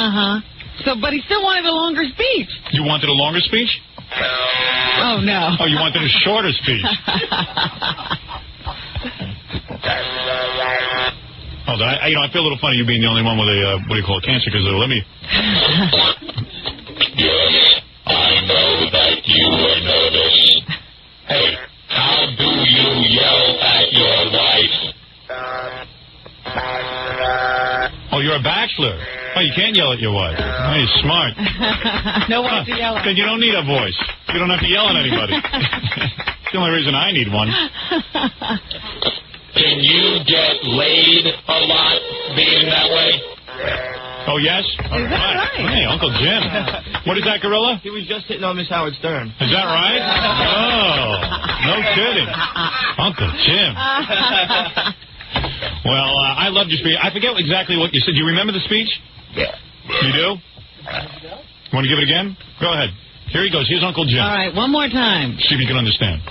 But he still wanted a longer speech. You wanted a longer speech? Oh, no. Oh, you wanted a shorter speech. I feel a little funny you being the only one with a, cancer, because let me... Yes, I know that you were nervous. Hey, how do you yell at your wife? Oh, you're a bachelor. Oh, you can't yell at your wife. Oh, you're smart. No one to yell at. Then you don't need a voice. You don't have to yell at anybody. It's the only reason I need one. Can you get laid a lot being that way? Oh, yes? All Is that right? Hey, Uncle Jim. What is that, Gorilla? He was just hitting on Miss Howard Stern. Is that right? Oh, no kidding. Uncle Jim. Well, I loved your speech. I forget exactly what you said. Do you remember the speech? Yeah. You do? Want to give it again? Go ahead. Here he goes. Here's Uncle Jim. All right, one more time. See if you can understand.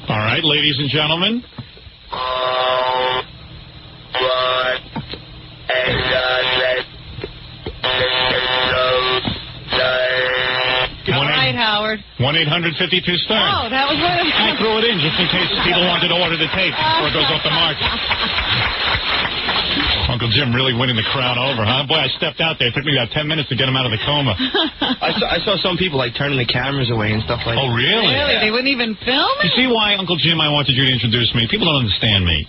All right, ladies and gentlemen. All right, Howard. 1-800-52-STERN. Oh, that was what I threw it in just in case people wanted to order the tape before it goes off the market. Uncle Jim really winning the crowd over, huh? Boy, I stepped out there. It took me about 10 minutes to get him out of the coma. I saw some people turning the cameras away and stuff like that. Oh, really? Really? They wouldn't even film it? You see why, Uncle Jim, I wanted you to introduce me? People don't understand me.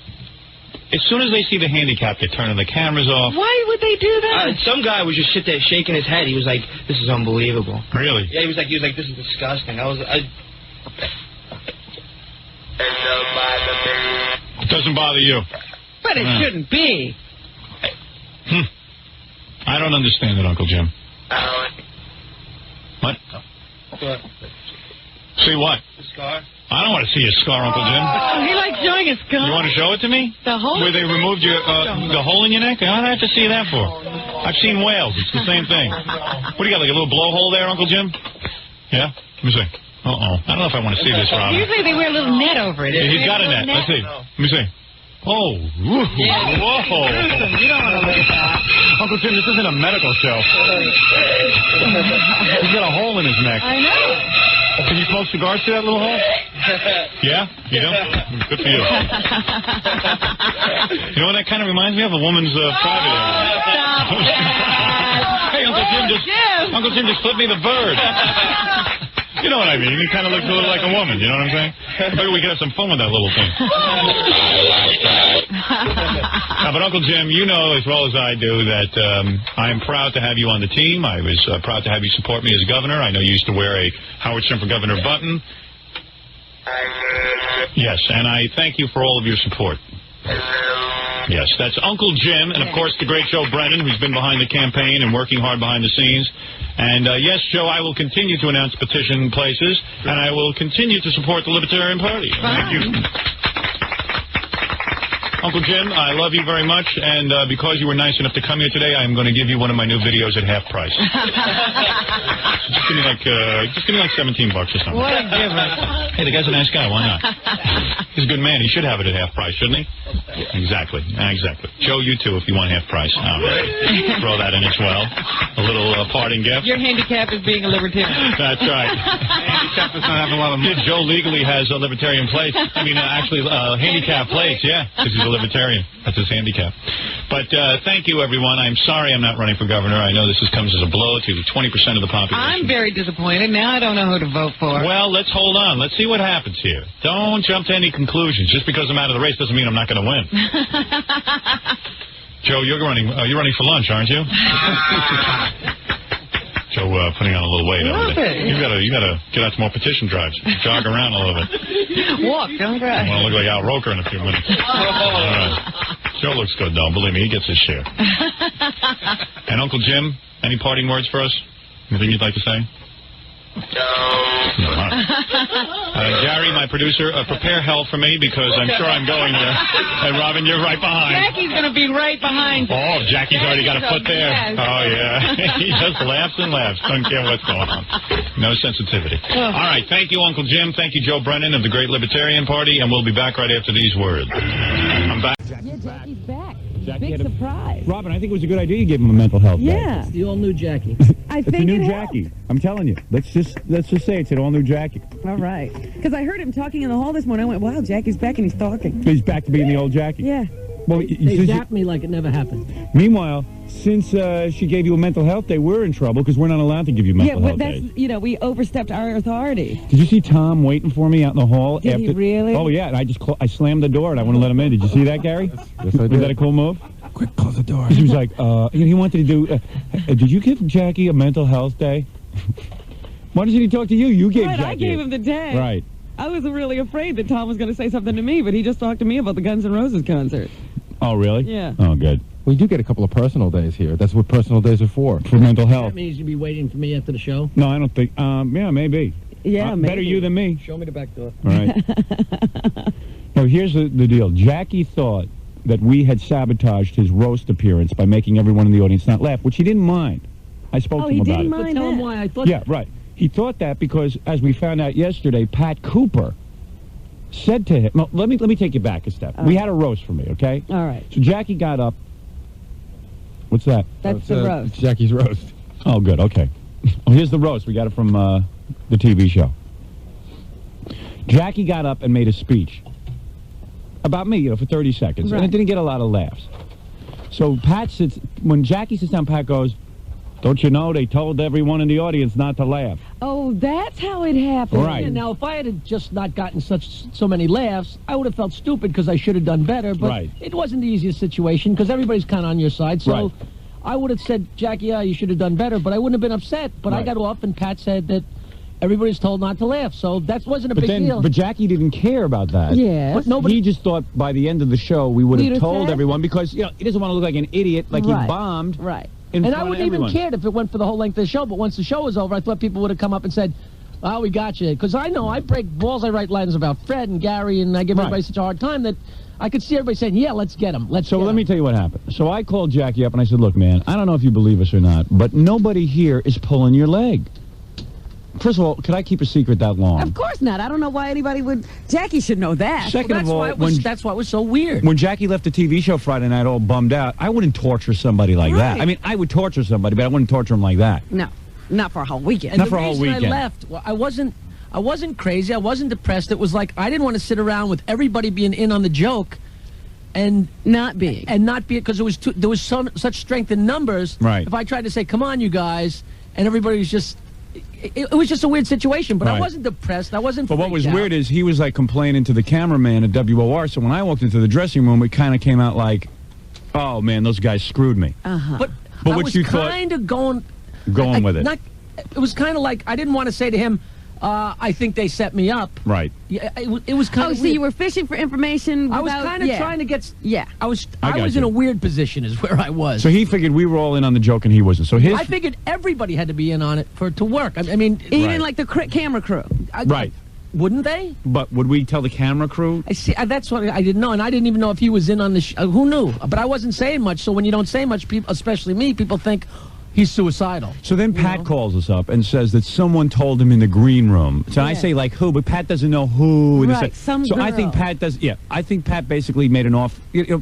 As soon as they see the handicap, they're turning the cameras off. Why would they do that? Some guy was just sit there shaking his head. He was like, "This is unbelievable." Really? Yeah, he was like, "This is disgusting." It doesn't bother you. But it shouldn't be. I don't understand it, Uncle Jim. What? What? See what? The scar? I don't want to see your scar, Uncle Jim. Oh, he likes showing his scar. You want to show it to me? The hole? Where they removed your the hole in your neck? How do I have to see that for? I've seen whales. It's the same thing. What do you got, like a little blowhole there, Uncle Jim? Yeah? Let me see. Uh-oh. I don't know if I want to see this, Robin. Usually they wear a little net over it. Yeah, he's got a net. Let's see. Let me see. Oh. Whoa. Yeah. Whoa. You don't want to look at that. Uncle Jim, this isn't a medical show. He's got a hole in his neck. I know. Can you smoke cigars through that little hole? Yeah? You do? Good for you. You know what that kind of reminds me of? A woman's private area. Hey, Uncle Jim just flipped me the bird. You know what I mean? He kind of looks a little like a woman. You know what I'm saying? Maybe we could have some fun with that little thing. But Uncle Jim, you know as well as I do that I am proud to have you on the team. I was proud to have you support me as governor. I know you used to wear a Howard Stern for Governor button. Yes, and I thank you for all of your support. Yes, that's Uncle Jim, and of course the great Joe Brennan, who's been behind the campaign and working hard behind the scenes. And yes, Joe, I will continue to announce petition places, and I will continue to support the Libertarian Party. Thank you. Uncle Jim, I love you very much, and because you were nice enough to come here today, I'm going to give you one of my new videos at half price. Just give me like $17 or something. What a giver. Hey, the guy's a nice guy. Why not? He's a good man. He should have it at half price, shouldn't he? Exactly. Exactly. Joe, you too, if you want half price. All right. Throw that in as well. A little parting gift. Your handicap is being a libertarian. That's right. Handicap is not having a lot of money. Joe legally has a libertarian place. I mean, actually, handicap place, yeah, because he's a libertarian. That's his handicap. But thank you, everyone. I'm sorry I'm not running for governor. I know this comes as a blow to 20% of the population. I'm very disappointed. Now I don't know who to vote for. Well, let's hold on. Let's see what happens here. Don't jump to any conclusions. Just because I'm out of the race doesn't mean I'm not going to win. Joe, you're running for lunch, aren't you? Joe, putting on a little weight over there. You gotta get out some more petition drives. Jog around a little bit. Walk, don't drive. I want to look like Al Roker in a few minutes. All right. Joe looks good, though. Believe me, he gets his share. And Uncle Jim, any parting words for us? Anything you'd like to say? No. Gary, my producer, prepare hell for me because I'm sure I'm going there. And Robin, you're right behind. Jackie's going to be right behind you. Oh, Jackie's already got a foot there. Yes. Oh, yeah. He just laughs and laughs. Doesn't care what's going on. No sensitivity. All right. Thank you, Uncle Jim. Thank you, Joe Brennan of the Great Libertarian Party. And we'll be back right after these words. I'm back. Yeah, Jackie's back. Jackie Big surprise. Robin, I think it was a good idea you gave him a mental health day. Yeah. It's the all-new Jackie. I It's a think new it Jackie. helped. I'm telling you. Let's just say it's an all-new Jackie. All right. Because I heard him talking in the hall this morning. I went, wow, Jackie's back and he's talking. He's back to being the old Jackie. Yeah. Well, They zapped me like it never happened. Meanwhile, since she gave you a mental health day, we're in trouble because we're not allowed to give you mental health days. We overstepped our authority. Did you see Tom waiting for me out in the hall? Did he really? Oh, yeah. And I slammed the door and I wouldn't let him in. Did you see that, Gary? Yes, I did. Was that a cool move? Quick, close the door. He was like, he wanted to do, did you give Jackie a mental health day? Why doesn't he talk to you? You gave Right, Jackie. I gave him the day. Right. I was really afraid that Tom was going to say something to me, but he just talked to me about the Guns N' Roses concert. Oh, really? Yeah. Oh, good. We do get a couple of personal days here. That's what personal days are for. For mental health. That means you'll be waiting for me after the show. No, I don't think. Yeah, maybe. Yeah, maybe. Better you than me. Show me the back door. All right. No, here's the deal. Jackie thought that we had sabotaged his roast appearance by making everyone in the audience not laugh, which he didn't mind. I spoke to him about it. But tell him why I thought Yeah, right. He thought that because, as we found out yesterday, Pat Cooper said to him, well, let me take you back a step. We had a roast for me, okay? All right. So Jackie got up. What's that? That's the roast. It's Jackie's roast. Oh, good. Okay. Oh, here's the roast. We got it from the TV show. Jackie got up and made a speech about me, for 30 seconds. Right. And it didn't get a lot of laughs. So when Jackie sits down, Pat goes, don't you know they told everyone in the audience not to laugh? Oh, that's how it happened. Right. Yeah, now, if I had just not gotten so many laughs, I would have felt stupid because I should have done better. But Right. it wasn't the easiest situation because everybody's kind of on your side. So Right. I would have said, Jackie, yeah, you should have done better. But I wouldn't have been upset. But I Right. got off, and Pat said that everybody's told not to laugh. So that wasn't a big deal. But Jackie didn't care about that. Yes. But nobody- He just thought by the end of the show we would We'd have have told said- everyone because he doesn't want to look like an idiot, like Right. he bombed. Right. In And front I of wouldn't even everyone. cared if it went for the whole length of the show, but once the show was over, I thought people would have come up and said, oh, we got you. Because I know I break balls, I write lines about Fred and Gary, and I give everybody such a hard time that I could see everybody saying, yeah, let's get him. So let me tell you what happened. So I called Jackie up and I said, look, man, I don't know if you believe us or not, but nobody here is pulling your leg. First of all, could I keep a secret that long? Of course not. I don't know why anybody would. Jackie should know that. Second of all, that's why it was so weird. When Jackie left the TV show Friday night all bummed out, I wouldn't torture somebody like that. I mean, I would torture somebody, but I wouldn't torture him like that. No, not for a whole weekend. And Not for a whole weekend. I left. Well, I wasn't crazy. I wasn't depressed. It was like I didn't want to sit around with everybody being in on the joke, and not be because there was such strength in numbers. Right. If I tried to say, "Come on, you guys," and everybody was just. It was just a weird situation, but I Right. wasn't depressed. I wasn't. But what was freaked out. weird is he was like complaining to the cameraman at WOR. So when I walked into the dressing room, it kind of came out like, "Oh man, those guys screwed me." But But I what was you thought- kind of going with it. It was kind of like I didn't want to say to him, "I think they set me up." Right. Yeah, it was kind Oh, of. so you were fishing for information. I was without- kind of yeah. trying to get. Yeah. I was I got in you. a weird position, is where I was. So he figured we were all in on the joke and he wasn't. So his I figured everybody had to be in on it for it to work. I mean, Even Right. like the camera crew. right. Wouldn't they? But would we tell the camera crew? I see. That's what I didn't know, and I didn't even know if he was in on the. Who knew? But I wasn't saying much. So when you don't say much, people, especially me, people think he's suicidal. So then Pat calls us up and says that someone told him in the green room. So I Yeah. say like who, but Pat doesn't know who. And it's Right, like- some so I think girl. Pat does. Yeah, I think Pat basically made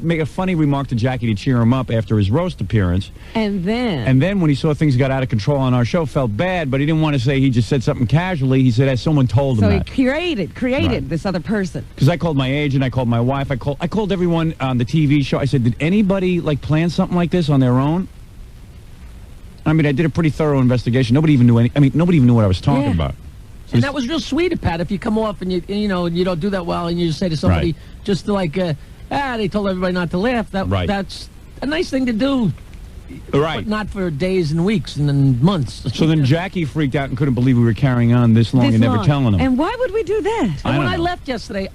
make a funny remark to Jackie to cheer him up after his roast appearance. And then. And then when he saw things got out of control on our show, felt bad, but he didn't want to say he just said something casually. He said, as someone told So him he that. created Right. this other person. Because I called my agent, I called my wife, I called everyone on the TV show. I said, did anybody like plan something like this on their own? I mean, I did a pretty thorough investigation. Nobody even knew nobody even knew what I was talking about. And that was real sweet of Pat. If you come off and you don't do that well, and you just say to somebody, Right. just like, they told everybody not to laugh. Right. That's a nice thing to do. Right. But not for days and weeks and then months. So then Jackie freaked out and couldn't believe we were carrying on this long and never telling him. And why would we do that? And when don't I know. left yesterday,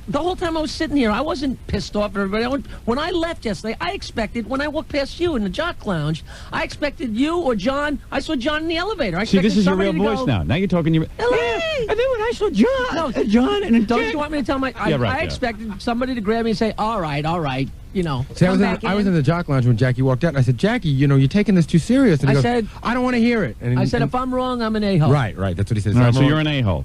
the whole time I was sitting here, I wasn't pissed off at everybody. When I left yesterday, I expected, when I walked past you in the Jock Lounge, I expected you or John. I saw John in the elevator. I See, this expected is your somebody real to voice go, now. Now you're talking your... Hello. And then when I saw John, John, and then Don't you want me to tell my... Yeah, right, I yeah. expected somebody to grab me and say, all right, you know. See, come back I was in the Jock Lounge when Jackie walked out, and I said, Jackie, you're taking this too serious. And he I goes, said- I don't want to hear it. And, I said, if I'm wrong, I'm an a-hole. Right, that's what he said. All right, I'm so wrong. you're an a-hole.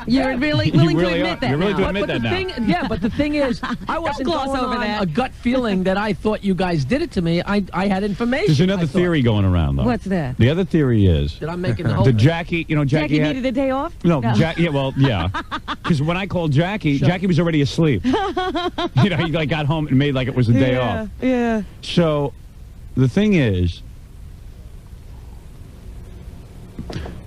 You're really You willing really to are. admit that You're really now. to admit that now. But the thing is, I wasn't gloss going over on that. a gut feeling that I thought you guys did it to me. I had information. There's another I thought. theory going around, though. What's that? The other theory is... That I'm making the whole the thing. Jackie, Jackie Jackie had... needed a day off? No, yeah. Because when I called Jackie, Jackie was already asleep. He like got home and made like it was a day off. Yeah. So, the thing is,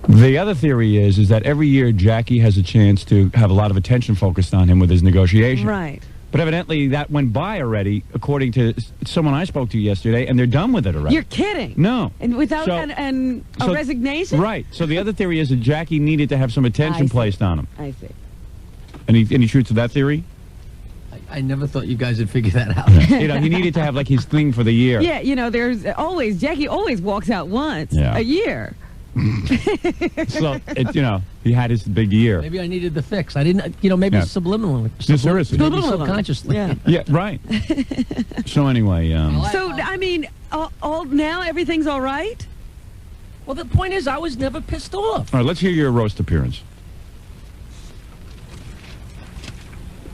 the other theory is that every year Jackie has a chance to have a lot of attention focused on him with his negotiation. Right. But evidently that went by already, according to someone I spoke to yesterday, and they're done with it already. You're kidding. No. And without So- a so- resignation? Right. So the other theory is that Jackie needed to have some I attention see. placed on him. I see. Any truth to that theory? I never thought you guys would figure that out. He needed to have like his thing for the year. Yeah, there's always, Jackie always walks out once Yeah. a year. So, he had his big year. Maybe I needed the fix. I didn't, maybe Yeah. subliminally. Seriously. Maybe subconsciously. Yeah. Yeah, right. So anyway, So, I mean, all now everything's all right? Well, the point is, I was never pissed off. all right, let's hear your roast appearance.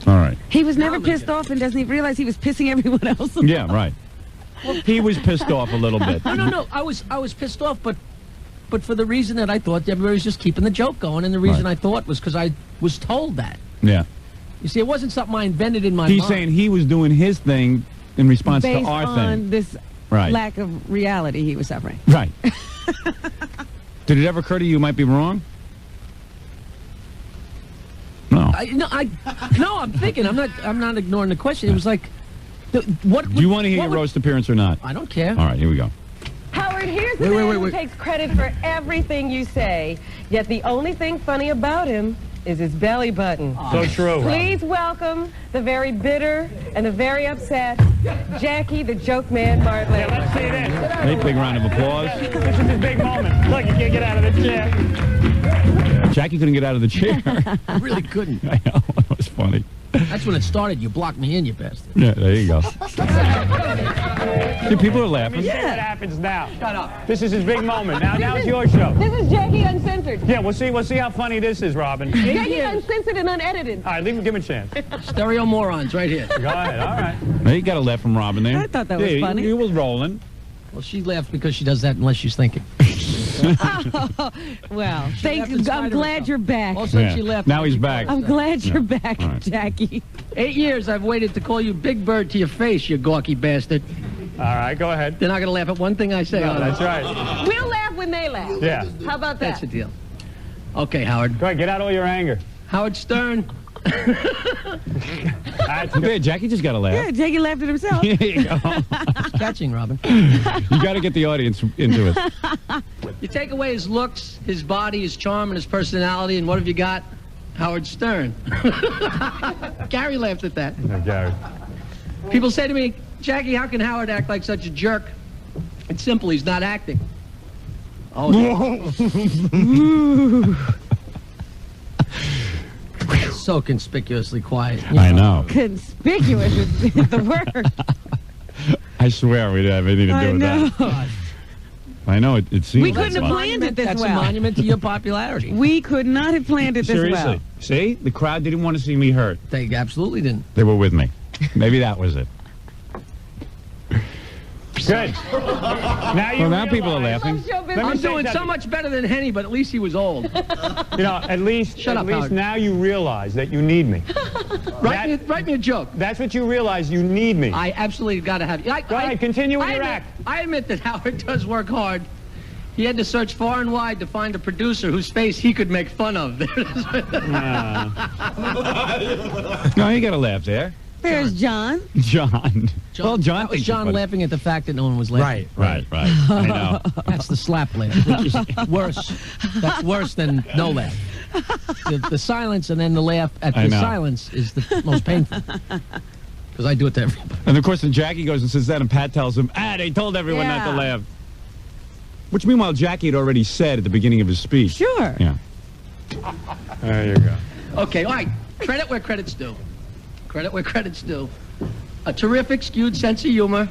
All right. He was never pissed off and doesn't even realize he was pissing everyone else off. Yeah, right. He was pissed off a little bit. No. I was pissed off, but for the reason that I thought everybody was just keeping the joke going, and the reason Right. I thought was because I was told that. Yeah. You see, it wasn't something I invented in my mind. He's saying he was doing his thing in response Based to our on thing. this Right. lack of reality he was suffering. Right. Did it ever occur to you might be wrong? No. I'm thinking. I'm not ignoring the question. It was like, what? Do you want to hear your roast appearance or not? I don't care. All right, here we go. Howard, here's the man who takes credit for everything you say, yet the only thing funny about him is his belly button. So true. Please welcome the very bitter and the very upset Jackie the Joke Man Bartlett. Let's see this. A big round of applause. This is a big moment. Look, you can't get out of the chair. Jackie couldn't get out of the chair. I really couldn't. I know. It was funny. That's when it started. You blocked me in, you bastard. Yeah, there you go. See, people are laughing. See what happens now. Shut up. This is his big moment. Now it's your show. This is Jackie Uncensored. Yeah, we'll see how funny this is, Robin. Jackie Uncensored and Unedited. All right, give him a chance. Stereo morons right here. Go ahead, all right. Now, you got a laugh from Robin there. I thought that was funny. He was rolling. Well, she laughed because she does that unless she's thinking. Well, laughed in spite I'm of glad herself. you're back. Also, she laughed. Now he's back. I'm glad you're back, All right. Jackie. 8 years I've waited to call you Big Bird to your face, you gawky bastard. All right, go ahead. They're not going to laugh at one thing I say. No, are they? that's right. We'll laugh when they laugh. Yeah. How about that? That's the deal. Okay, Howard. Go ahead, get out all your anger. Howard Stern. Yeah, Jackie just got a laugh. Yeah, Jackie laughed at himself. There you go. Catching, Robin. You got to get the audience into it. You take away his looks, his body, his charm, and his personality, and what have you got? Howard Stern. Gary laughed at that. No, Gary. People say to me, Jackie, how can Howard act like such a jerk? It's simple, he's not acting. Oh, so conspicuously quiet. I know. Conspicuous is the word. I swear we didn't have anything to do I with know. that. I know. It seems We like couldn't have fun. planned it this That's well. a monument to your popularity. We could not have planned it this Seriously. well. See? The crowd didn't want to see me hurt. They absolutely didn't. They were with me. Maybe that was it. Good. Now people are laughing. I'm doing so much better than Henny, but at least he was old. You know, at least Howard. now you realize that you need me. Write me a joke. That's what you realize. You need me. I absolutely got to have you. Go ahead, continue with your act. I admit that Howard does work hard. He had to search far and wide to find a producer whose face he could make fun of. No, you got to laugh there. There's John. John. Well, John that was thinks John it's funny. laughing at the fact that no one was laughing. Right. I know. That's the slap laugh, which is worse. That's worse than no laugh. The silence and then the laugh at I the know. silence is the most painful. Because I do it to everybody. And of course, then Jackie goes and says that, and Pat tells him, they told everyone not to Yeah. laugh. Which, meanwhile, Jackie had already said at the beginning of his speech. Sure. Yeah. There you go. Okay, all right. Credit where credit's due. Credit where credit's due. A terrific, skewed sense of humor,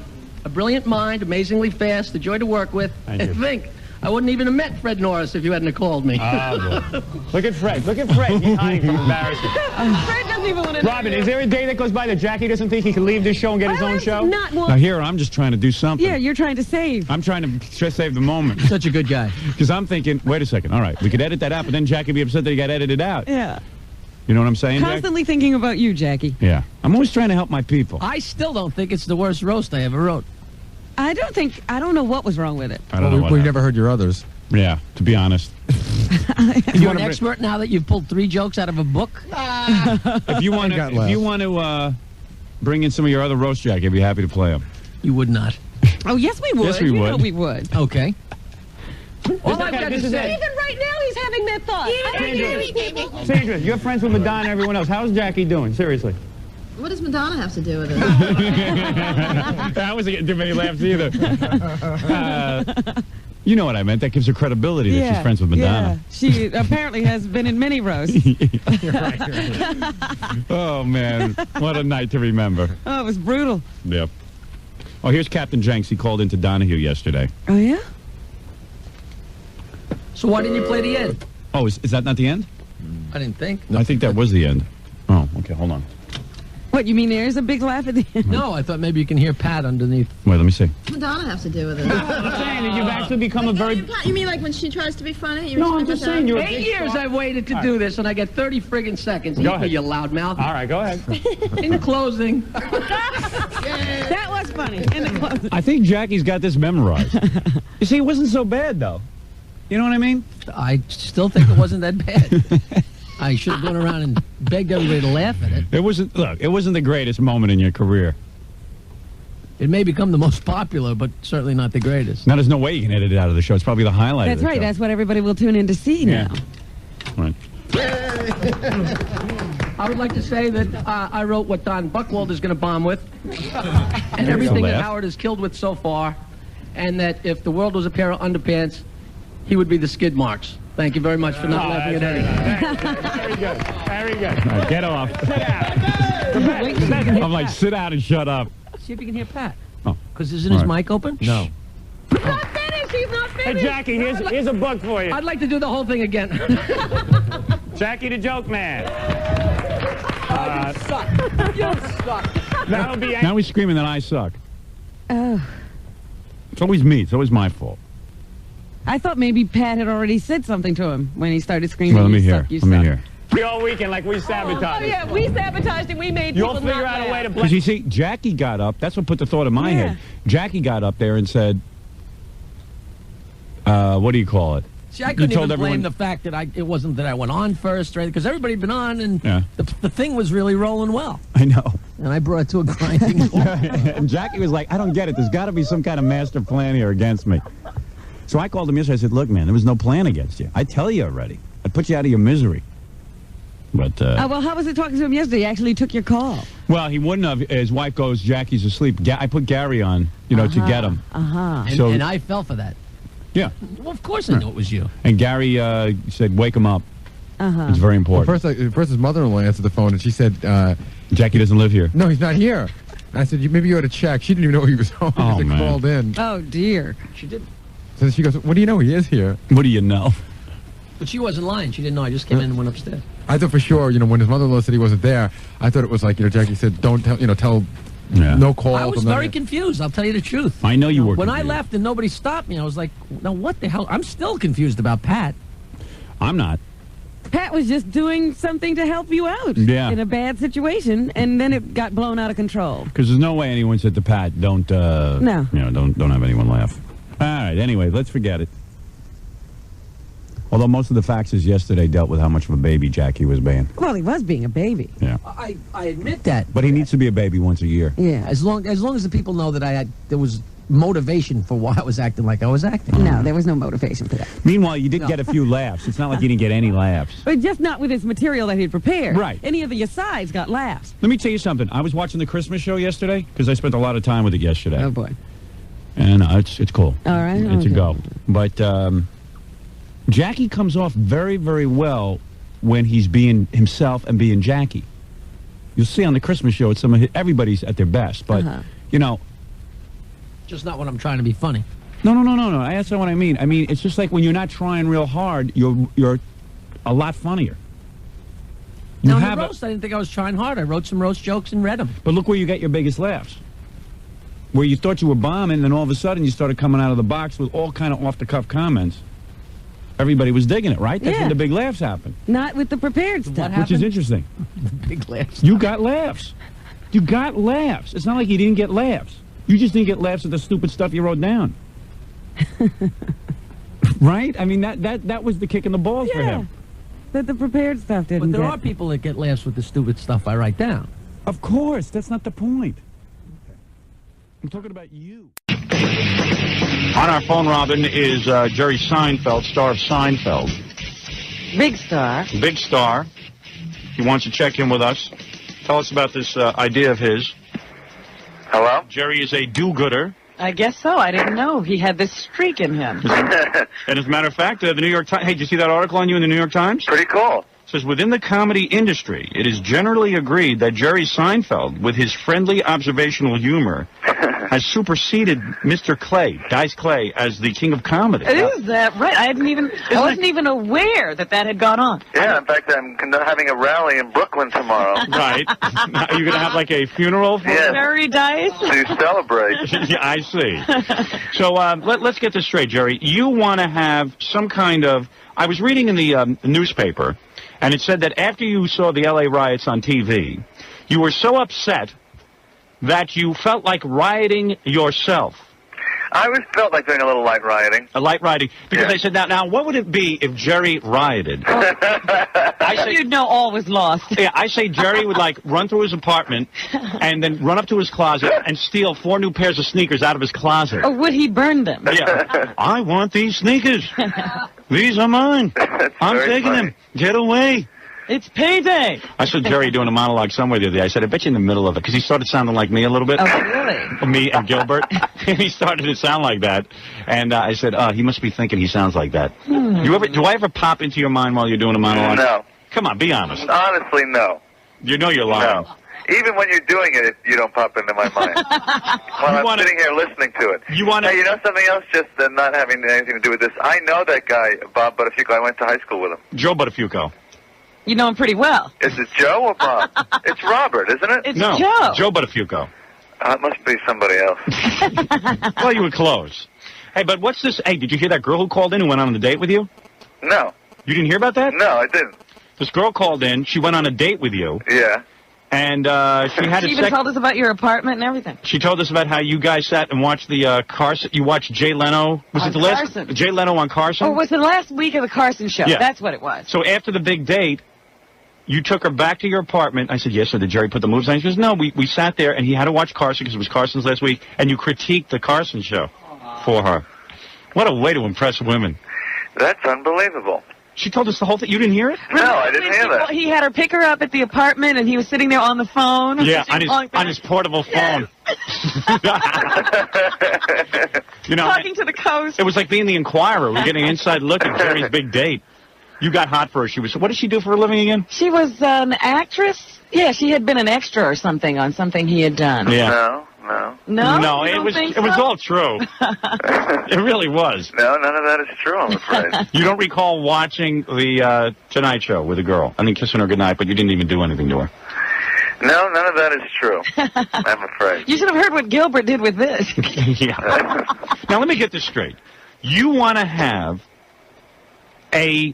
a brilliant mind, amazingly fast, a joy to work with. Thank you. Think, I wouldn't even have met Fred Norris if you hadn't have called me. Look at Fred. Look at Fred. He's hiding from embarrassment. Fred doesn't even want to Robin, is there a day that goes by that Jackie doesn't think he can leave this show and get his own show? Not Now, one. here, I'm just trying to do something. Yeah, you're trying to save. I'm trying to save the moment. Such a good guy. Because I'm thinking, wait a second. All right, we could edit that out, but then Jackie would be upset that he got edited out. Yeah. You know what I'm saying, Jack? Constantly thinking about you, Jackie. Yeah. I'm always trying to help my people. I still don't think it's the worst roast I ever wrote. I don't know what was wrong with it. I don't know what we happened. never heard your others. Yeah, to be honest. You're an expert now that you've pulled 3 jokes out of a book? If you want to bring in some of your other roast, Jackie, I'd be happy to play them. You would not. Oh, yes, we would. Yes, we You would. know we would. Okay. All This I've got is to it. say... Even right now, he's having that thought. Sandra, you're friends with Madonna and everyone else. How's Jackie doing? Seriously. What does Madonna have to do with it? I wasn't getting too many laughs either. You know what I meant. That gives her credibility that she's friends with Madonna. Yeah. She apparently has been in many roasts. Oh, man. What a night to remember. Oh, it was brutal. Yep. Oh, here's Captain Jenks. He called into Donahue yesterday. Oh, yeah? So why didn't you play the end? Oh, is that not the end? I didn't think. I think that was the end. Oh, okay. Hold on. What, you mean there's a big laugh at the end? No, I thought maybe you can hear Pat underneath. Wait, let me see. What does Madonna have to do with it? I'm saying that you've actually become a very... You mean like when she tries to be funny? You No, I'm just saying you're a 8 big years star. I've waited to do this, and I get 30 friggin' seconds. Go Eat ahead. me, you loudmouth. All right, go ahead. In closing, That was funny. In the closing. I think Jackie's got this memorized. You see, it wasn't so bad, though. You know what I mean? I still think it wasn't that bad. I should have gone around and begged everybody to laugh at it. It wasn't. Look, it wasn't the greatest moment in your career. It may become the most popular, but certainly not the greatest. Now, there's no way you can edit it out of the show. It's probably the highlight That's of the right. show. That's what everybody will tune in to see Yeah. now. Right. I would like to say that I wrote what Don Buchwald is going to bomb with, and everything that laugh. Howard has killed with so far, and that if the world was a pair of underpants, he would be the skid marks. Thank you very much for not laughing at Eddie. Very good. Very good. All right, get off. I'm like, sit down and shut up. See if you can hear Pat. Oh. Because isn't his mic open? No. He's not finished. He's not Hey, finished. Jackie, here's a book for you. I'd like to do the whole thing again. Jackie the Joke Man. You suck. You suck. That'll be... Now he's screaming that I suck. Oh. It's always me. It's always my fault. I thought maybe Pat had already said something to him when he started screaming. Well, let me "You hear. suck, you Let me suck." hear. all weekend like we sabotaged Oh, it. yeah, we sabotaged it. We made You'll people figure not out a way to laugh. Because you see, Jackie got up. That's what put the thought in my head. Jackie got up there and said, what do you call it? See, I couldn't even blame everyone- the fact that it wasn't that I went on first, right? Because everybody had been on, and Yeah. the thing was really rolling well. I know. And I brought it to a grinding halt. And Jackie was like, I don't get it. There's got to be some kind of master plan here against me. So I called him yesterday. I said, look, man, there was no plan against you. I tell you already. I'd put you out of your misery. But, well, how was it talking to him yesterday? He actually took your call. well, he wouldn't have. His wife goes, Jackie's asleep. I put Gary on, to get him. Uh-huh. So- And I fell for that. Yeah. Well, of course I knew it was you. And Gary said, wake him up. Uh-huh. It's very important. Well, first his mother-in-law answered the phone, and she said, Jackie doesn't live here. no, he's not here. And I said, maybe you ought to check. She didn't even know he was home. Oh, He just man. called in. Oh, dear. She did. So she goes, what do you know? He is here. What do you know? But she wasn't lying. She didn't know. I just came in and went upstairs. I thought for sure, when his mother-in-law said he wasn't there, I thought it was like, Jackie said, don't tell, tell, no call. I was very confused. I'll tell you the truth. I know you were When I confused. left and nobody stopped me, I was like, now what the hell? I'm still confused about Pat. I'm not. Pat was just doing something to help you out Yeah. in a bad situation, and then it got blown out of control. Because there's no way anyone said to Pat, don't, No. don't have anyone laugh. All right, anyway, let's forget it. Although most of the faxes yesterday dealt with how much of a baby Jackie was being. Well, he was being a baby. Yeah. I admit that. But he needs to be a baby once a year. Yeah. As long as the people know that there was motivation for why I was acting like I was acting. No, there was no motivation for that. Meanwhile, you did get a few laughs. It's not like you didn't get any laughs. But just not with his material that he'd prepared. Right. Any of the asides got laughs. Let me tell you something. I was watching the Christmas show yesterday because I spent a lot of time with it yesterday. Oh, boy. And it's cool. All right. It's a Okay. go. But Jackie comes off very, very well when he's being himself and being Jackie. You'll see on the Christmas show, everybody's at their best. But, Just not when I'm trying to be funny. No. That's not what I mean. I mean, it's just like when you're not trying real hard, you're a lot funnier. Now, in the roast, I didn't think I was trying hard. I wrote some roast jokes and read them. But look where you get your biggest laughs. Where you thought you were bombing, and then all of a sudden you started coming out of the box with all kind of off-the-cuff comments. Everybody was digging it, right? That's Yeah. when the big laughs happen. Not with the prepared stuff. Which is interesting. Big laughs. You got laughs. You got laughs. It's not like you didn't get laughs. You just didn't get laughs at the stupid stuff you wrote down. Right? I mean, that was the kick in the balls for him. That the prepared stuff didn't But there get. are people that get laughs with the stupid stuff I write down. Of course. That's not the point. I'm talking about you. On our phone, Robin, is Jerry Seinfeld, star of Seinfeld. Big star. Big star. He wants to check in with us. Tell us about this idea of his. Hello? Jerry is a do-gooder. I guess so. I didn't know he had this streak in him. And as a matter of fact, the New York Times... Hey, did you see that article on you in the New York Times? Pretty cool. It says, within the comedy industry, it is generally agreed that Jerry Seinfeld, with his friendly observational humor, has superseded Mr. Clay, Dice Clay, as the king of comedy. Is that right? I wasn't even aware that had gone on. Yeah, in fact, I'm having a rally in Brooklyn tomorrow. Right. Are you going to have like a funeral for Yes. Very Dice? To celebrate. Yeah, I see. So let's get this straight, Jerry. You want to have some kind of... I was reading in the newspaper, and it said that after you saw the L.A. riots on TV, you were so upset that you felt like rioting yourself. I always felt like doing a little light rioting. A light rioting. Because I said, now, what would it be if Jerry rioted? I said, you'd know all was lost. Yeah, I say Jerry would, run through his apartment and then run up to his closet and steal 4 new pairs of sneakers out of his closet. Or would he burn them? Yeah. I want these sneakers. These are mine. I'm very taking funny. them. Get away. It's payday. I saw Jerry doing a monologue somewhere the other day. I said, I bet you're in the middle of it, because he started sounding like me a little bit. Oh, really? Me and Gilbert. He started to sound like that. And I said, he must be thinking he sounds like that. Do I ever pop into your mind while you're doing a monologue? No. Come on, be honest. Honestly, no. You know you're lying. No. Even when you're doing it, you don't pop into my mind. While I'm sitting here listening to it. You want to... Hey, you know something else, just not having anything to do with this? I know that guy, Bob Buttafuoco. I went to high school with him. Joe Buttafuoco. You know him pretty well. Is it Joe or Bob? It's Robert, isn't it? It's No, Joe. Joe Buttafuoco. It must be somebody else. Well, you were close. Hey, but what's this? Hey, did you hear that girl who called in who went on the date with you? No. You didn't hear about that? No, I didn't. This girl called in. She went on a date with you. Yeah. And she had She even told us about your apartment and everything. She told us about how you guys sat and watched the Carson. You watched Jay Leno. Was On it the last? Carson. Jay Leno on Carson? Or was it last week of the Carson show? Yeah. That's what it was. So after the big date, you took her back to your apartment. I said, yes, so did Jerry put the moves on? She goes, no, we sat there, and he had to watch Carson because it was Carson's last week, and you critiqued the Carson show for her. What a way to impress women. That's unbelievable. She told us the whole thing. You didn't hear it? No, I didn't hear that. He had her pick her up at the apartment, and he was sitting there on the phone. Yeah, on his portable phone. You know, talking to the coast. it was like being the Inquirer. We're getting an inside look at Jerry's big date. You got hot for her. What did she do for a living again? She was an actress. Yeah, she had been an extra or something on something he had done. Yeah. No. No, it was all true. It really was. No, none of that is true, I'm afraid. You don't recall watching the Tonight Show with a girl? I mean, kissing her goodnight, but you didn't even do anything to her. No, none of that is true, I'm afraid. You should have heard what Gilbert did with this. Yeah. Now, let me get this straight. You want to have a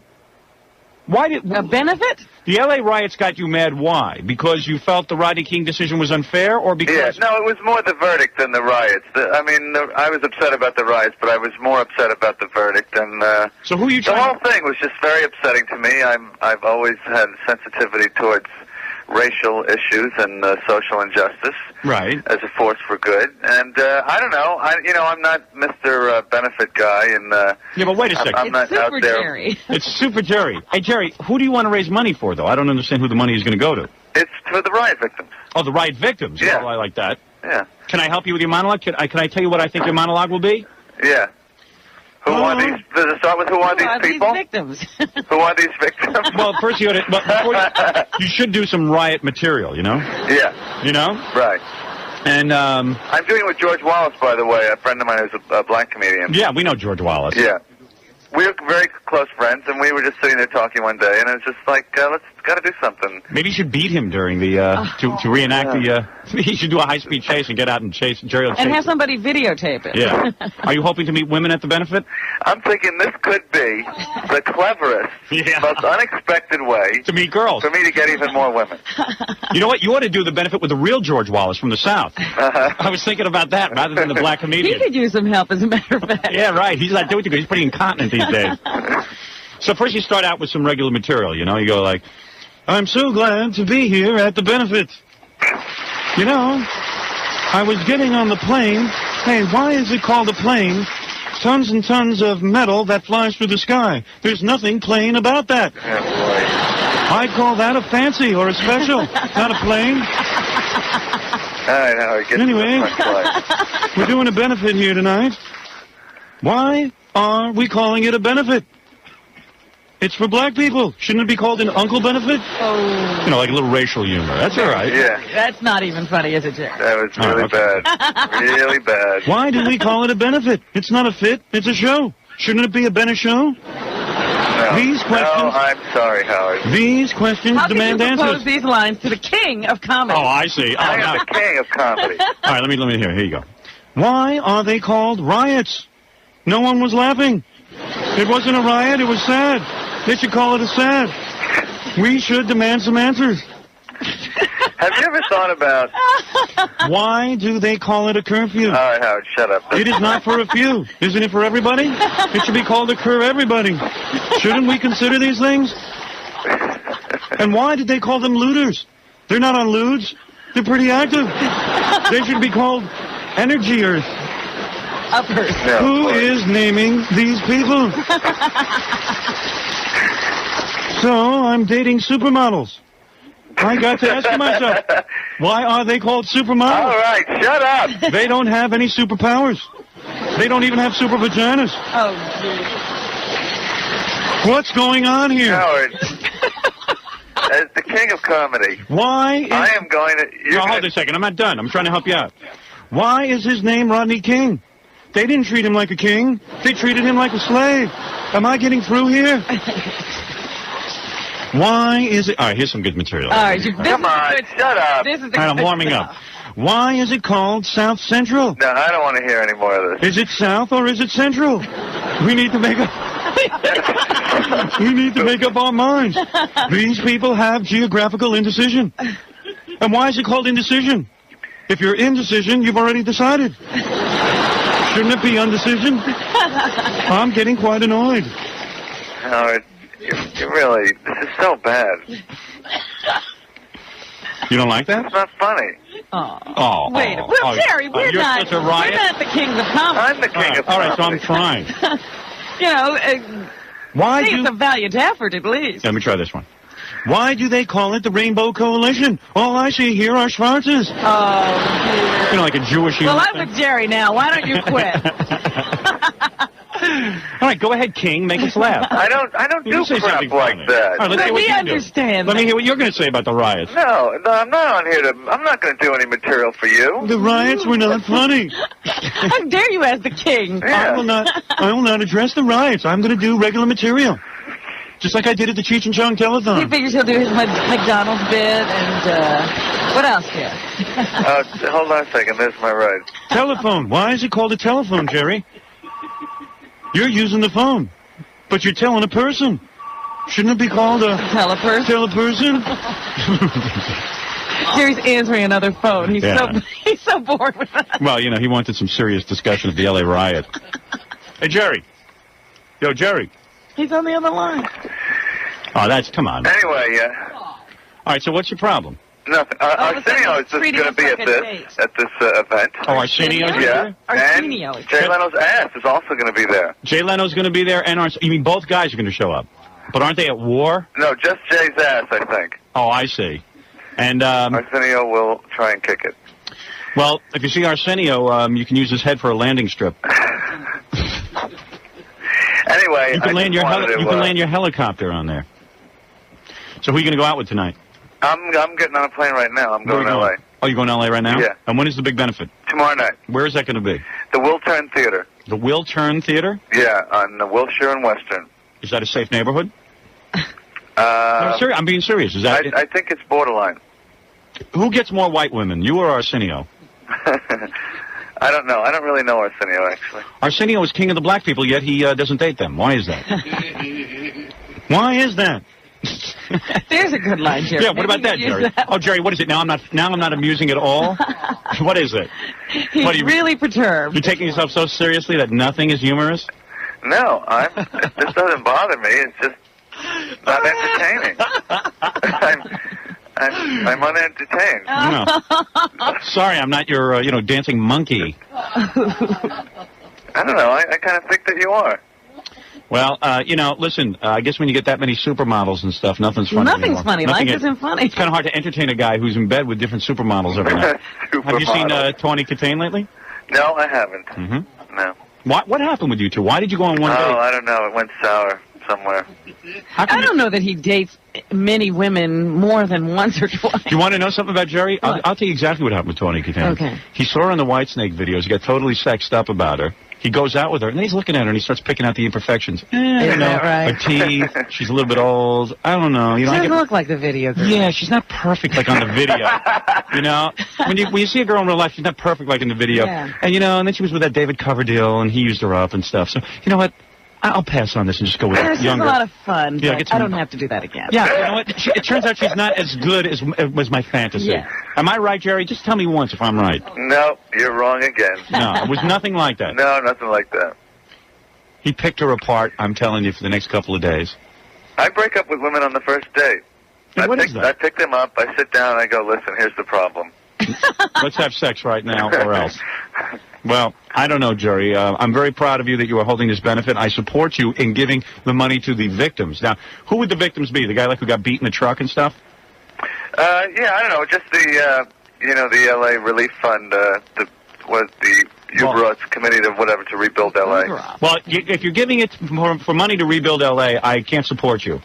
benefit? The L.A. riots got you mad. Why? Because you felt the Rodney King decision was unfair, or because... Yeah, no, it was more the verdict than the riots. I was upset about the riots, but I was more upset about the verdict. And so who are you the whole thing was just very upsetting to me. I've always had sensitivity towards racial issues and social injustice, right, as a force for good. And I don't know. I'm not Mr. Benefit guy, and yeah, but wait a second. I'm not out there. Jerry. It's Super Jerry. Hey, Jerry, who do you want to raise money for, though? I don't understand who the money is going to go to. It's for the riot victims. Oh, the riot victims. Yeah. Oh, I like that. Yeah. Can I help you with your monologue? Can I tell you what I think your monologue will be? Yeah. Who are these? Does it start with who are these people? Victims? Who are these victims? Well, first you ought to, you should do some riot material, you know? Yeah. You know? Right. And I'm doing it with George Wallace, by the way, a friend of mine who's a black comedian. Yeah, we know George Wallace. Yeah. We're very close friends, and we were just sitting there talking one day, and it was just like, let's gotta do something. Maybe you should beat him during the to reenact the. He should do a high-speed chase and get out and chase Jerry. And have somebody videotape it. Yeah. Are you hoping to meet women at the benefit? I'm thinking this could be the cleverest, most unexpected way to meet girls. For me to get even more women. You know what? You ought to do the benefit with the real George Wallace from the South. I was thinking about that rather than the black comedian. He could use some help, as a matter of fact. Yeah, right. He's not doing it because he's pretty incontinent these days. So first you start out with some regular material, you know. You go like, I'm so glad to be here at the benefit. You know, I was getting on the plane. Hey, why is it called a plane? Tons and tons of metal that flies through the sky. There's nothing plain about that. I'd call that a fancy or a special, not a plane. All right, Howard, get Anyway, to the front slide. we're doing a benefit here tonight. Why are we calling it a benefit? It's for black people. Shouldn't it be called an uncle benefit? Oh. You know, like a little racial humor. That's all right. Yeah. That's not even funny, is it, Jerry? That was really bad. Really bad. Why do we call it a benefit? It's not a fit. It's a show. Shouldn't it be a Bennett show? No. These questions. No, I'm sorry, Howard. These questions How demand can you propose answers. these lines to the king of comedy? Oh, I see. Oh, I am the king of comedy. All right, let me hear. Here you go. Why are they called riots? No one was laughing. It wasn't a riot. It was sad. They should call it a sad. We should demand some answers. Have you ever thought about... Why do they call it a curfew? All right, Howard, shut up. It is not for a few. Isn't it for everybody? It should be called a cur everybody. Shouldn't we consider these things? And why did they call them looters? They're not on lewds. They're pretty active. They should be called energyers. Uppers. No, Who is naming these people? So I'm dating supermodels. I got to ask myself, why are they called supermodels? All right, shut up. They don't have any superpowers. They don't even have super vaginas. Oh, What's going on here? Howard, as the king of comedy, Why? I am going to... No, hold a second. I'm not done. I'm trying to help you out. Why is his name Rodney King? They didn't treat him like a king. They treated him like a slave. Am I getting through here? Why is it... All right, here's some good material. all right. Come on, shut up. This is the All right, I'm good warming stuff. up. Why is it called South Central? No, I don't want to hear any more of this. Is it South or is it Central? We need to make up... we need to make up our minds. These people have geographical indecision. And why is it called indecision? If you're indecision, you've already decided. Shouldn't it be undecision? I'm getting quite annoyed. Howard, you really... This is so bad. You don't like that? It's not funny. Oh. Wait, oh, well, oh, Jerry, we're you're not. such a riot? We're not the kings of comedy. I'm the king of All right, so I'm comedy. trying. You know, Why it's do... a valiant effort at least. Let me try this one. Why do they call it the Rainbow Coalition? All I see here are Schwarzes. Oh, You know, like a Jewish... well, humor I'm with Jerry now. Why don't you quit? All right, go ahead, King. Make us laugh. I don't You do can say crap something like funny. that. All right, let's But hear what we you do. understand Let me that. hear what you're going to say about the riots. No, I'm not on here to... I'm not going to do any material for you. The riots were not funny. How dare you as the king? I will not address the riots. I'm going to do regular material. Just like I did at the Cheech and Chong He telethon. figures he'll do his McDonald's bit and, what else, Jerry? Hold on a second. There's my ride. Telephone. Why is it called a telephone, Jerry? You're using the phone, but you're telling a person. Shouldn't it be called a... Teleperson? Teleperson? Jerry's answering another phone. He's Yeah. he's so bored with that. Well, you know, he wanted some serious discussion of the L.A. riot. Hey, Jerry. Yo, Jerry. He's on the other line. Oh, come on. Anyway, All right, so what's your problem? nothing. Arsenio is just going to be at this event. Oh, Arsenio's Yeah. Arsenio. And Jay Leno's ass is also going to be there. Jay Leno's going to be there, and you mean both guys are going to show up? But aren't they at war? No, just Jay's ass, I think. Oh, I see. And Arsenio will try and kick it. well, if you see Arsenio, you can use his head for a landing strip. Anyway, You can land your land your helicopter on there. So who are you going to go out with tonight? I'm getting on a plane right now. I'm going to L.A. Oh, you're going to L.A. right now? Yeah. And when is the big benefit? Tomorrow night. Where is that going to be? The Will Turn Theater. The Will Turn Theater? Yeah, on Wilshire and Western. Is that a safe neighborhood? I'm being serious. Is that? I think it's borderline. Who gets more white women, you or Arsenio? I don't know. I don't really know Arsenio, actually. Arsenio is king of the black people, yet he doesn't date them. Why is that? Why is that? There's a good line, Jerry. Yeah, what about that, Maybe you Jerry? use that. Oh, Jerry, what is it? Now I'm not amusing at all? What is it? He's What, are you- really perturbed. You're taking yourself so seriously that nothing is humorous? No, this doesn't bother me. It's just not entertaining. I'm unentertained. No. Sorry, I'm not your, dancing monkey. I don't know. I kind of think that you are. Well, listen, I guess when you get that many supermodels and stuff, nothing's funny Nothing's anymore. funny. Life isn't funny. It's kind of hard to entertain a guy who's in bed with different supermodels every night. Have you seen Tawny Katane lately? No, I haven't. Mm-hmm. No. What happened with you two? Why did you go on one date? Oh, I don't know. It went sour somewhere. I don't know that he dates many women more than once or twice. Do you want to know something about Jerry? I'll tell you exactly what happened with Tawny Katane. Okay. He saw her in the Whitesnake videos. He got totally sexed up about her. He goes out with her, and then he's looking at her, and he starts picking out the imperfections. Isn't that right? Her teeth. She's a little bit old. I don't know. She doesn't look like the video girl. Yeah, she's not perfect like on the video. When you see a girl in real life, she's not perfect like in the video. Yeah. And and then she was with that David Coverdale, and he used her up and stuff. So you know what? I'll pass on this and just go with This is a younger. lot of fun, Yeah, but get some- I don't have to do that again. Yeah, you know what? It turns out she's not as good as was my fantasy. Yeah. Am I right, Jerry? Just tell me once if I'm right. No, you're wrong again. No, it was nothing like that. No, nothing like that. He picked her apart, I'm telling you, for the next couple of days. I break up with women on the first date. Hey, what is that? I pick them up, I sit down, I go, listen, here's the problem. Let's have sex right now or else. Well, I don't know, Jerry. I'm very proud of you that you are holding this benefit. I support you in giving the money to the victims. Now, who would the victims be? The guy who got beat in the truck and stuff? Yeah, I don't know. Just the, the L.A. Relief Fund, the UBROS committee to whatever to rebuild L.A. Well, if you're giving it for money to rebuild L.A., I can't support you.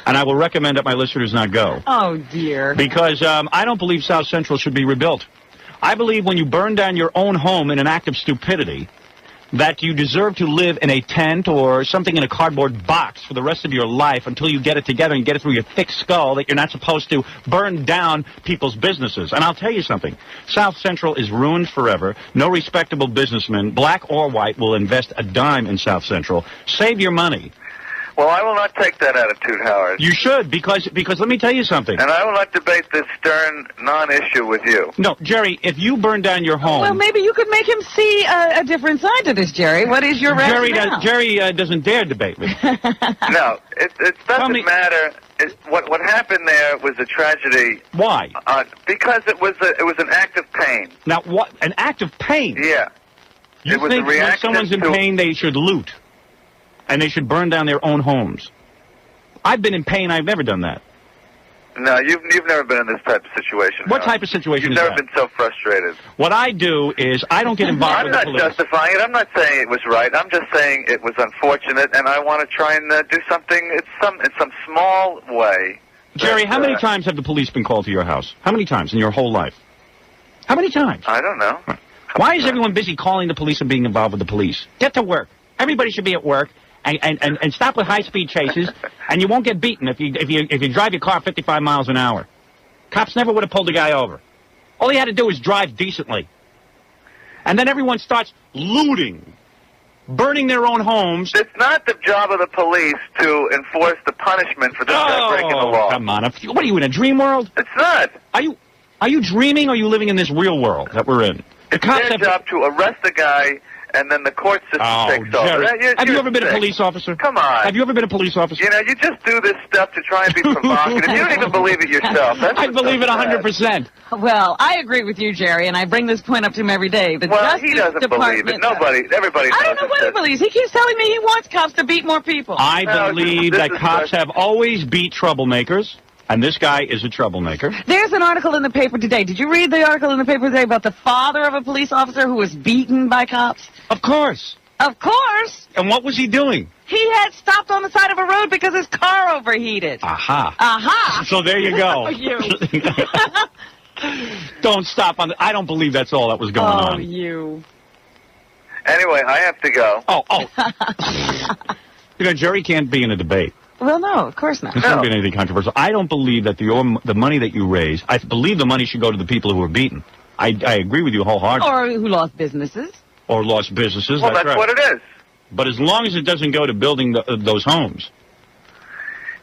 And I will recommend that my listeners not go. Oh, dear. Because I don't believe South Central should be rebuilt. I believe when you burn down your own home in an act of stupidity, that you deserve to live in a tent or something in a cardboard box for the rest of your life until you get it together and get it through your thick skull that you're not supposed to burn down people's businesses. And I'll tell you something. South Central is ruined forever. No respectable businessman, black or white, will invest a dime in South Central. Save your money. Well, I will not take that attitude, Howard. You should, because let me tell you something. And I will not debate this stern non-issue with you. No, Jerry, if you burn down your home... Well, maybe you could make him see a different side to this, Jerry. What is your rationale? Jerry doesn't dare debate me. No, it doesn't matter. What happened there was a tragedy. Why? Because it was an act of pain. Now, what? An act of pain? Yeah. You think when someone's in pain, they should loot? And they should burn down their own homes. I've been in pain. I've never done that. No, you've never been in this type of situation. What type of situation is that? You've never been so frustrated. What I do is I don't get involved with the police. I'm not justifying it. I'm not saying it was right. I'm just saying it was unfortunate, and I want to try and do something in some small way. Jerry, how many times have the police been called to your house? How many times in your whole life? How many times? I don't know. Why is everyone busy calling the police and being involved with the police? Get to work. Everybody should be at work. And stop with high-speed chases, and you won't get beaten if you drive your car 55 miles an hour. Cops never would have pulled the guy over. All he had to do was drive decently. And then everyone starts looting, burning their own homes. It's not the job of the police to enforce the punishment for this guy breaking the law. Come on. What are you, in a dream world? It's not. Are you dreaming, or are you living in this real world that we're in? It's their job to arrest the guy, and then the court system takes over. Have you ever been a police officer? Come on. Have you ever been a police officer? You know, you just do this stuff to try and be provocative. You don't even believe it yourself. I believe it 100%. Well, I agree with you, Jerry, and I bring this point up to him every day. The Well, Justice he doesn't Department, believe it. Everybody knows I don't know what he believes. He keeps telling me he wants cops to beat more people. I believe that cops have always beat troublemakers. And this guy is a troublemaker. There's an article in the paper today. Did you read the article in the paper today about the father of a police officer who was beaten by cops? Of course. Of course. And what was he doing? He had stopped on the side of a road because his car overheated. Aha. Aha. So there you go. You. Don't stop on I don't believe that's all that was going on. Oh, you. Anyway, I have to go. Oh. You know, Jerry can't be in a debate. Well, no, of course not. There shouldn't be anything controversial. I don't believe that the money that you raise, I believe the money should go to the people who were beaten. I agree with you wholeheartedly. Or who lost businesses. Or lost businesses. Well, that's right. what it is. But as long as it doesn't go to building those homes.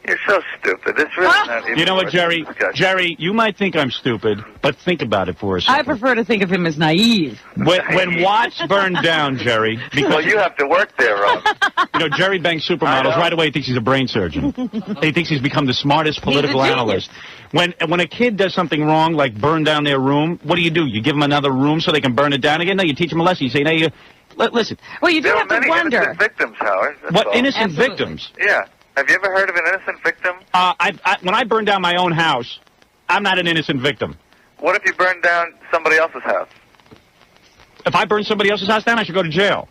You're so stupid. It's really not even You know what, worth Jerry? discussion. Jerry, you might think I'm stupid, but think about it for a second. I prefer to think of him as naive. When Watts burned down, Jerry, because well, you have to work there, Rob. You know, Jerry bangs supermodels. Right away, he thinks he's a brain surgeon. He thinks he's become the smartest political analyst. When a kid does something wrong, like burn down their room, what do? You give them another room so they can burn it down again? No, you teach them a lesson. You say, no, listen. Well, you do have to many wonder. Innocent victims, Howard. What innocent victims? Yeah. Have you ever heard of an innocent victim? When I burn down my own house, I'm not an innocent victim. What if you burn down somebody else's house? If I burn somebody else's house down, I should go to jail.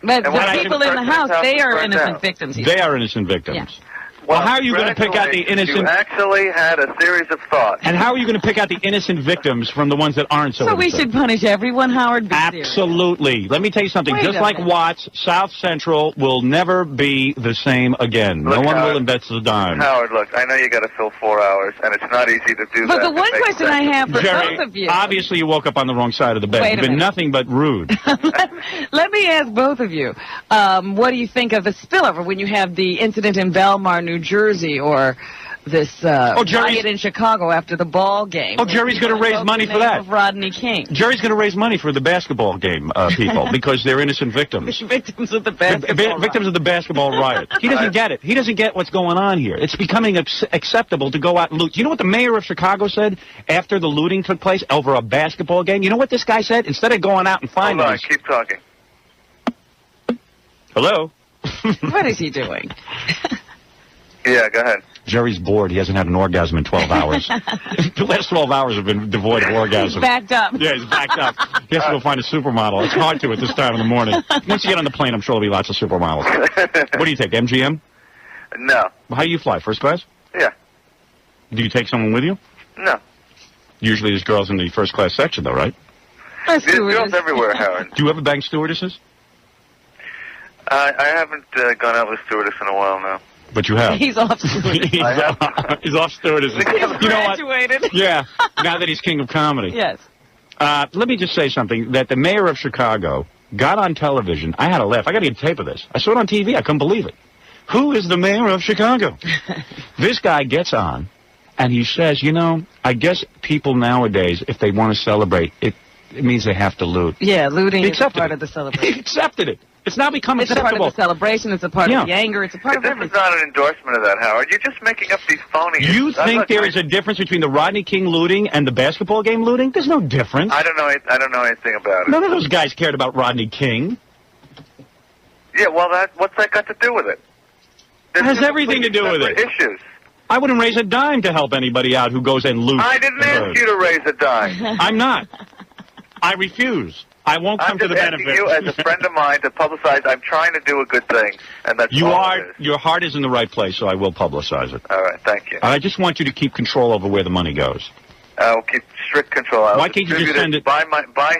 But the people in the house, they are innocent victims. They are innocent victims. Yeah. Well, how are you going to pick out the innocent... You actually had a series of thoughts. And how are you going to pick out the innocent victims from the ones that aren't so So we should punish everyone, Howard? Absolutely. Let me tell you something. Wait Just a like minute. Watts, South Central will never be the same again. Look, no one Howard, will invest a dime. Howard, look, I know you got to fill 4 hours, and it's not easy to do But that. the one It makes question I sense. have for Jerry, both of you... obviously you woke up on the wrong side of the bed. Wait a You've been minute. nothing but rude. Let me ask both of you, what do you think of the spillover when you have the incident in Belmar, New Jersey, or this riot in Chicago after the ball game. Oh, Jerry's going to raise money for that. Of Rodney King. Jerry's going to raise money for the basketball game people because they're innocent victims. Victims of the basketball Victims of the basketball riot. He doesn't get it. He doesn't get what's going on here. It's becoming acceptable to go out and loot. Do you know what the mayor of Chicago said after the looting took place over a basketball game? You know what this guy said? Instead of going out and finding... Hold on, keep talking. Hello? What is he doing? Yeah, go ahead. Jerry's bored. He hasn't had an orgasm in 12 hours. The last 12 hours have been devoid of orgasm. He's backed up. Yeah, he's backed up. He has to go find a supermodel. It's hard to at this time in the morning. Once you get on the plane, I'm sure there'll be lots of supermodels. What do you take, MGM? No. How do you fly, first class? Yeah. Do you take someone with you? No. Usually there's girls in the first class section, though, right? There's girls everywhere, Howard. Do you ever bang stewardesses? I haven't gone out with stewardess in a while now. But you have. He's off stewardess. He's off stewardess. He's graduated. Yeah, now that he's king of comedy. Yes. Let me just say something, that the mayor of Chicago got on television. I had a laugh. I got to get a tape of this. I saw it on TV. I couldn't believe it. Who is the mayor of Chicago? This guy gets on, and he says, you know, I guess people nowadays, if they want to celebrate, it means they have to loot. Yeah, looting is a part of the celebration. He accepted it. It's now become It's acceptable. a part of the celebration. It's a part of the anger. It's a part of This everything. is not an endorsement of that, Howard. You're just making up these phony... You think there is a difference between the Rodney King looting and the basketball game looting? There's no difference. I don't know anything about it. None of those guys cared about Rodney King. Yeah, well, what's that got to do with it? It has everything to do with it. Issues. I wouldn't raise a dime to help anybody out who goes and loots. I didn't ask you to raise a dime. I'm not. I refuse. I won't come to the benefit. I'm just asking you as a friend of mine to publicize. I'm trying to do a good thing, and that's You all are. it is. Your heart is in the right place, so I will publicize it. All right, thank you. I just want you to keep control over where the money goes. I'll keep strict control. Why can't you just send it by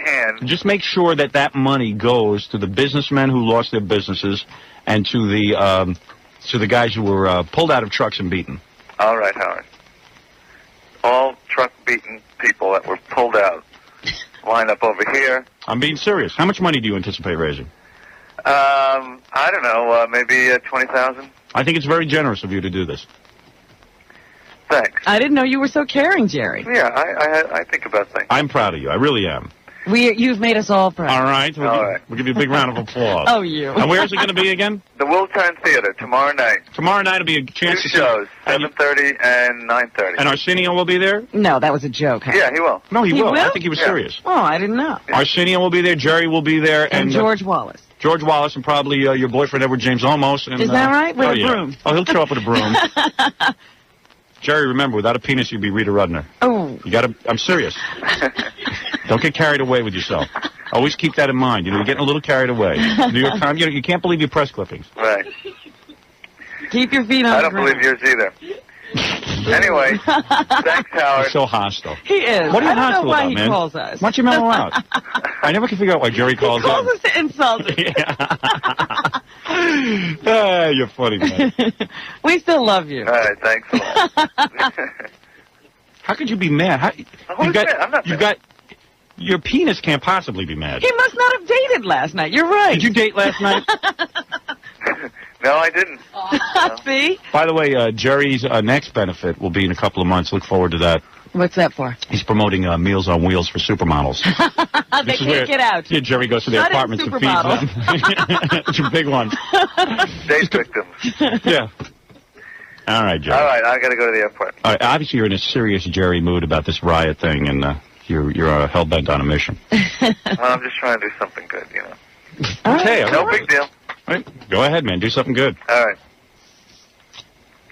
hand? Just make sure that that money goes to the businessmen who lost their businesses and to the guys who were pulled out of trucks and beaten. All right, Howard. All truck-beaten people that were pulled out line up over here. I'm being serious. How much money do you anticipate raising? I don't know, maybe 20,000. I think it's very generous of you to do this. Thanks. I didn't know you were so caring, Jerry. Yeah, I think about things. I'm proud of you. I really am. You've made us all proud. All right. We'll give you a big round of applause. Oh, you. And where is it going to be again? The Wiltern Theater, tomorrow night. Tomorrow night will be a chance Two to see... shows, 7:30 and 9:30. And Arsenio will be there? No, that was a joke. Huh? Yeah, he will. No, he will. will? I think he was serious. Oh, I didn't know. Arsenio will be there. Jerry will be there. And George Wallace. George Wallace and probably your boyfriend Edward James Olmos. And, Is that right? With a broom. Oh, he'll show up with a broom. Jerry, remember, without a penis, you'd be Rita Rudner. Oh. You gotta... I'm serious. Don't get carried away with yourself. Always keep that in mind. You know, you're getting a little carried away. New York Times, you can't believe your press clippings. Right. Keep your feet on I the don't ground. believe yours either. Anyway, thanks, Howard. You're so hostile. He is. What are you I don't know hostile why about, he man? calls us. Why don't you mellow out? I never can figure out why Jerry calls He calls us. us to insult us. You're funny, man. We still love you. All right, thanks a lot. How could you be mad? I'm not mad. Your penis can't possibly be mad. He must not have dated last night. You're right. Did you date last night? No, I didn't. See? By the way, Jerry's next benefit will be in a couple of months. Look forward to that. What's that for? He's promoting Meals on Wheels for supermodels. They can't get out. Yeah, Jerry goes to their Not in apartments and feeds them. It's a big one. Date victims. Yeah. All right, Jerry. All right, I got to go to the airport. All right, obviously, you're in a serious Jerry mood about this riot thing, and you're hell-bent on a mission. I'm just trying to do something good, you know. Okay. No big deal. All right, go ahead, man. Do something good. All right.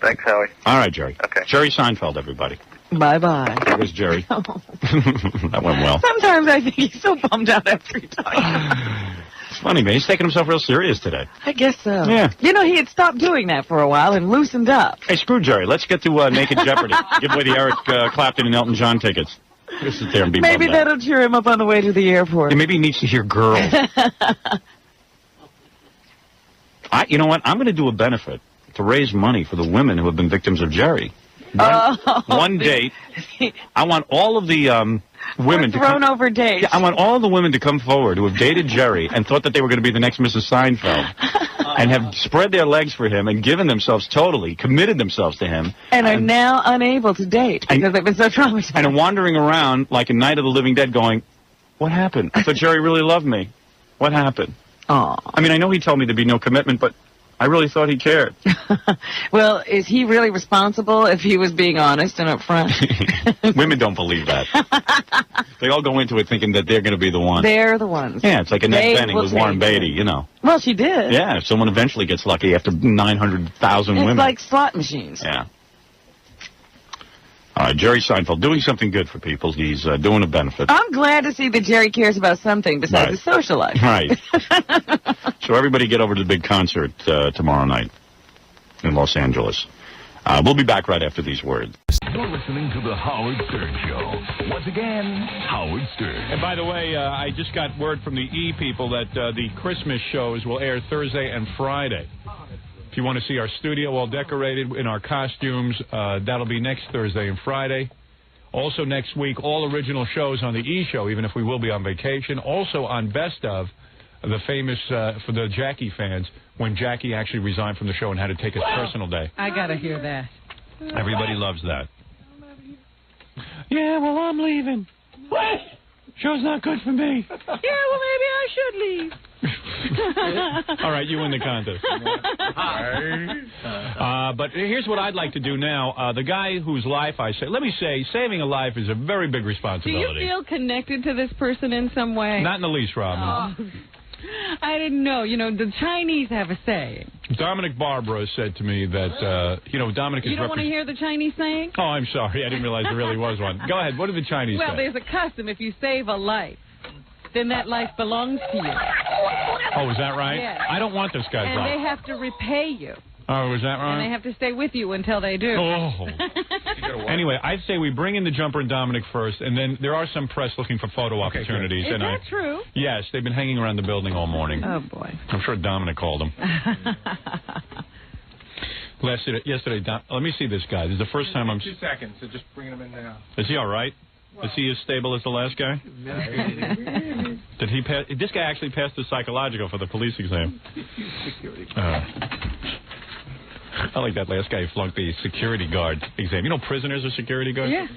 Thanks, Howie. All right, Jerry. Okay. Jerry Seinfeld, everybody. Bye-bye. There goes Jerry. That went well. Sometimes I think he's so bummed out after he talks. It's funny, man. He's taking himself real serious today. I guess so. Yeah. You know, he had stopped doing that for a while and loosened up. Hey, screw Jerry. Let's get to Naked Jeopardy. Give away the Eric Clapton and Elton John tickets. Just sit there and be Maybe bummed out. that'll cheer him up on the way to the airport. Yeah, maybe he needs to hear girls. You know what? I'm going to do a benefit to raise money for the women who have been victims of Jerry. One date. I want all of the women to thrown over dates. Yeah, I want all the women to come forward who have dated Jerry and thought that they were going to be the next Mrs. Seinfeld. and have spread their legs for him and given themselves totally, committed themselves to him. And are now unable to date because they've been so traumatized. And are wandering around like a Night of the Living Dead going, what happened? I thought Jerry really loved me. What happened? Aw. I mean, I know he told me there'd be no commitment, but I really thought he cared. Well, is he really responsible if he was being honest and upfront? Women don't believe that. They all go into it thinking that they're going to be the one. They're the ones. Yeah, it's like Annette They Bening will with Warren take Beatty, you know. Well, she did. Yeah, if someone eventually gets lucky after 900,000 It's women. like slot machines. Yeah. All right, Jerry Seinfeld doing something good for people. He's doing a benefit. I'm glad to see that Jerry cares about something besides his social life. Right. So everybody get over to the big concert tomorrow night in Los Angeles. We'll be back right after these words. You're listening to the Howard Stern Show. Once again, Howard Stern. And by the way, I just got word from the E! people that the Christmas shows will air Thursday and Friday. If you want to see our studio all decorated in our costumes, that'll be next Thursday and Friday. Also next week, all original shows on the E! Show, even if we will be on vacation. Also on Best Of, the famous, for the Jackie fans, when Jackie actually resigned from the show and had to take his personal day. I gotta hear that. Everybody loves that. Yeah, well, I'm leaving. What? Show's not good for me. Yeah, well, maybe I should leave. All right, you win the contest. But here's what I'd like to do now. The guy whose life let me say, saving a life is a very big Do responsibility. you feel connected to this person in some way? Not in the least, Robin. Oh, I didn't know. You know, the Chinese have a saying. Dominic Barbara said to me that, Dominic is... You don't want to hear the Chinese saying? Oh, I'm sorry. I didn't realize there really was one. Go ahead. What do the Chinese Well, say? there's a custom. If you save a life, then that life belongs to you. Oh, is that right? Yes. I don't want this guy's And life. they have to repay you. Oh, is that right? And they have to stay with you until they do. Oh. Anyway, I'd say we bring in the Jumper and Dominic first, and then there are some press looking for photo opportunities. Is that true? Yes, they've been hanging around the building all morning. Oh, boy. I'm sure Dominic called them. Yesterday, let me see this guy. This is the first time I'm... 2 seconds, so just bringing him in now. Is he all right? Is he as stable as the last guy? Did he pass? This guy actually passed the psychological for the police exam. I like that last guy who flunked the security guard exam. You know, prisoners are security guards? Yeah.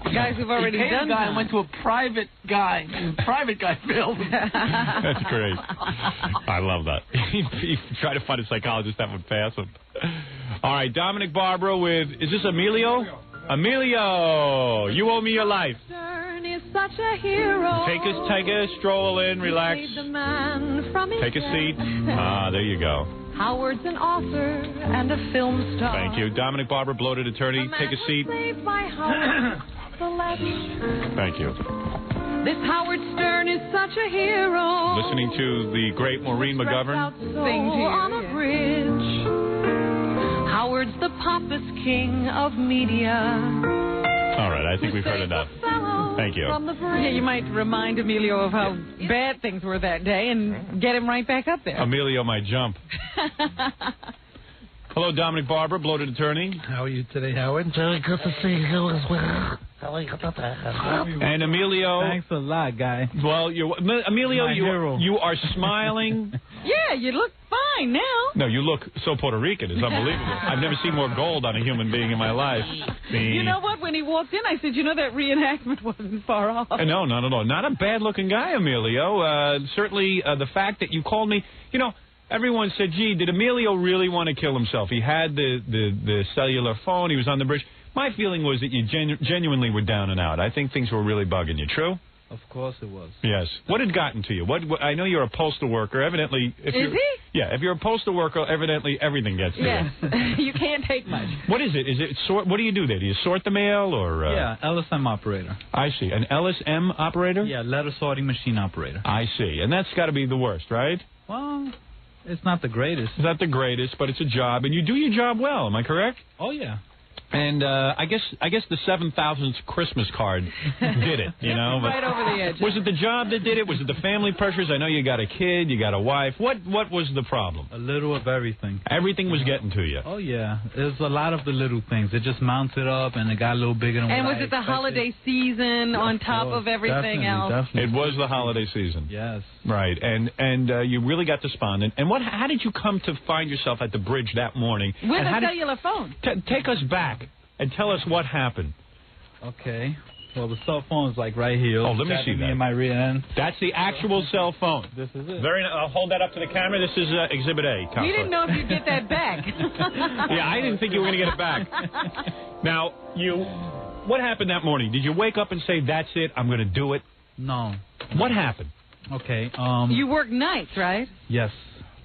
Guys who've already done guy that. went to a private guy. And the private guy failed. That's great. I love that. He tried to find a psychologist that would pass him. All right, Dominic Barbara with... Is this Emilio? Emilio, you owe me your life. Stern is such a hero. Take a stroll in, relax. The man from his Take a seat. There you go. Howard's an author and a film star. Thank you. Dominic Barbara, bloated attorney. Take a seat. Saved by Howard. Thank you. This Howard Stern is such a hero. Listening to the great Maureen McGovern. Sing to you, on a bridge. Howard's the pompous king of media. All right, I think we've heard enough. Thank you. Yeah, you might remind Emilio of how bad things were that day and get him right back up there. Emilio might jump. Hello, Dominic Barbara, bloated attorney. How are you today, Howard? Very good to see you as well. And Emilio. Thanks a lot, guy. Well, Emilio, My hero. you are smiling. Yeah, you look fine now. No, you look so Puerto Rican. It's unbelievable. I've never seen more gold on a human being in my life. You know what? When he walked in, I said, that reenactment wasn't far off. No, not at all. Not a bad-looking guy, Emilio. Certainly, the fact that you called me, everyone said, gee, did Emilio really want to kill himself? He had the cellular phone. He was on the bridge. My feeling was that you genuinely were down and out. I think things were really bugging you. True? Of course it was. Yes. What had gotten to you? What I know you're a postal worker. Evidently, Is he? Yeah. If you're a postal worker, evidently everything gets to Yes. you. You can't take much. What is it? Is it sort? What do you do there? Do you sort the mail or? Yeah, LSM operator. I see. An LSM operator? Yeah, letter sorting machine operator. I see. And that's got to be the worst, right? Well, it's not the greatest. It's not the greatest, but it's a job, and you do your job well. Am I correct? Oh yeah. And I guess the 7,000th Christmas card did it, you know. But Right over the edge. was it the job that did it? Was it the family pressures? I know you got a kid, you got a wife. What was the problem? A little of everything. Everything was getting to you. Oh, yeah. There's a lot of the little things. It just mounted up, and it got a little bigger than And what was I it the expected. holiday season on top of everything else? It was the holiday season. Yes. Right, and you really got despondent. And how did you come to find yourself at the bridge that morning? With and a how did- cellular phone. Take us back and tell us what happened. Okay. Well, the cell phone is like right here. Oh, let me see that. In my rear end. That's the actual cell phone. This is it. I'll hold that up to the camera. This is Exhibit A, Counselor. We didn't know if you'd get that back. Yeah, I didn't think you were going to get it back. Now, what happened that morning? Did you wake up and say, that's it, I'm going to do it? No. What happened? Okay. You work nights, right? Yes,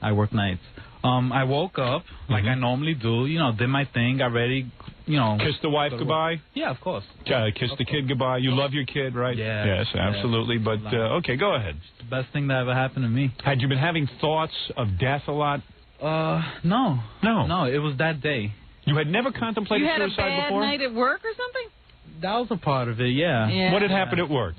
I work nights. I woke up like I normally do. You know, did my thing. Got ready. You know. Kiss the wife goodbye? Yeah, of course. Kiss the kid goodbye. You love your kid, right? Yeah. Yes, absolutely. But, okay, go ahead. It's the best thing that ever happened to me. Had you been having thoughts of death a lot? No. No. No, it was that day. You had never contemplated You had a suicide bad before? night at work or something? That was a part of it, yeah. What had happened at work?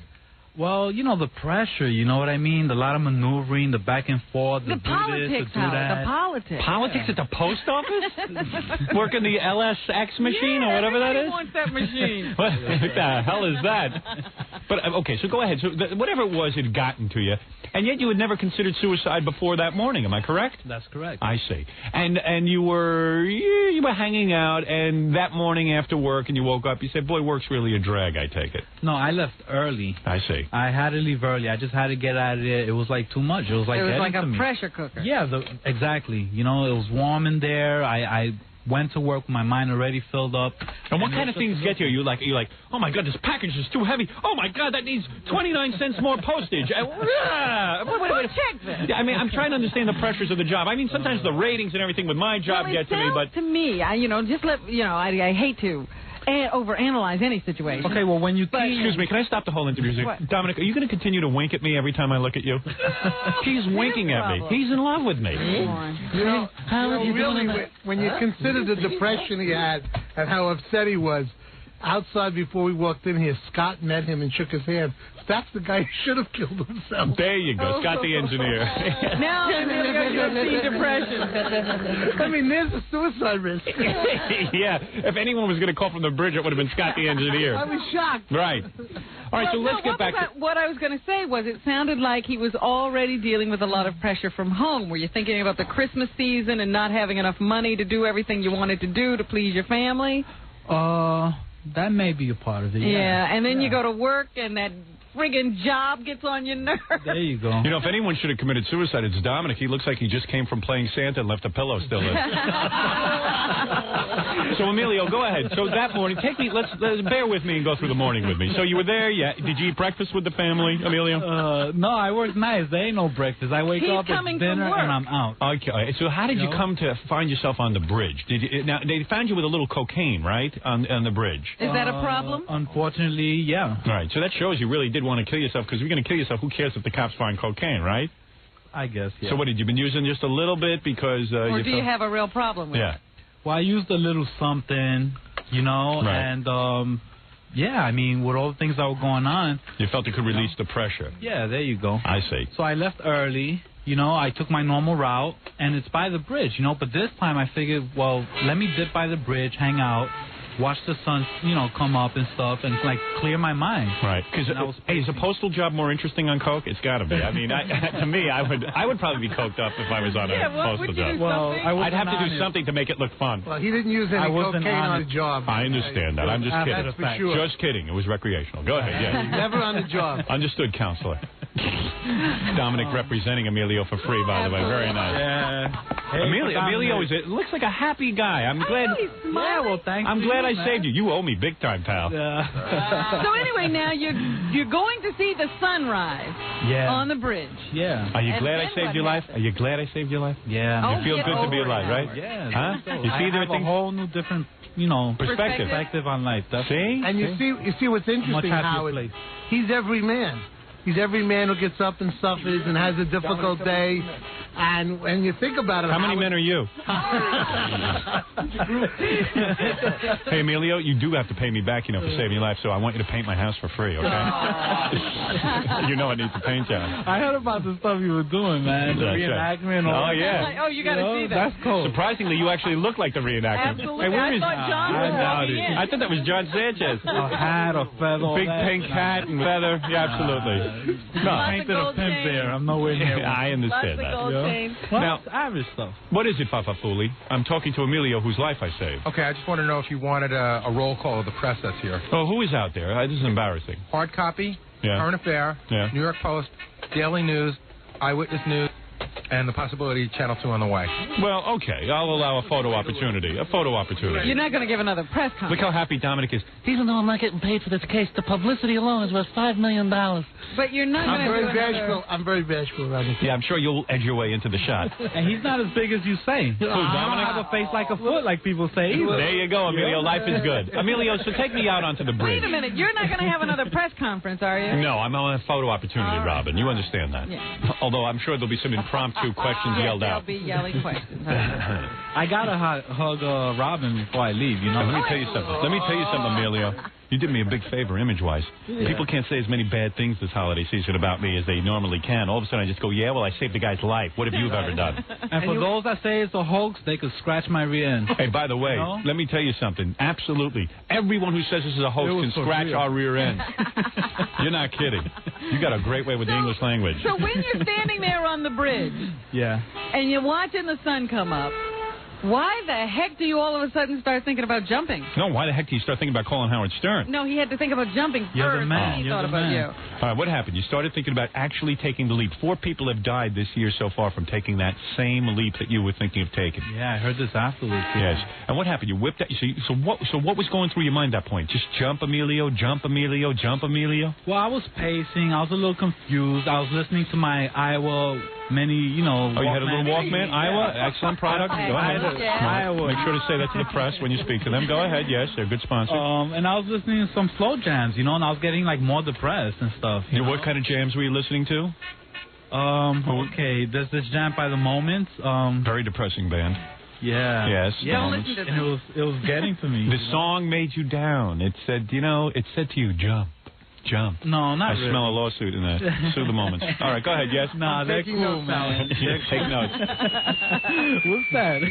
Well, you know, the pressure, you know what I mean? A lot of maneuvering, the back and forth, The do politics, this, to do Howard, that. the politics. Politics at the post office? Working the LSX machine or whatever that is? wants that machine. What the hell is that? But, okay, so go ahead. So whatever it was, it had gotten to you. And yet you had never considered suicide before that morning. Am I correct? That's correct. I see. And you were hanging out, and that morning after work, and you woke up, you said, boy, work's really a drag, I take it. No, I left early. I see. I had to leave early. I just had to get out of there. It was like too much. It was like a to me. pressure cooker. Yeah, exactly. You know, it was warm in there. I went to work with my mind already filled up. And what kind of things get you? You're like, oh my God, this package is too heavy. Oh my God, that needs 29 cents more postage. Wait. Check this. Yeah, I mean, I'm trying to understand the pressures of the job. I mean, sometimes the ratings and everything with my job get to me, but to me, I hate to overanalyze any situation. okay, well, when you excuse me, can I stop the whole interview? What? Dominic, are you going to continue to wink at me every time I look at you? He's winking at me. He's in love with me. When you consider the depression he had and how upset he was, outside before we walked in here, Scott met him and shook his hand. That's the guy who should have killed himself. There you go, Scott the engineer. Now you've seen depression. I mean, there's a suicide risk. Yeah, if anyone was going to call from the bridge, it would have been Scott the engineer. I was shocked. Right. All right, so let's get back to... What I was going to say was it sounded like he was already dealing with a lot of pressure from home. Were you thinking about the Christmas season and not having enough money to do everything you wanted to do to please your family? That may be a part of it. Yeah, and then you go to work and that friggin' job gets on your nerves. There you go. You know, if anyone should have committed suicide, it's Dominic. He looks like he just came from playing Santa and left a pillow still in. So, Emilio, go ahead. So that morning, let's bear with me and go through the morning with me. So you were there, yeah. Did you eat breakfast with the family, Emilio? No, I work nights. There ain't no breakfast. I wake up, it's dinner, and I'm out. Okay, so how did you come to find yourself on the bridge? Now, they found you with a little cocaine, right, on the bridge? Is that a problem? Unfortunately, yeah. All right, so that shows you really did want to kill yourself, because if you're going to kill yourself, who cares if the cops find cocaine, right? I guess, yeah. So what, had you been using just a little bit because... or do you have a real problem with it? Well, I used a little something, you know, right. And, yeah, I mean, with all the things that were going on... You felt it could release the pressure. Yeah, there you go. I see. So I left early. You know, I took my normal route, and it's by the bridge, you know. But this time I figured, well, let me dip by the bridge, hang out, watch the sun, you know, come up and stuff, and like clear my mind. Right. Because is a postal job more interesting on coke? It's got to be. I mean, to me, I would probably be coked up if I was on a postal job. Well, I'd have to do something to make it look fun. Well, he didn't use any cocaine on the job. I understand that. I'm just kidding. That's for sure. Just kidding. It was recreational. Go ahead. Yeah. Never on the job. Understood, counselor. Dominic representing Emilio for free, by the way. Very nice. Hey, Emilio looks like a happy guy. I'm glad. Yeah, well, thanks. I'm glad I saved you. You owe me big time, pal. So anyway, now you're going to see the sunrise on the bridge. Yeah. Are you glad I saved your life? Are you glad I saved your life? Yeah. You feel good to be alive, right? Yeah. Huh? You see, there are a whole new different, you know, perspective on life. See? And you see what's interesting, Howard? He's every man. He's every man who gets up and suffers and has a difficult day. And when you think about it, How many men are you? Hey, Emilio, you do have to pay me back, for saving your life, so I want you to paint my house for free, okay? You know it needs a paint job. I heard about the stuff you were doing, man. The That's right. reenactment. and all Oh, that. yeah. Oh, you got to see that. That's cool. Surprisingly, you actually look like the reenactment. Absolutely. Hey, where I is thought John was walking in. I thought that was John Sanchez. A hat, a feather, all Big that. pink hat and feather. Yeah, absolutely. No, Lots of painted a gold pimp chains. there. I'm nowhere near. I understand Lots that. of gold chains. Well, Now- it's average stuff. What is it, Papa Fooley? I'm talking to Emilio, whose life I saved. Okay, I just want to know if you wanted a roll call of the press that's here. Oh, who is out there? This is embarrassing. Hard copy, Yeah. Current Affair, Yeah. New York Post, Daily News, Eyewitness News, and the possibility Channel 2 on the way. Well, okay. I'll allow a photo opportunity. You're not going to give another press Look conference. how happy Dominic is. Even though I'm not getting paid for this case, the publicity alone is worth $5 million. But you're not I'm going very to do another... bashful. I'm very bashful around this. Yeah, I'm sure you'll edge your way into the shot. And he's not as big as you say. I don't have a face like a foot, like people say. Either. There you go, Emilio. Life is good. Emilio, so take me out onto the bridge. Wait a minute. You're not going to have another press conference, are you? No, I'm on a photo opportunity, All right. Robin. You understand that. Yeah. Although I'm sure there'll be some impromptu questions Yes, yelled there'll out. be yelling questions. I gotta hug Robin before I leave. You know. Let me tell you something. Let me tell you something, Emilio. You did me a big favor image-wise. People can't say as many bad things this holiday season about me as they normally can. All of a sudden I just go, yeah, well, I saved the guy's life. What have you ever done? And for those that say it's a hoax, they could scratch my rear end. Hey, by the way, No? let me tell you something. Absolutely. Everyone who says this is a hoax It was can for scratch real. our rear end. You're not kidding. You got a great way with the English language. So when you're standing there on the bridge Yeah. and you're watching the sun come up, why the heck do you all of a sudden start thinking about jumping? No, why the heck do you start thinking about calling Howard Stern? No, he had to think about jumping You're the first, man, and he you're thought the about man. you. All right, what happened? You started thinking about actually taking the leap. 4 people have died this year so far from taking that same leap that you were thinking of taking. Yeah, I heard this afterwards. Yes. And what happened? You whipped that. So what was going through your mind at that point? Just jump, Emilio, jump, Emilio, jump, Emilio? Well, I was pacing. I was a little confused. I was listening to my Iowa mini, Oh, you had a little Walkman? Iowa? Excellent product. Go ahead. Iowa. Make sure to say that to the press when you speak to them. Go ahead. Yes, they're a good sponsor. And I was listening to some slow jams, and I was getting like more depressed and stuff. You know? What kind of jams were you listening to? Okay, there's this jam by the Moments. Very depressing band. Yeah. Yes. Yeah. Don't listen to And it was getting to me. The song made you down. It said, it said to you, jump, jump. No, not I really. smell a lawsuit in that. Sue the Moments. All right, go ahead. Yes. Nah, they're cool, man. Yeah, take notes. What's that?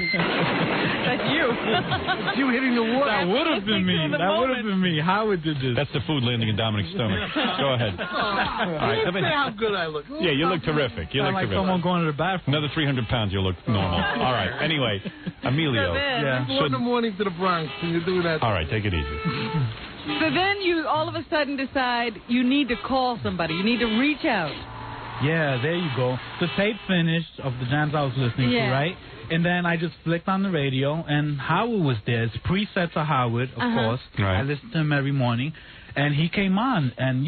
That's you. It's you hitting the water. That would have been me. That would have been me. Howard did this. That's the food landing in Dominic's stomach. Go ahead. All right. Say how good I look. Yeah, you look terrific. You Sound look like terrific. someone going to the bathroom. Another 300 pounds, you'll look normal. All right. Anyway, Emilio. Yeah. Go in the morning to the Bronx and you do that. All right, take it easy. So then you all of a sudden decide you need to call somebody. You need to reach out. Yeah, there you go. The tape finished of the jams I was listening to, Yeah. right? And then I just flicked on the radio, and Howard was there. It's preset to Howard, of course. Right. I listen to him every morning. And he came on, and,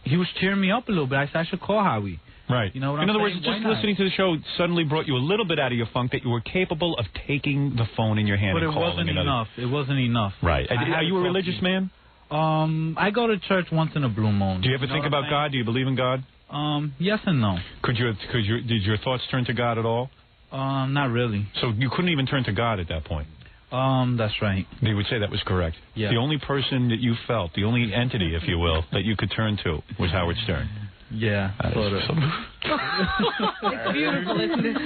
he was cheering me up a little bit. I said, I should call Howie. Right. You know what In I'm other words, saying? just Why not? listening to the show suddenly brought you a little bit out of your funk that you were capable of taking the phone in your hand But and it calling wasn't another. enough. It wasn't enough. Right. I had Are you to a talk religious to you. man? I go to church once in a blue moon. Do you ever think know what about I'm God? Do you believe in God? saying? Yes and no. Did your thoughts turn to God at all? Not really. So you couldn't even turn to God at that point? That's right. They would say that was correct. Yeah. The only person that you felt, the only entity, if you will, that you could turn to was Howard Stern. Yeah, sort of. It's beautiful, isn't it?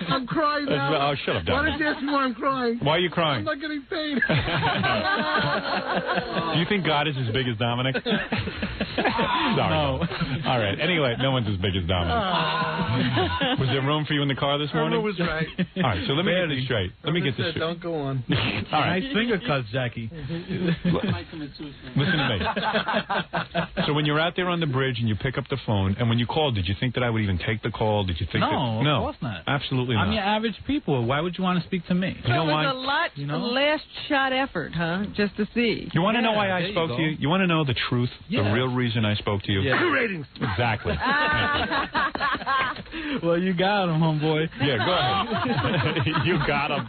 I'm crying now. Oh, shut up, Why Dominic. did you ask me why I'm crying? Why are you I'm crying? not getting paid. Do you think God is as big as Dominic? Sorry. No. All right. Anyway, no one's as big as Dominic. Was there room for you in the car this morning? Irma was right. All right, so let me get this straight. Let me get this Said, straight. don't go on. All right. Nice finger cuts, Jackie. Listen to me. So when you're out there on the bridge and you pick up the phone, and when you called, did you think that I would even take the call? Did you think that? No, of course not. Absolutely not. I'm your average people. Why would you want to speak to me? You know it was why? a last shot effort, huh? Just to see. You want to know why there I you spoke go. to you? You want to know the truth? The Yeah. real reason I spoke to you? Yeah. Ratings. Exactly. Well, you got him, homeboy. Yeah, go ahead. You got him.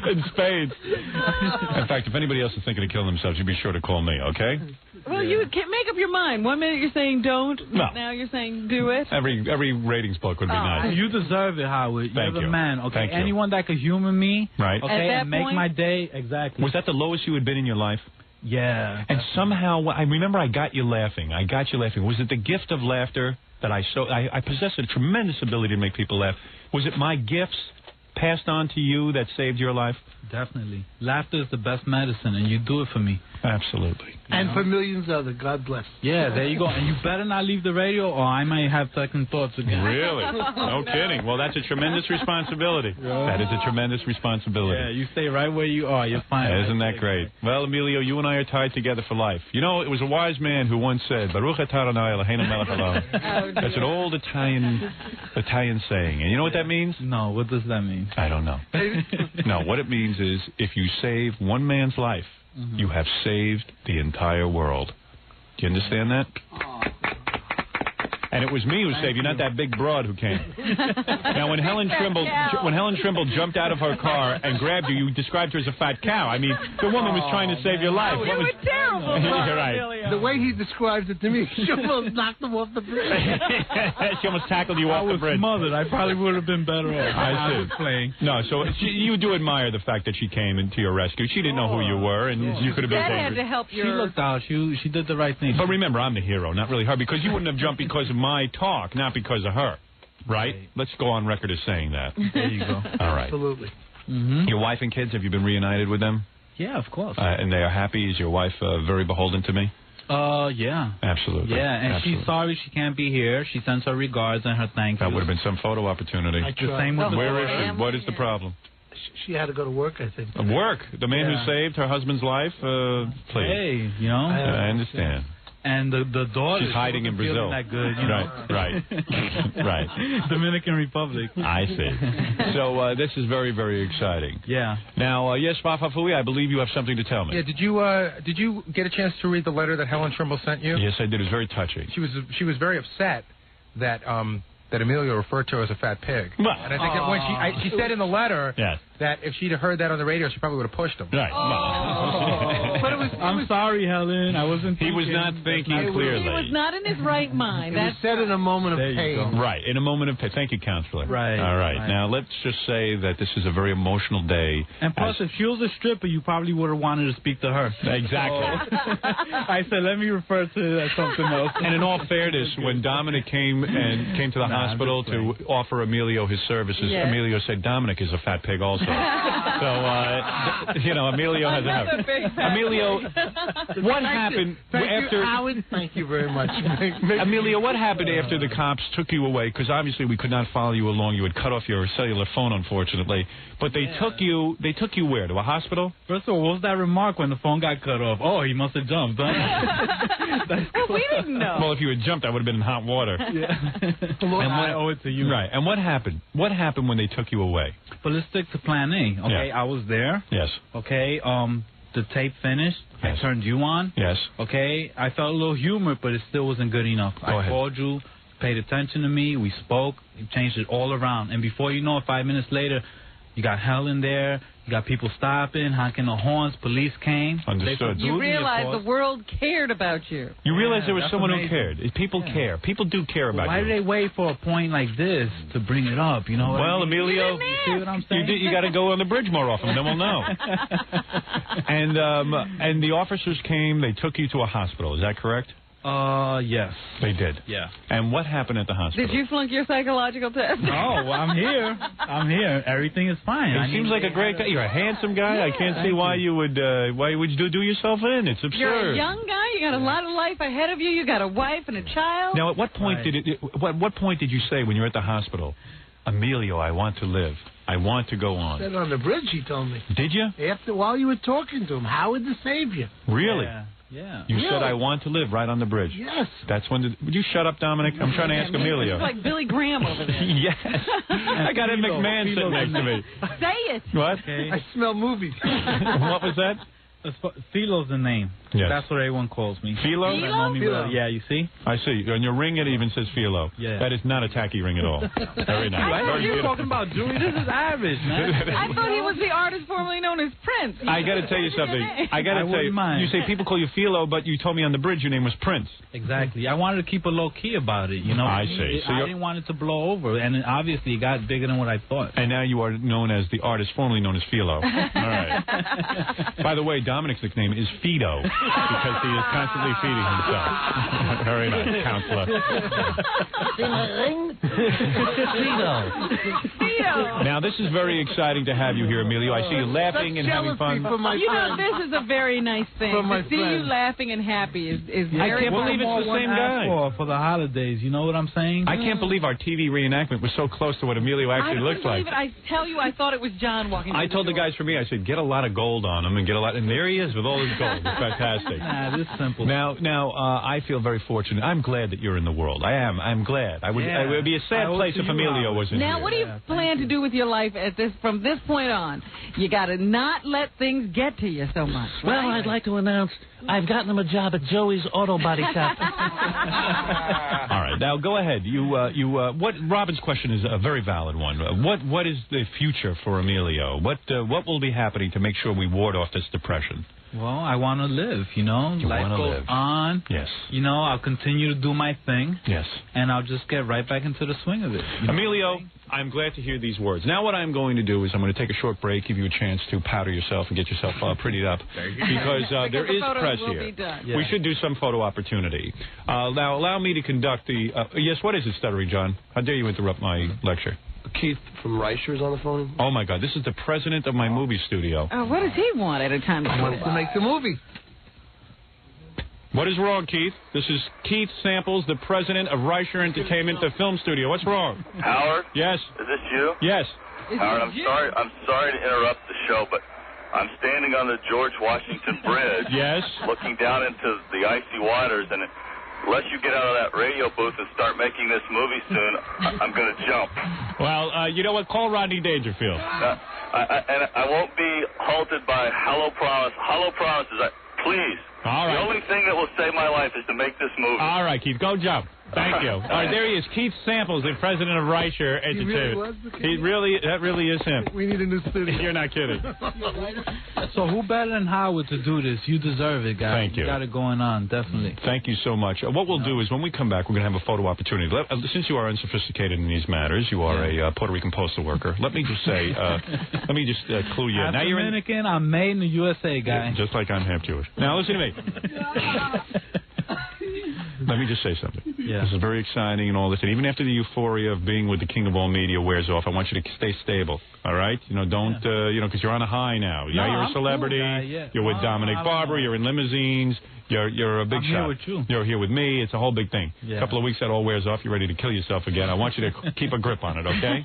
In spades. In fact, if anybody else is thinking of killing themselves, you be sure to call me, okay? Well, you can't make up your mind. 1 minute you're saying don't, No. now you're saying do it. Every ratings book would be nice. You deserve it, Howard. Thank You're you. the man. Okay, Thank you. anyone that could humor me, Right. okay, At that and make point- my day exactly. Was that the lowest you had been in your life? Yeah. And somehow, I remember I got you laughing. Was it the gift of laughter that I possess a tremendous ability to make people laugh. Was it my gifts passed on to you that saved your life? Definitely. Laughter is the best medicine, and you do it for me. Absolutely. And for millions others. God bless. Yeah, there you go. And you better not leave the radio, or I might have second thoughts again. Really? No kidding. Well, that's a tremendous responsibility. That is a tremendous responsibility. Yeah, you stay right where you are. You're fine. Isn't that great? Well, Emilio, you and I are tied together for life. You know, it was a wise man who once said, Baruch atah Adonai Eloheinu melech haolam. That's an old Italian saying. And you know what that means? No, what does that mean? I don't know. No, what it means is if you save one man's life, you have saved the entire world. Do you understand that? And it was me who saved you, not that big broad who came. Now, when Helen Trimble jumped out of her car and grabbed you, you described her as a fat cow. I mean, the woman was trying to save your life. You were terrible. You're right. The way he describes it to me, she almost knocked him off the bridge. She almost tackled you off the bridge. I was smothered. I probably would have been better off. I see. was playing. No, so you do admire the fact that she came into your rescue. She didn't know who you were, and you could have been That had dangerous. to help She your... looked out. She did the right thing. But remember, I'm the hero, not really her, because you wouldn't have jumped because of my talk, not because of her. Right? Let's go on record as saying that. There you go. All right. Absolutely. Your wife and kids, have you been reunited with them? Yeah, of course. And they are happy? Is your wife very beholden to me? Yeah. Absolutely. Yeah, and Absolutely. she's sorry she can't be here. She sends her regards and her thank That you. would have been some photo opportunity. I The same with the Where is boy. she? What is the problem? She had to go to work, I think. Work. The man Yeah. who saved her husband's life? Please. Hey, you know. I understand. And the daughter. She's hiding in wasn't Brazil. feeling That good, you know? Right. Right. Dominican Republic. I see. So this is very, very exciting. Yeah. Now, yes, Fafafui, I believe you have something to tell me. Yeah, did you get a chance to read the letter that Helen Trimble sent you? Yes, I did. It was very touching. She was very upset that Emilio referred to her as a fat pig. Well, and I think that when she said in the letter Yes. that if she'd heard that on the radio, she probably would have pushed him. Right. But I'm sorry, Helen. I wasn't He was not thinking clearly. He was not in his right mind. It was said in a moment of There you pain. go. Right, in a moment of pain. Thank you, Counselor. Right, All right. right. Now, let's just say that this is a very emotional day. And plus, if she was a stripper, you probably would have wanted to speak to her. Exactly. I said, let me refer to it as something else. And in all fairness, when Dominic came to the hospital to offer Emilio his services, Yes. Emilio said Dominic is a fat pig also. So, Emilio has Emilio, what happened Thank you, after... Howard. Thank you very much. Emilio, what happened after the cops took you away? Because obviously we could not follow you along. You had cut off your cellular phone, unfortunately. But they took you. They took you where? To a hospital? First of all, what was that remark when the phone got cut off? Oh, he must have jumped. Huh? We didn't know. Well, if you had jumped, I would have been in hot water. And I owe it to you. Right. And what happened? What happened when they took you away? But let's stick to plan A. Okay, Yeah. I was there. Yes. Okay, the tape finished. Yes. I turned you on. Yes. Okay, I felt a little humor, but it still wasn't good enough. Go I ahead. called you, paid attention to me, we spoke, you changed it all around. And before you know it, 5 minutes later, you got Helen there, you got people stopping, honking the horns, police came. Understood. You realized the world cared about you. You realize there was that's someone amazing. who cared. People care. People do care about Why you. do they wait for a point like this to bring it up? You know what Well, I mean? Emilio, You see what I'm saying? you got to go on the bridge more often. Then we'll know. And the officers came. They took you to a hospital. Is that correct? Yes. They did. Yeah. And what happened at the hospital? Did you flunk your psychological test? No, well, I'm here. I'm here. Everything is fine. He seems like a great guy. You're a handsome guy. I can't see why you would do yourself in. It's absurd. You're a young guy. You got a lot of life ahead of you. You got a wife and a child. Now, at what point what point did you say when you were at the hospital, Emilio, I want to live. I want to go on. Said on the bridge, he told me. Did you? While you were talking to him, Howard the Savior. Really? Yeah. You said Really? I want to live right on the bridge. Yes. That's when. Would you shut up, Dominic? I'm trying to ask Emilio. It's like Billy Graham over there. Yes. I got Ed McMahon sitting next to me. Say it. What? I smell movies. What was that? Philo's the name. Yes. That's what everyone calls me. Philo? They know me Philo. well. Yeah, you see? I see. On your ring, it even says Philo. Yeah. That is not a tacky ring at all. Very nice. I thought Very you were beautiful. talking about Julie. This is average, man. I thought he was the artist formerly known as Prince. I got to tell you something. I got to tell you. wouldn't mind. You say people call you Philo, but you told me on the bridge your name was Prince. Exactly. I wanted to keep it low key about it. You know. I see. So I you're- didn't want it to blow over, and it obviously it got bigger than what I thought. And now you are known as the artist formerly known as Philo. All right. By the way, Dominic's nickname is Fido because he is constantly feeding himself. Very nice, counselor. Now, this is very exciting to have you here, Emilio. I see you laughing and having fun. You know, this is a very nice thing. From my To see you friend. laughing and happy is I very can't believe fun. it's the same guy for the holidays. You know what I'm saying? I can't believe our TV reenactment was so close to what Emilio actually I looks couldn't like. believe it. I tell you, I thought it was John walking. I through told the the door. guys for me, I said, get a lot of gold on him and get a lot, and there he is with all his gold. It's fantastic. Nah, this is simple. Now, I feel very fortunate. I'm glad that you're in the world. I am. I'm glad. It would be a sad place if Emilio wasn't Now, here. what do you plan to do with your life from this point on? You got to not let things get to you so much. Well, I'd like to announce I've gotten him a job at Joey's Auto Body Shop. All right, now go ahead. What Robin's question is a very valid one. What is the future for Emilio? What will be happening to make sure we ward off this depression? Well, I want to live, you know. You Life wanna goes live. on. Yes. You know, I'll continue to do my thing. Yes. And I'll just get right back into the swing of it. You know? Emilio, I'm glad to hear these words. Now what I'm going to do is I'm going to take a short break, give you a chance to powder yourself and get yourself prettied up. Because there the is photos press will here. be done. We should do some photo opportunity. Now allow me to conduct the... yes, what is it, Stuttering John? How dare you interrupt my lecture? Keith from Reicher's on the phone. Oh, my God. This is the president of my movie studio. What does he want at a time? He wants to make the movie. What is wrong, Keith? This is Keith Samples, the president of Reicher Entertainment, the film studio. What's wrong? Howard? Yes. Is this you? Yes. Howard, I'm sorry to interrupt the show, but I'm standing on the George Washington Bridge. Yes. Looking down into the icy waters, and unless you get out of that radio booth and start making this movie soon, I'm going to jump. Well, you know what? Call Rodney Dangerfield. And I won't be halted by hollow promises. Please. All right. The only thing that will save my life is to make this movie. All right, Keith, go jump. Thank you. All right, there he is, Keith Samples, the president of Reicher Entertainment. That really is him. We need a new studio. You're not kidding. So who better than Howard to do this? You deserve it, guys. Thank you. Got it going on, definitely. Thank you so much. What we'll do is when we come back, we're going to have a photo opportunity. Since you are unsophisticated in these matters, you are a Puerto Rican postal worker. Let me just say, clue you in. Now you're Dominican, I'm made in the USA, guy. Yeah, just like I'm half Jewish. Now listen to me. Let me just say something. Yeah. This is very exciting and all this. And even after the euphoria of being with the king of all media wears off, I want you to stay stable. All right? Don't, because you're on a high now. No, You're a I'm celebrity. cool, guy, yeah. You're with Dominic Barber. You're in limousines. You're a big I'm shot. here with you. You're here with me. It's a whole big thing. Yeah. A couple of weeks that all wears off. You're ready to kill yourself again. I want you to keep a grip on it, okay?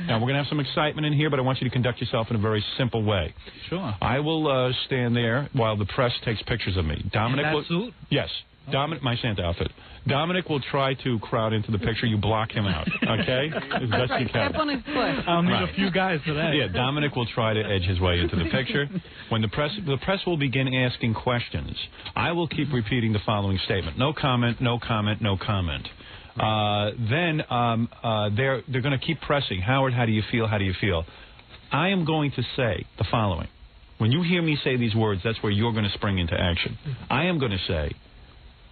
Now, we're going to have some excitement in here, but I want you to conduct yourself in a very simple way. Sure. I will stand there while the press takes pictures of me. Dominic In that will, suit? Yes. Dominic, my Santa outfit. Dominic will try to crowd into the picture. You block him out, okay? As best you can. Step on his foot. I'll need Right. a few guys for that. Yeah, Dominic will try to edge his way into the picture. When the press will begin asking questions, I will keep repeating the following statement: no comment, no comment, no comment. Then they're going to keep pressing. Howard, how do you feel? How do you feel? I am going to say the following. When you hear me say these words, that's where you're going to spring into action. I am going to say,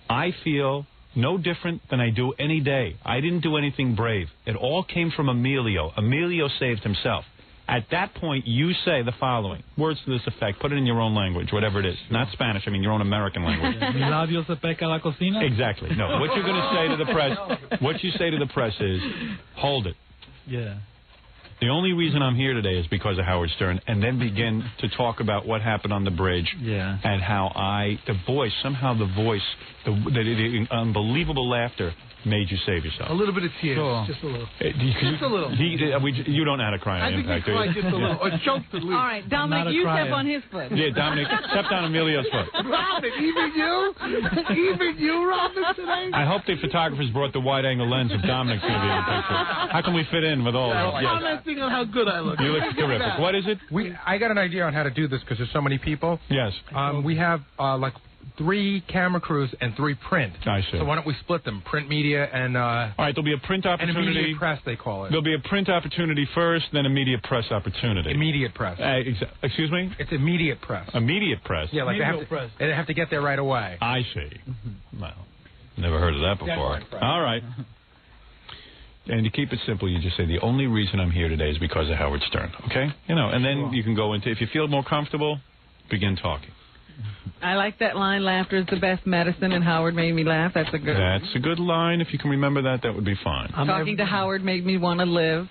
I feel no different than I do any day. I didn't do anything brave. It all came from Emilio. Emilio saved himself. At that point, you say the following. Words to this effect. Put it in your own language, whatever it is. Not Spanish. I mean your own American language. Mi labio se peca la cocina? Exactly. No. What you're going to say to the press, what you say to the press is, hold it. Yeah. The only reason I'm here today is because of Howard Stern, and then begin to talk about what happened on the bridge and how the unbelievable laughter made you save yourself. A little bit of tears, Sure. just a little. Just a little. You don't know how to cry on I think impact, we do you? cried just a little, or choked at least. All right, Dominic, you step on his foot. Yeah, Dominic, step on Emilio's foot. Robin, even you, Robin, today? I hope the photographers brought the wide-angle lens if Dominic's going to be in the picture. How can we fit in with all of them? Yes. Commenting on how good I look. You look terrific. What is it? I got an idea on how to do this because there's so many people. Yes. We have like 3 camera crews and 3 print. I see. So why don't we split them? Print media and all right, there'll be a print and opportunity. immediate press, they call it. There'll be a print opportunity first, then immediate press opportunity. Immediate press. Excuse me? It's immediate press. Immediate press. Yeah, like they have to get there right away. I see. Well, never heard of that before. Deadline press. All right. And to keep it simple, you just say the only reason I'm here today is because of Howard Stern. Okay? You know, and then you can go into, if you feel more comfortable, begin talking. I like that line, laughter is the best medicine, and Howard made me laugh. That's a good one. That's a good line. If you can remember that, that would be fine. Talking to Howard made me want to live.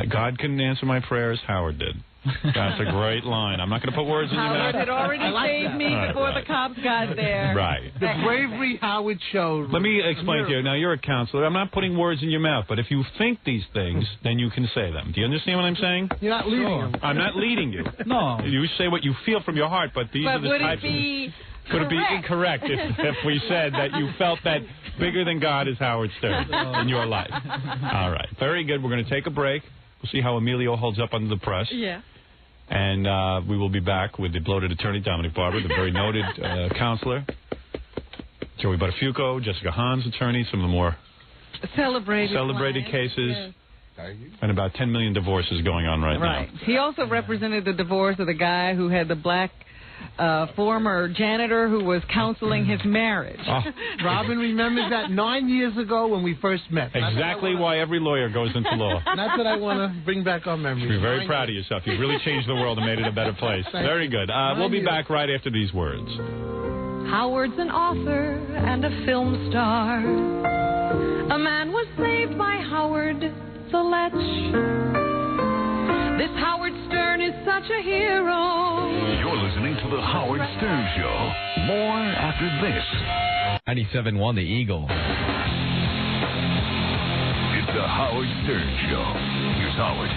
God couldn't answer my prayers. Howard did. That's a great line. I'm not going to put words in your mouth. Howard had already saved me before the cops got there. Right. The Bravery Howard Show. Let me explain to you. Now, you're a counselor. I'm not putting words in your mouth, but if you think these things, then you can say them. Do you understand what I'm saying? You're not leading him. I'm not leading you. No. You say what you feel from your heart, but these are the would types it be of... Would it be incorrect if we said that you felt that bigger than God is Howard Stern in your life? All right. Very good. We're going to take a break. We'll see how Emilio holds up under the press. Yeah. And we will be back with the bloated attorney, Dominic Barber, the very noted counselor, Joey Buttafuoco, Jessica Hahn's attorney, some of the more celebrated cases, and about 10 million divorces going on right now. He also represented the divorce of the guy who had the black former janitor who was counseling his marriage. Robin remembers that 9 years ago when we first met. Exactly why every lawyer goes into law. That's what I want to bring back our memories. You're very proud of yourself. You've really changed the world and made it a better place. Very good. We'll be back right after these words. Howard's an author and a film star. A man was saved by Howard the Lech. This Howard Stern is such a hero. You're listening to The Howard Stern Show. More after this. 97.1 The Eagle. It's The Howard Stern Show. Here's Howard.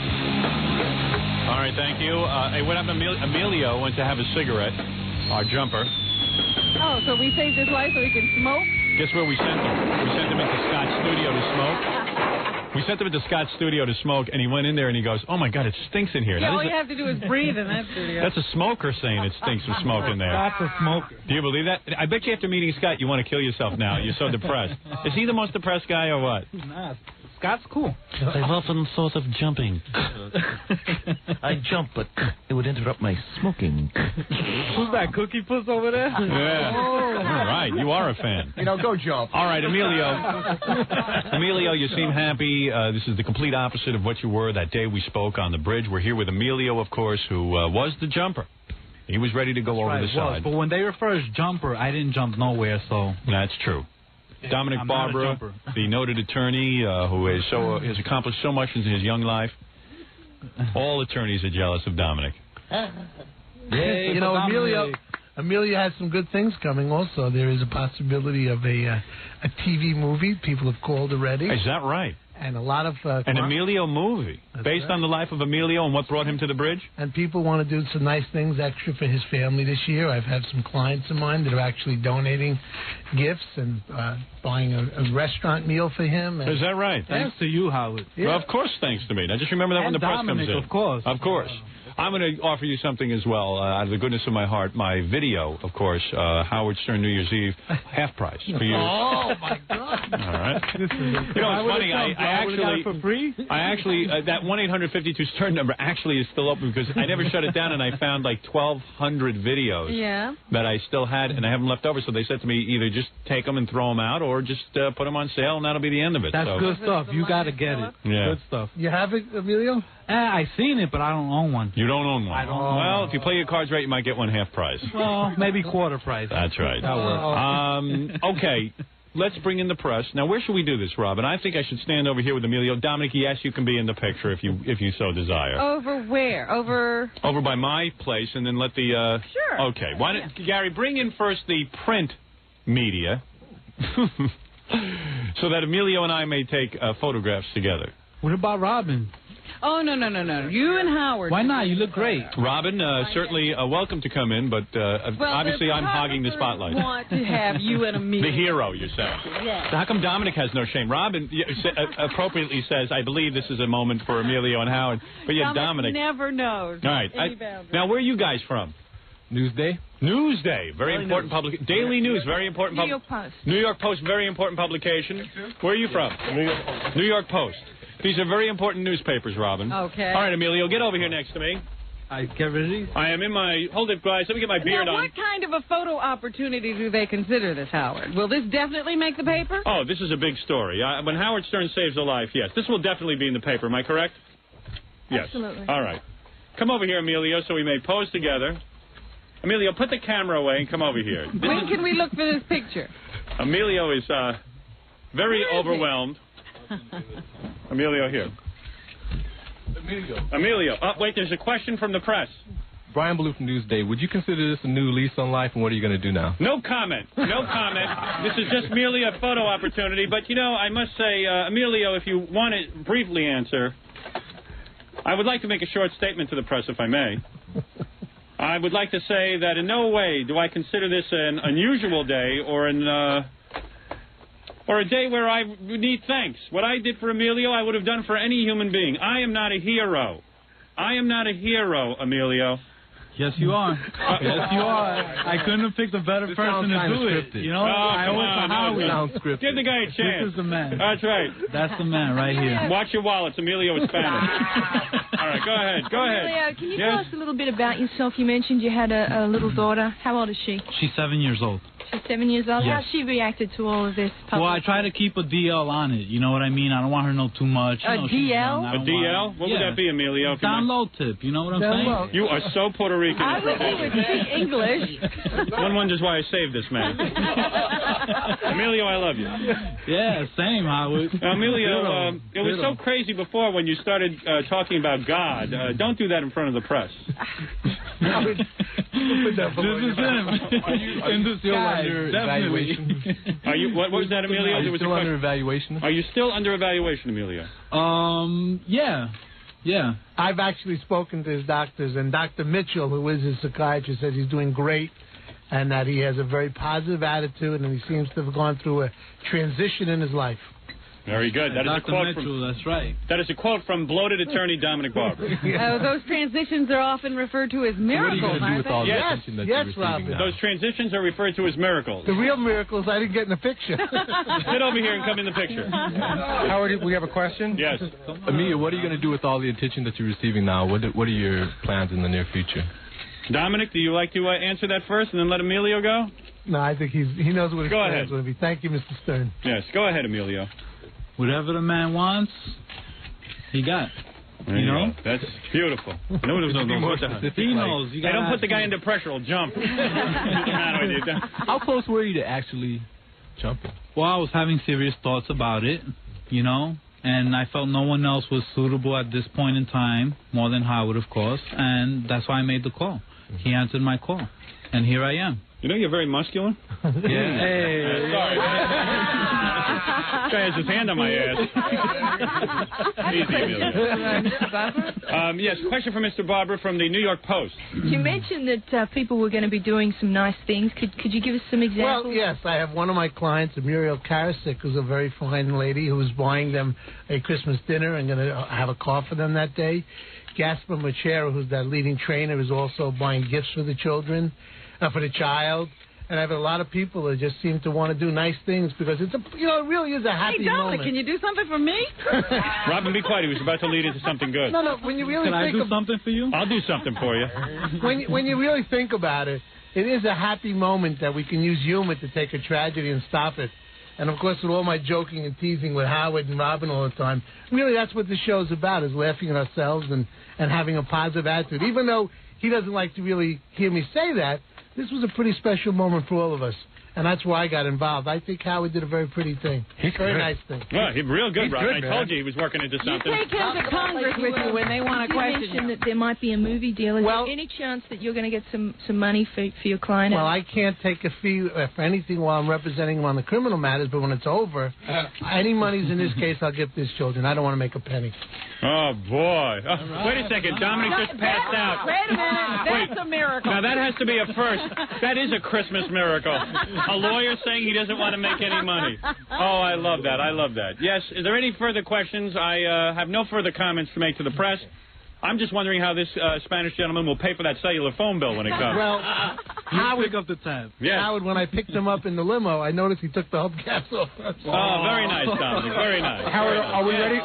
All right, thank you. What happened? Emilio went to have a cigarette, our jumper. Oh, so we saved his life so he can smoke? Guess where we sent him? We sent him into Scott's studio to smoke. We sent him into Scott's studio to smoke, and he went in there and he goes, "Oh my God, it stinks in here." Yeah, now, all you have to do is breathe in that studio. That's a smoker saying it stinks of smoke in there. Scott's a smoker. Do you believe that? I bet you after meeting Scott, you want to kill yourself now. You're so depressed. Is he the most depressed guy or what? Nah, Scott's cool. I've often thought of jumping. I jump, but it would interrupt my smoking. Who's that, Cookie Puss over there? Yeah. Oh. All right, you are a fan. You know, go jump. All right, Emilio. Emilio, you seem happy. This is the complete opposite of what you were that day we spoke on the bridge. We're here with Emilio, of course, who was the jumper. He was ready to go over the side. But when they refer as jumper, I didn't jump nowhere, so... That's true. Dominic I'm not a Barber, jumper. the noted attorney who has accomplished so much in his young life. All attorneys are jealous of Dominic. You know, Emilio has some good things coming also. There is a possibility of a TV movie. People have called already. Is that right? And a lot of... An Emilio movie based on the life of Emilio and what brought him to the bridge? And people want to do some nice things extra for his family this year. I've had some clients of mine that are actually donating gifts and buying a restaurant meal for him. And Is that right? Thanks to you, Howard. Yeah. Well, of course, thanks to me. Now, just remember that when the press Dominic, comes in. of course. Of course. I'm going to offer you something as well, out of the goodness of my heart. My video, of course, Howard Stern New Year's Eve, half price for you. Oh, my God. All right. You know, it's funny. I actually, that 1-800-52-STERN number actually is still open because I never shut it down, and I found like 1,200 videos that I still had, and I have them left over. So they said to me, either just take them and throw them out, or just put them on sale, and that'll be the end of it. That's good stuff. You got to get it. Yeah. Good stuff. You have it, Emilio? I seen it, but I don't own one. You don't own one? I don't own Well, one. if you play your cards right, you might get one half price. Well, maybe quarter price. That's right. That works. Okay, let's bring in the press. Now, where should we do this, Robin? I think I should stand over here with Emilio. Dominic, yes, you can be in the picture if you so desire. Over where? Over by my place, and then let the... Sure. Okay. Why don't, Gary, bring in first the print media so that Emilio and I may take photographs together. What about Robin? Oh, no. You and Howard. Why not? You look great. Robin, certainly welcome to come in, but obviously I'm hogging the spotlight. Want to have you and Emilio. The hero, yourself. Yes. So how come Dominic has no shame? Robin appropriately says, I believe this is a moment for Emilio and Howard, but yet Dominic never knows. All right. Any boundaries. Now, where are you guys from? Newsday. Newsday, very important publication. Daily News, very important. New York Post. New York Post, very important publication. Where are you from? New York Post. These are very important newspapers, Robin. Okay. All right, Emilio, get over here next to me. I get ready. I am in my... Hold it, guys. Let me get my beard Now, on. what kind of a photo opportunity do they consider this, Howard? Will this definitely make the paper? Oh, this is a big story. When Howard Stern saves a life, yes. This will definitely be in the paper. Am I correct? Yes. Absolutely. All right. Come over here, Emilio, so we may pose together. Emilio, put the camera away and come over here. When can we look for this picture? Emilio is very overwhelmed. Emilio, here. Emilio. Oh, wait, there's a question from the press. Brian Ballou from Newsday. Would you consider this a new lease on life, and what are you going to do now? No comment. No comment. This is just merely a photo opportunity. But, you know, I must say, Emilio, if you want to briefly answer, I would like to make a short statement to the press, if I may. I would like to say that in no way do I consider this an unusual day or a day where I need thanks. What I did for Emilio, I would have done for any human being. I am not a hero. I am not a hero, Emilio. Yes, you are. Yes, you are. I couldn't have picked a better person to do it. You know, I owe it to Howie. Give the guy a chance. This is the man. That's right. That's the man right here. Watch your wallets. Emilio is Spanish. All right, go ahead. Go ahead. Emilio, can you tell us a little bit about yourself? You mentioned you had a little daughter. How old is she? She's 7 years old. She's 7 years old. Yes. How's she reacted to all of this? Well, I try to keep a DL on it. You know what I mean? I don't want her to know too much. You know, she's young. A DL? What would that be, Emilio? Down low tip. You know what I'm saying? You are so Puerto Rican. I wish he would speak English. One wonders why I saved this man. Emilio, I love you. Yeah, same, Howard. Emilio, it was so crazy before when you started talking about God. Don't do that in front of the press. This is him. Are you still under evaluation? Are you? What was that, Emilio? Are you still under evaluation? Are you still under evaluation, Emilio? Yeah. I've actually spoken to his doctors, and Dr. Mitchell, who is his psychiatrist, says he's doing great and that he has a very positive attitude and he seems to have gone through a transition in his life. Very good. That is Dr. a quote Mitchell, from. That's right. That is a quote from bloated attorney Dominic Barber. Those transitions are often referred to as miracles, aren't they? Yes, Robin. Those transitions are referred to as miracles. The real miracles I didn't get in the picture. Sit over here and come in the picture. Howard, we have a question? Yes. Emilio, what are you going to do with all the attention that you're receiving now? What are your plans in the near future? Dominic, do you like to answer that first and then let Emilio go? No, I think he knows what his Go plans ahead. will be. Thank you, Mr. Stern. Yes, go ahead, Emilio. Whatever the man wants, he got. There you know? Go. That's beautiful. No, he knows. Hey, don't put the guy under pressure. He'll jump. What's the matter with you? How close were you to actually jumping? Well, I was having serious thoughts about it, you know, and I felt no one else was suitable at this point in time, more than Howard, of course, and that's why I made the call. He answered my call, and here I am. You know you're very muscular? Yeah. Hey. Sorry. This guy has his hand on my ass. Easy, Emilio. Yes, question for Mr. Barber from the New York Post. You mentioned that people were going to be doing some nice things. Could you give us some examples? Well, yes, I have one of my clients, Muriel Karasik, who's a very fine lady who's buying them a Christmas dinner and going to have a car for them that day. Gaspar Machero, who's that leading trainer, is also buying gifts for the children, for the child. And I have a lot of people that just seem to want to do nice things because it's it really is a happy Hey, Dominic, moment. can you do something for me? Robin, be quiet. He was about to lead into something good. No, when you really Can I think do something for you? I'll do something for you. When you really think about it, it is a happy moment that we can use humor to take a tragedy and stop it. And, of course, with all my joking and teasing with Howard and Robin all the time, really that's what the show's about, is laughing at ourselves and having a positive attitude. Even though he doesn't like to really hear me say that, this was a pretty special moment for all of us. And that's why I got involved. I think Howard did a very pretty thing. Very nice thing. Well, he's real good, He's Robin. good, I told you he was working into something. You take him to Congress with you when they want to question You mentioned that there might be a movie deal. Is there any chance that you're going to get some money for your client? Well, I can't take a fee for anything while I'm representing him on the criminal matters, but when it's over, any money's in this case, I'll give these children. I don't want to make a penny. Oh, boy. Wait a second. Dominic just passed out. Wait a minute. That's a miracle. Now, that has to be a first. That is a Christmas miracle. A lawyer saying he doesn't want to make any money. Oh, I love that. I love that. Yes, is there any further questions? I have no further comments to make to the press. I'm just wondering how this Spanish gentleman will pay for that cellular phone bill when it comes. Well, Howard, pick up the tab. Yes. Howard, when I picked him up in the limo, I noticed he took the hubcaps off. Oh, very nice, Dominic. Very nice. Howard, are we ready?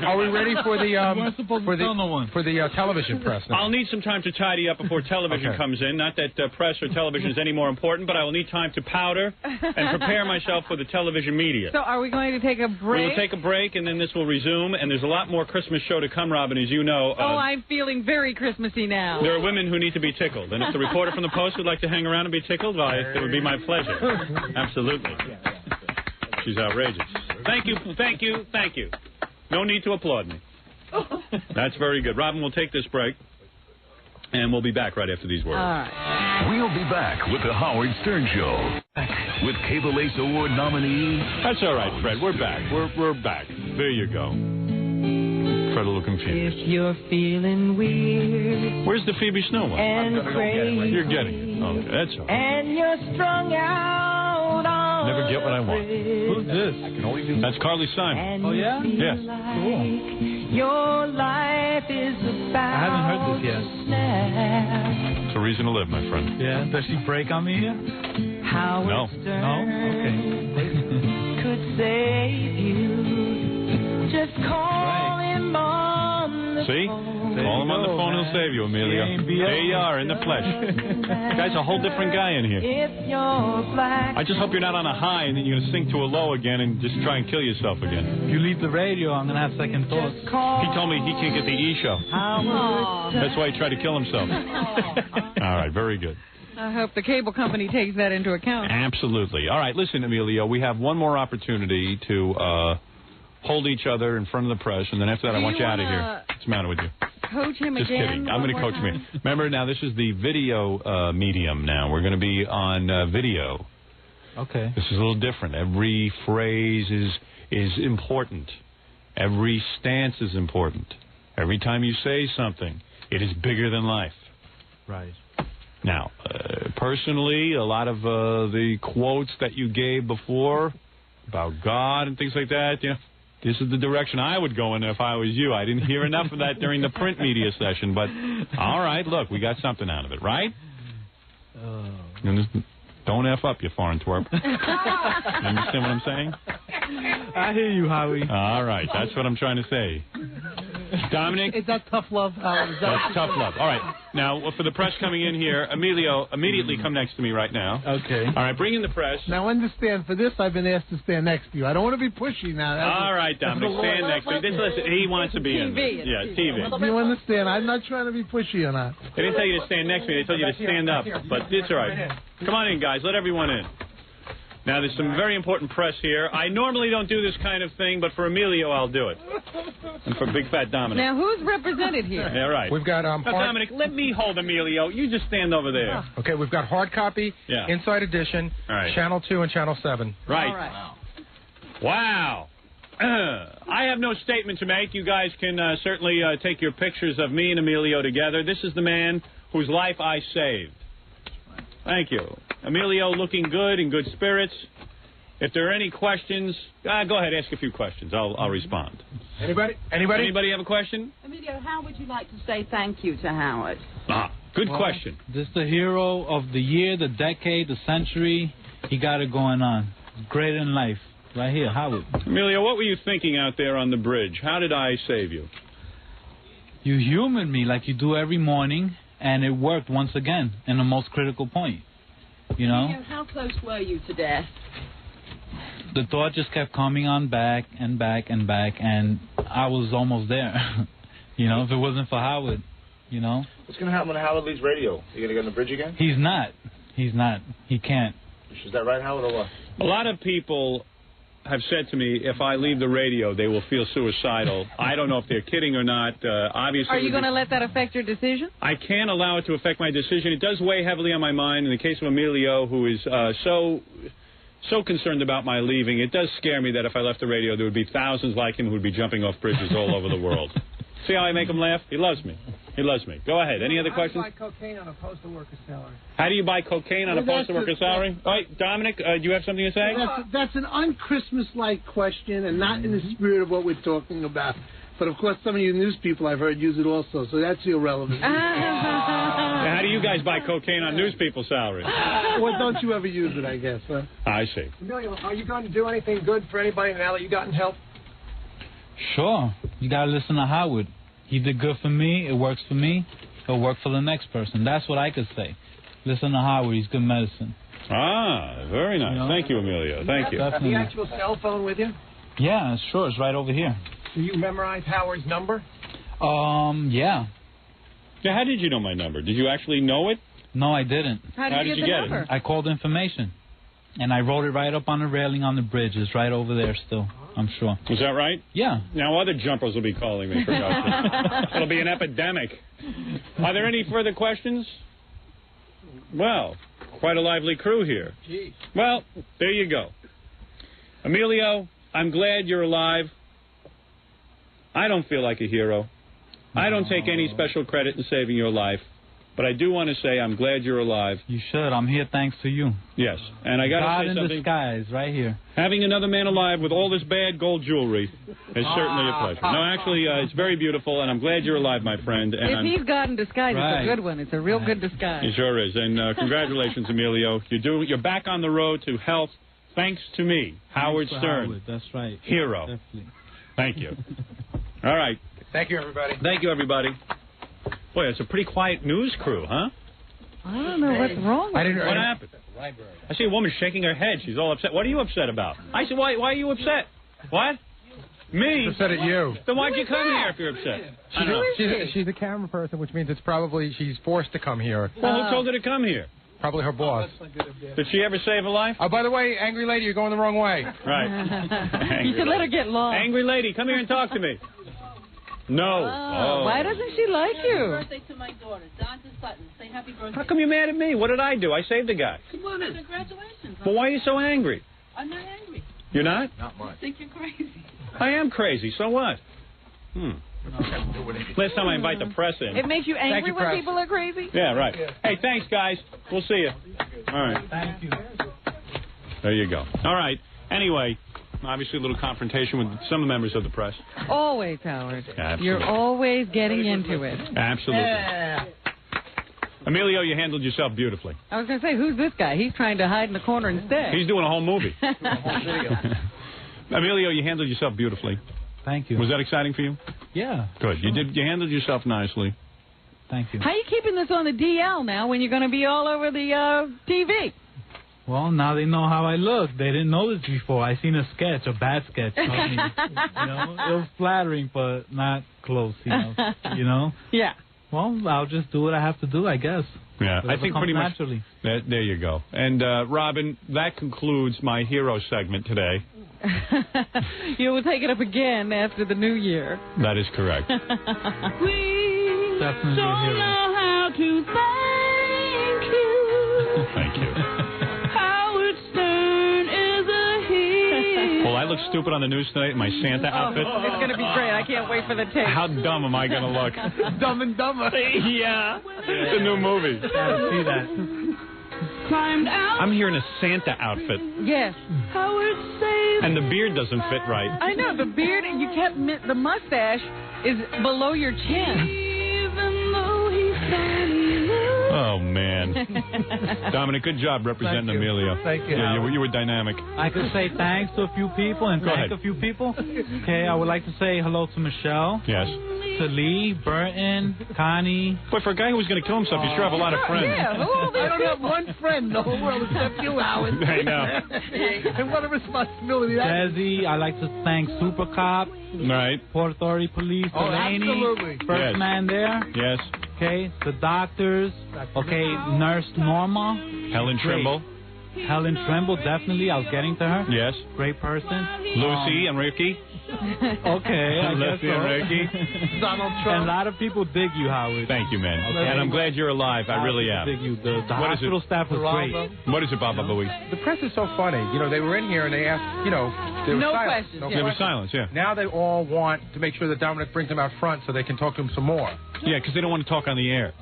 Are we ready for the television press now? I'll need some time to tidy up before television comes in. Not that press or television is any more important, but I will need time to powder and prepare myself for the television media. So are we going to take a break? We will take a break, and then this will resume. And there's a lot more Christmas show to come, Robin, as you know. I'm feeling very Christmassy now. There are women who need to be tickled, and if the reporter from the Post would like to hang around and be tickled, why, it would be my pleasure. Absolutely. She's outrageous. Thank you, thank you, thank you. No need to applaud me. That's very good. Robin, we'll take this break, and we'll be back right after these words. All right. We'll be back with the Howard Stern Show. With Cable Ace Award nominee. That's all right, Fred. We're back. We're back. There you go. Fred a little confused. If you're feeling weird Where's the Phoebe Snow one? and crazy, You're getting it. Okay, that's all right. and you're strung out on Never get what I want. Who's this? That's Carly Simon. Oh, yeah? Yes. Cool. your life is about I haven't heard this yet. It's a reason to live, my friend. Yeah? Does she break on me here? How No. No? Okay. could save you. Just call him on the See? phone. Call him on the phone, he'll save you, Emilio. There you are, in the flesh. The guy's a whole different guy in here. If you're black, I just hope you're not on a high and then you're going to sink to a low again and just try and kill yourself again. If you leave the radio, I'm going to have second thoughts. He told me he can't get the E show. That's why he tried to kill himself. All right, very good. I hope the cable company takes that into account. Absolutely. All right, listen, Emilio, we have one more opportunity to hold each other in front of the press, and then after that I want you out of here. What's the matter with you? Coach him Just again. kidding. I'm going to coach me. Remember, now this is the video medium now. We're going to be on video. Okay. This is a little different. Every phrase is important. Every stance is important. Every time you say something, it is bigger than life. Right. Now, personally, a lot of the quotes that you gave before about God and things like that, you know, this is the direction I would go in if I was you. I didn't hear enough of that during the print media session, but all right, look, we got something out of it, right? Don't F up, you foreign twerp. You understand what I'm saying? I hear you, Howie. All right, that's what I'm trying to say. Dominic? Is that tough love, Howard? That's tough love. All right. Now, for the press coming in here, Emilio, immediately come next to me right now. Okay. All right, bring in the press. Now, understand, for this, I've been asked to stand next to you. I don't want to be pushy now. All right, Dominic, stand next to me. Listen, he wants to be in there. Yeah, TV. You understand? I'm not trying to be pushy or not. They didn't tell you to stand next to me. They told you to stand up. But it's all right. Come on in, guys. Let everyone in. Now, there's some very important press here. I normally don't do this kind of thing, but for Emilio, I'll do it. And for Big Fat Dominic. Now, who's represented here? Yeah, right. We've got now, Dominic, let me hold Emilio. You just stand over there. Okay, we've got hard copy, Inside Edition, Channel 2 and Channel 7. Right. All right. Wow. I have no statement to make. You guys can certainly take your pictures of me and Emilio together. This is the man whose life I saved. Thank you. Emilio looking good, in good spirits. If there are any questions, go ahead, ask a few questions. I'll respond. Anybody? Anybody have a question? Emilio, how would you like to say thank you to Howard? Good question. This is the hero of the year, the decade, the century. He got it going on. Great in life. Right here, Howard. Emilio, what were you thinking out there on the bridge? How did I save you? You humored me like you do every morning, and it worked once again in the most critical point. You know? Emilio, how close were you to death? The thought just kept coming on back and back and back, and I was almost there. You know, if it wasn't for Howard, you know? What's going to happen when Howard leaves radio? You going to get on the bridge again? He's not. He can't. Is that right, Howard, or what? A lot of people have said to me, if I leave the radio, they will feel suicidal. I don't know if they're kidding or not. Obviously, Are you going to let that affect your decision? I can't allow it to affect my decision. It does weigh heavily on my mind. In the case of Emilio, who is so concerned about my leaving, it does scare me that if I left the radio, there would be thousands like him who would be jumping off bridges all over the world. See how I make him laugh? He loves me. He loves me. Go ahead. Any other questions? How do you buy cocaine on a postal worker's salary? How do you buy cocaine on a postal worker's salary? All right, Dominic, do you have something to say? That's an un-Christmas-like question and not in the spirit of what we're talking about. But of course, some of you news people I've heard use it also, so that's irrelevant. How do you guys buy cocaine on news people's salaries? Well, don't you ever use it, I guess, huh? I see. Emilio, are you going to do anything good for anybody now that you've gotten help? Sure. You got to listen to Howard. He did good for me. It works for me. It'll work for the next person. That's what I could say. Listen to Howard. He's good medicine. Ah, very nice. Thank you, Emilio. Thank you. Have the actual cell phone with you? Yeah, sure. It's right over here. Do you memorize Howard's number? Yeah. Yeah, how did you know my number? Did you actually know it? No, I didn't. How did you get it? I called information. And I wrote it right up on the railing on the bridge. It's right over there still, I'm sure. Is that right? Yeah. Now other jumpers will be calling me. For God's sake. It'll be an epidemic. Are there any further questions? Well, quite a lively crew here. Jeez. Well, there you go. Emilio, I'm glad you're alive. I don't feel like a hero. I don't take any special credit in saving your life. But I do want to say I'm glad you're alive. You should. I'm here thanks to you. Yes. And I got to God say in something. disguise, right here. Having another man alive with all this bad gold jewelry is certainly a pleasure. No, actually, it's very beautiful, and I'm glad you're alive, my friend. And If he's God in disguise, Right. it's a good one. It's a real good disguise. It sure is. And congratulations, Emilio. You're back on the road to health thanks to me, Howard Thanks for Stern. Howard. That's right. Hero. Definitely. Thank you. All right. Thank you, everybody. Thank you, everybody. Boy, it's a pretty quiet news crew, huh? I don't know what's wrong with What happened? I see a woman shaking her head. She's all upset. What are you upset about? I said, why are you upset? What? Me? She's upset at you. Then why'd you come here if you're upset? She's a camera person, which means it's probably she's forced to come here. Well, who told her to come here? Probably her boss. Did she ever save a life? Oh, by the way, angry lady, you're going the wrong way. Right. You should let her get lost. Angry lady, come here and talk to me. No. Oh, why doesn't she like you? Happy birthday to my daughter, Dante Sutton. Say happy birthday. How come you're mad at me? What did I do? I saved the guy. Come on in. Congratulations. But why are you so angry? I'm not angry. You're not? Not much. I think you're crazy. I am crazy. So what? Last time I invite the press in. It makes you angry when people are crazy? Yeah, right. Hey, thanks, guys. We'll see you. All right. Thank you. There you go. All right. Anyway, obviously a little confrontation with some members of the press. Always, Howard. Absolutely. You're always getting into it. Absolutely. Yeah. Emilio, you handled yourself beautifully. I was going to say, who's this guy? He's trying to hide in the corner instead. He's doing a whole movie. Emilio, you handled yourself beautifully. Thank you. Was that exciting for you? Yeah. Good. You handled yourself nicely. Thank you. How are you keeping this on the DL now when you're going to be all over the TV? Well, now they know how I look. They didn't know this before. I seen a sketch, a bad sketch. Of me. You know, it was flattering, but not close. You know. Yeah. Well, I'll just do what I have to do, I guess. Yeah, I It'll think come pretty much. naturally. There you go. And Robin, that concludes my hero segment today. You will take it up again after the new year. That is correct. We Definitely don't a hero. know how to thank you. Thank you. Howard Stern is a hero. Well, I look stupid on the news tonight in my Santa outfit. It's going to be great. I can't wait for the tape. How dumb am I going to look? Dumb and Dumber. Yeah. It's a new movie. Gotta see that. Climbed out. I'm here in a Santa outfit, Yes. Howard saved. and the beard doesn't fit right. I know, the beard, you kept, the mustache is below your chin. Even though he's Oh, man. Dominic, good job representing Thank you. Emilio. Thank you. Yeah, you were dynamic. I could say thanks to a few people and Go thank ahead. a few people. Okay, I would like to say hello to Michelle, Yes. to Lee, Burton, Connie. Boy, for a guy who was going to kill himself, you sure have a lot of friends. Yeah, who are these I don't have one friend in the whole world except you, Howard. I know. And what a responsibility that is. Desi, I'd like to thank Super Cop, Right. Port Authority Police, Oh, Delaney, absolutely. first Yes. man there. Yes. Okay, the doctors. Okay, Nurse Norma. Helen Great. Trimble. Helen Trimble, definitely. I was getting to her. Yes. Great person. Lucy and Ricky. Okay, I guess Lucy so. and Ricky. Donald And a Trump. lot of people dig you, Howard. Thank you, man. Okay. And I'm glad you're alive. I really Dig am. you. The What is hospital it? staff was great. What is it, Baba Booey? The press is so funny. You know, they were in here and they asked, there was No silence. questions, No yeah. There was questions. silence, yeah. Now they all want to make sure that Dominic brings them out front so they can talk to him some more. Yeah, because they don't want to talk on the air.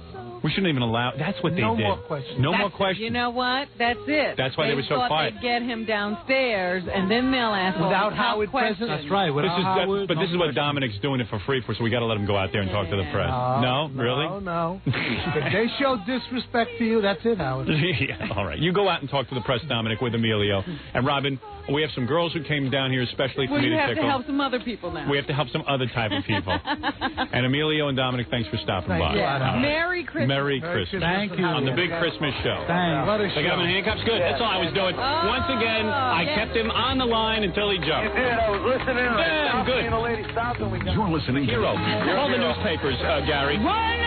We shouldn't even allow. That's what they No did. more questions. No That's more it. questions. You know what? That's it. That's why they were so thought quiet. They'd get him downstairs, and then they'll ask all Without the Howard questions. present? That's right. This Without is, Howard, but no this is what question. Dominic's doing it for free for, so we got to let him go out there and talk to the press. No, really? No. If they show disrespect to you, that's it, Howard. Yeah, all right. You go out and talk to the press, Dominic, with Emilio. And Robin, we have some girls who came down here especially for Well, me you to have to tickle. help some other people now. We have to help some other type of people. And Emilio and Dominic, thanks for stopping by. Yeah. All right. Merry Christmas. Merry Christmas. Thank you. On the big Christmas show. Thanks. They got him in handcuffs? Good. That's all I was doing. Once again, I kept him on the line until he jumped. You did. I was listening. Damn, good. And the lady stopped and we got You're listening to Hero. All the newspapers, Gary. Right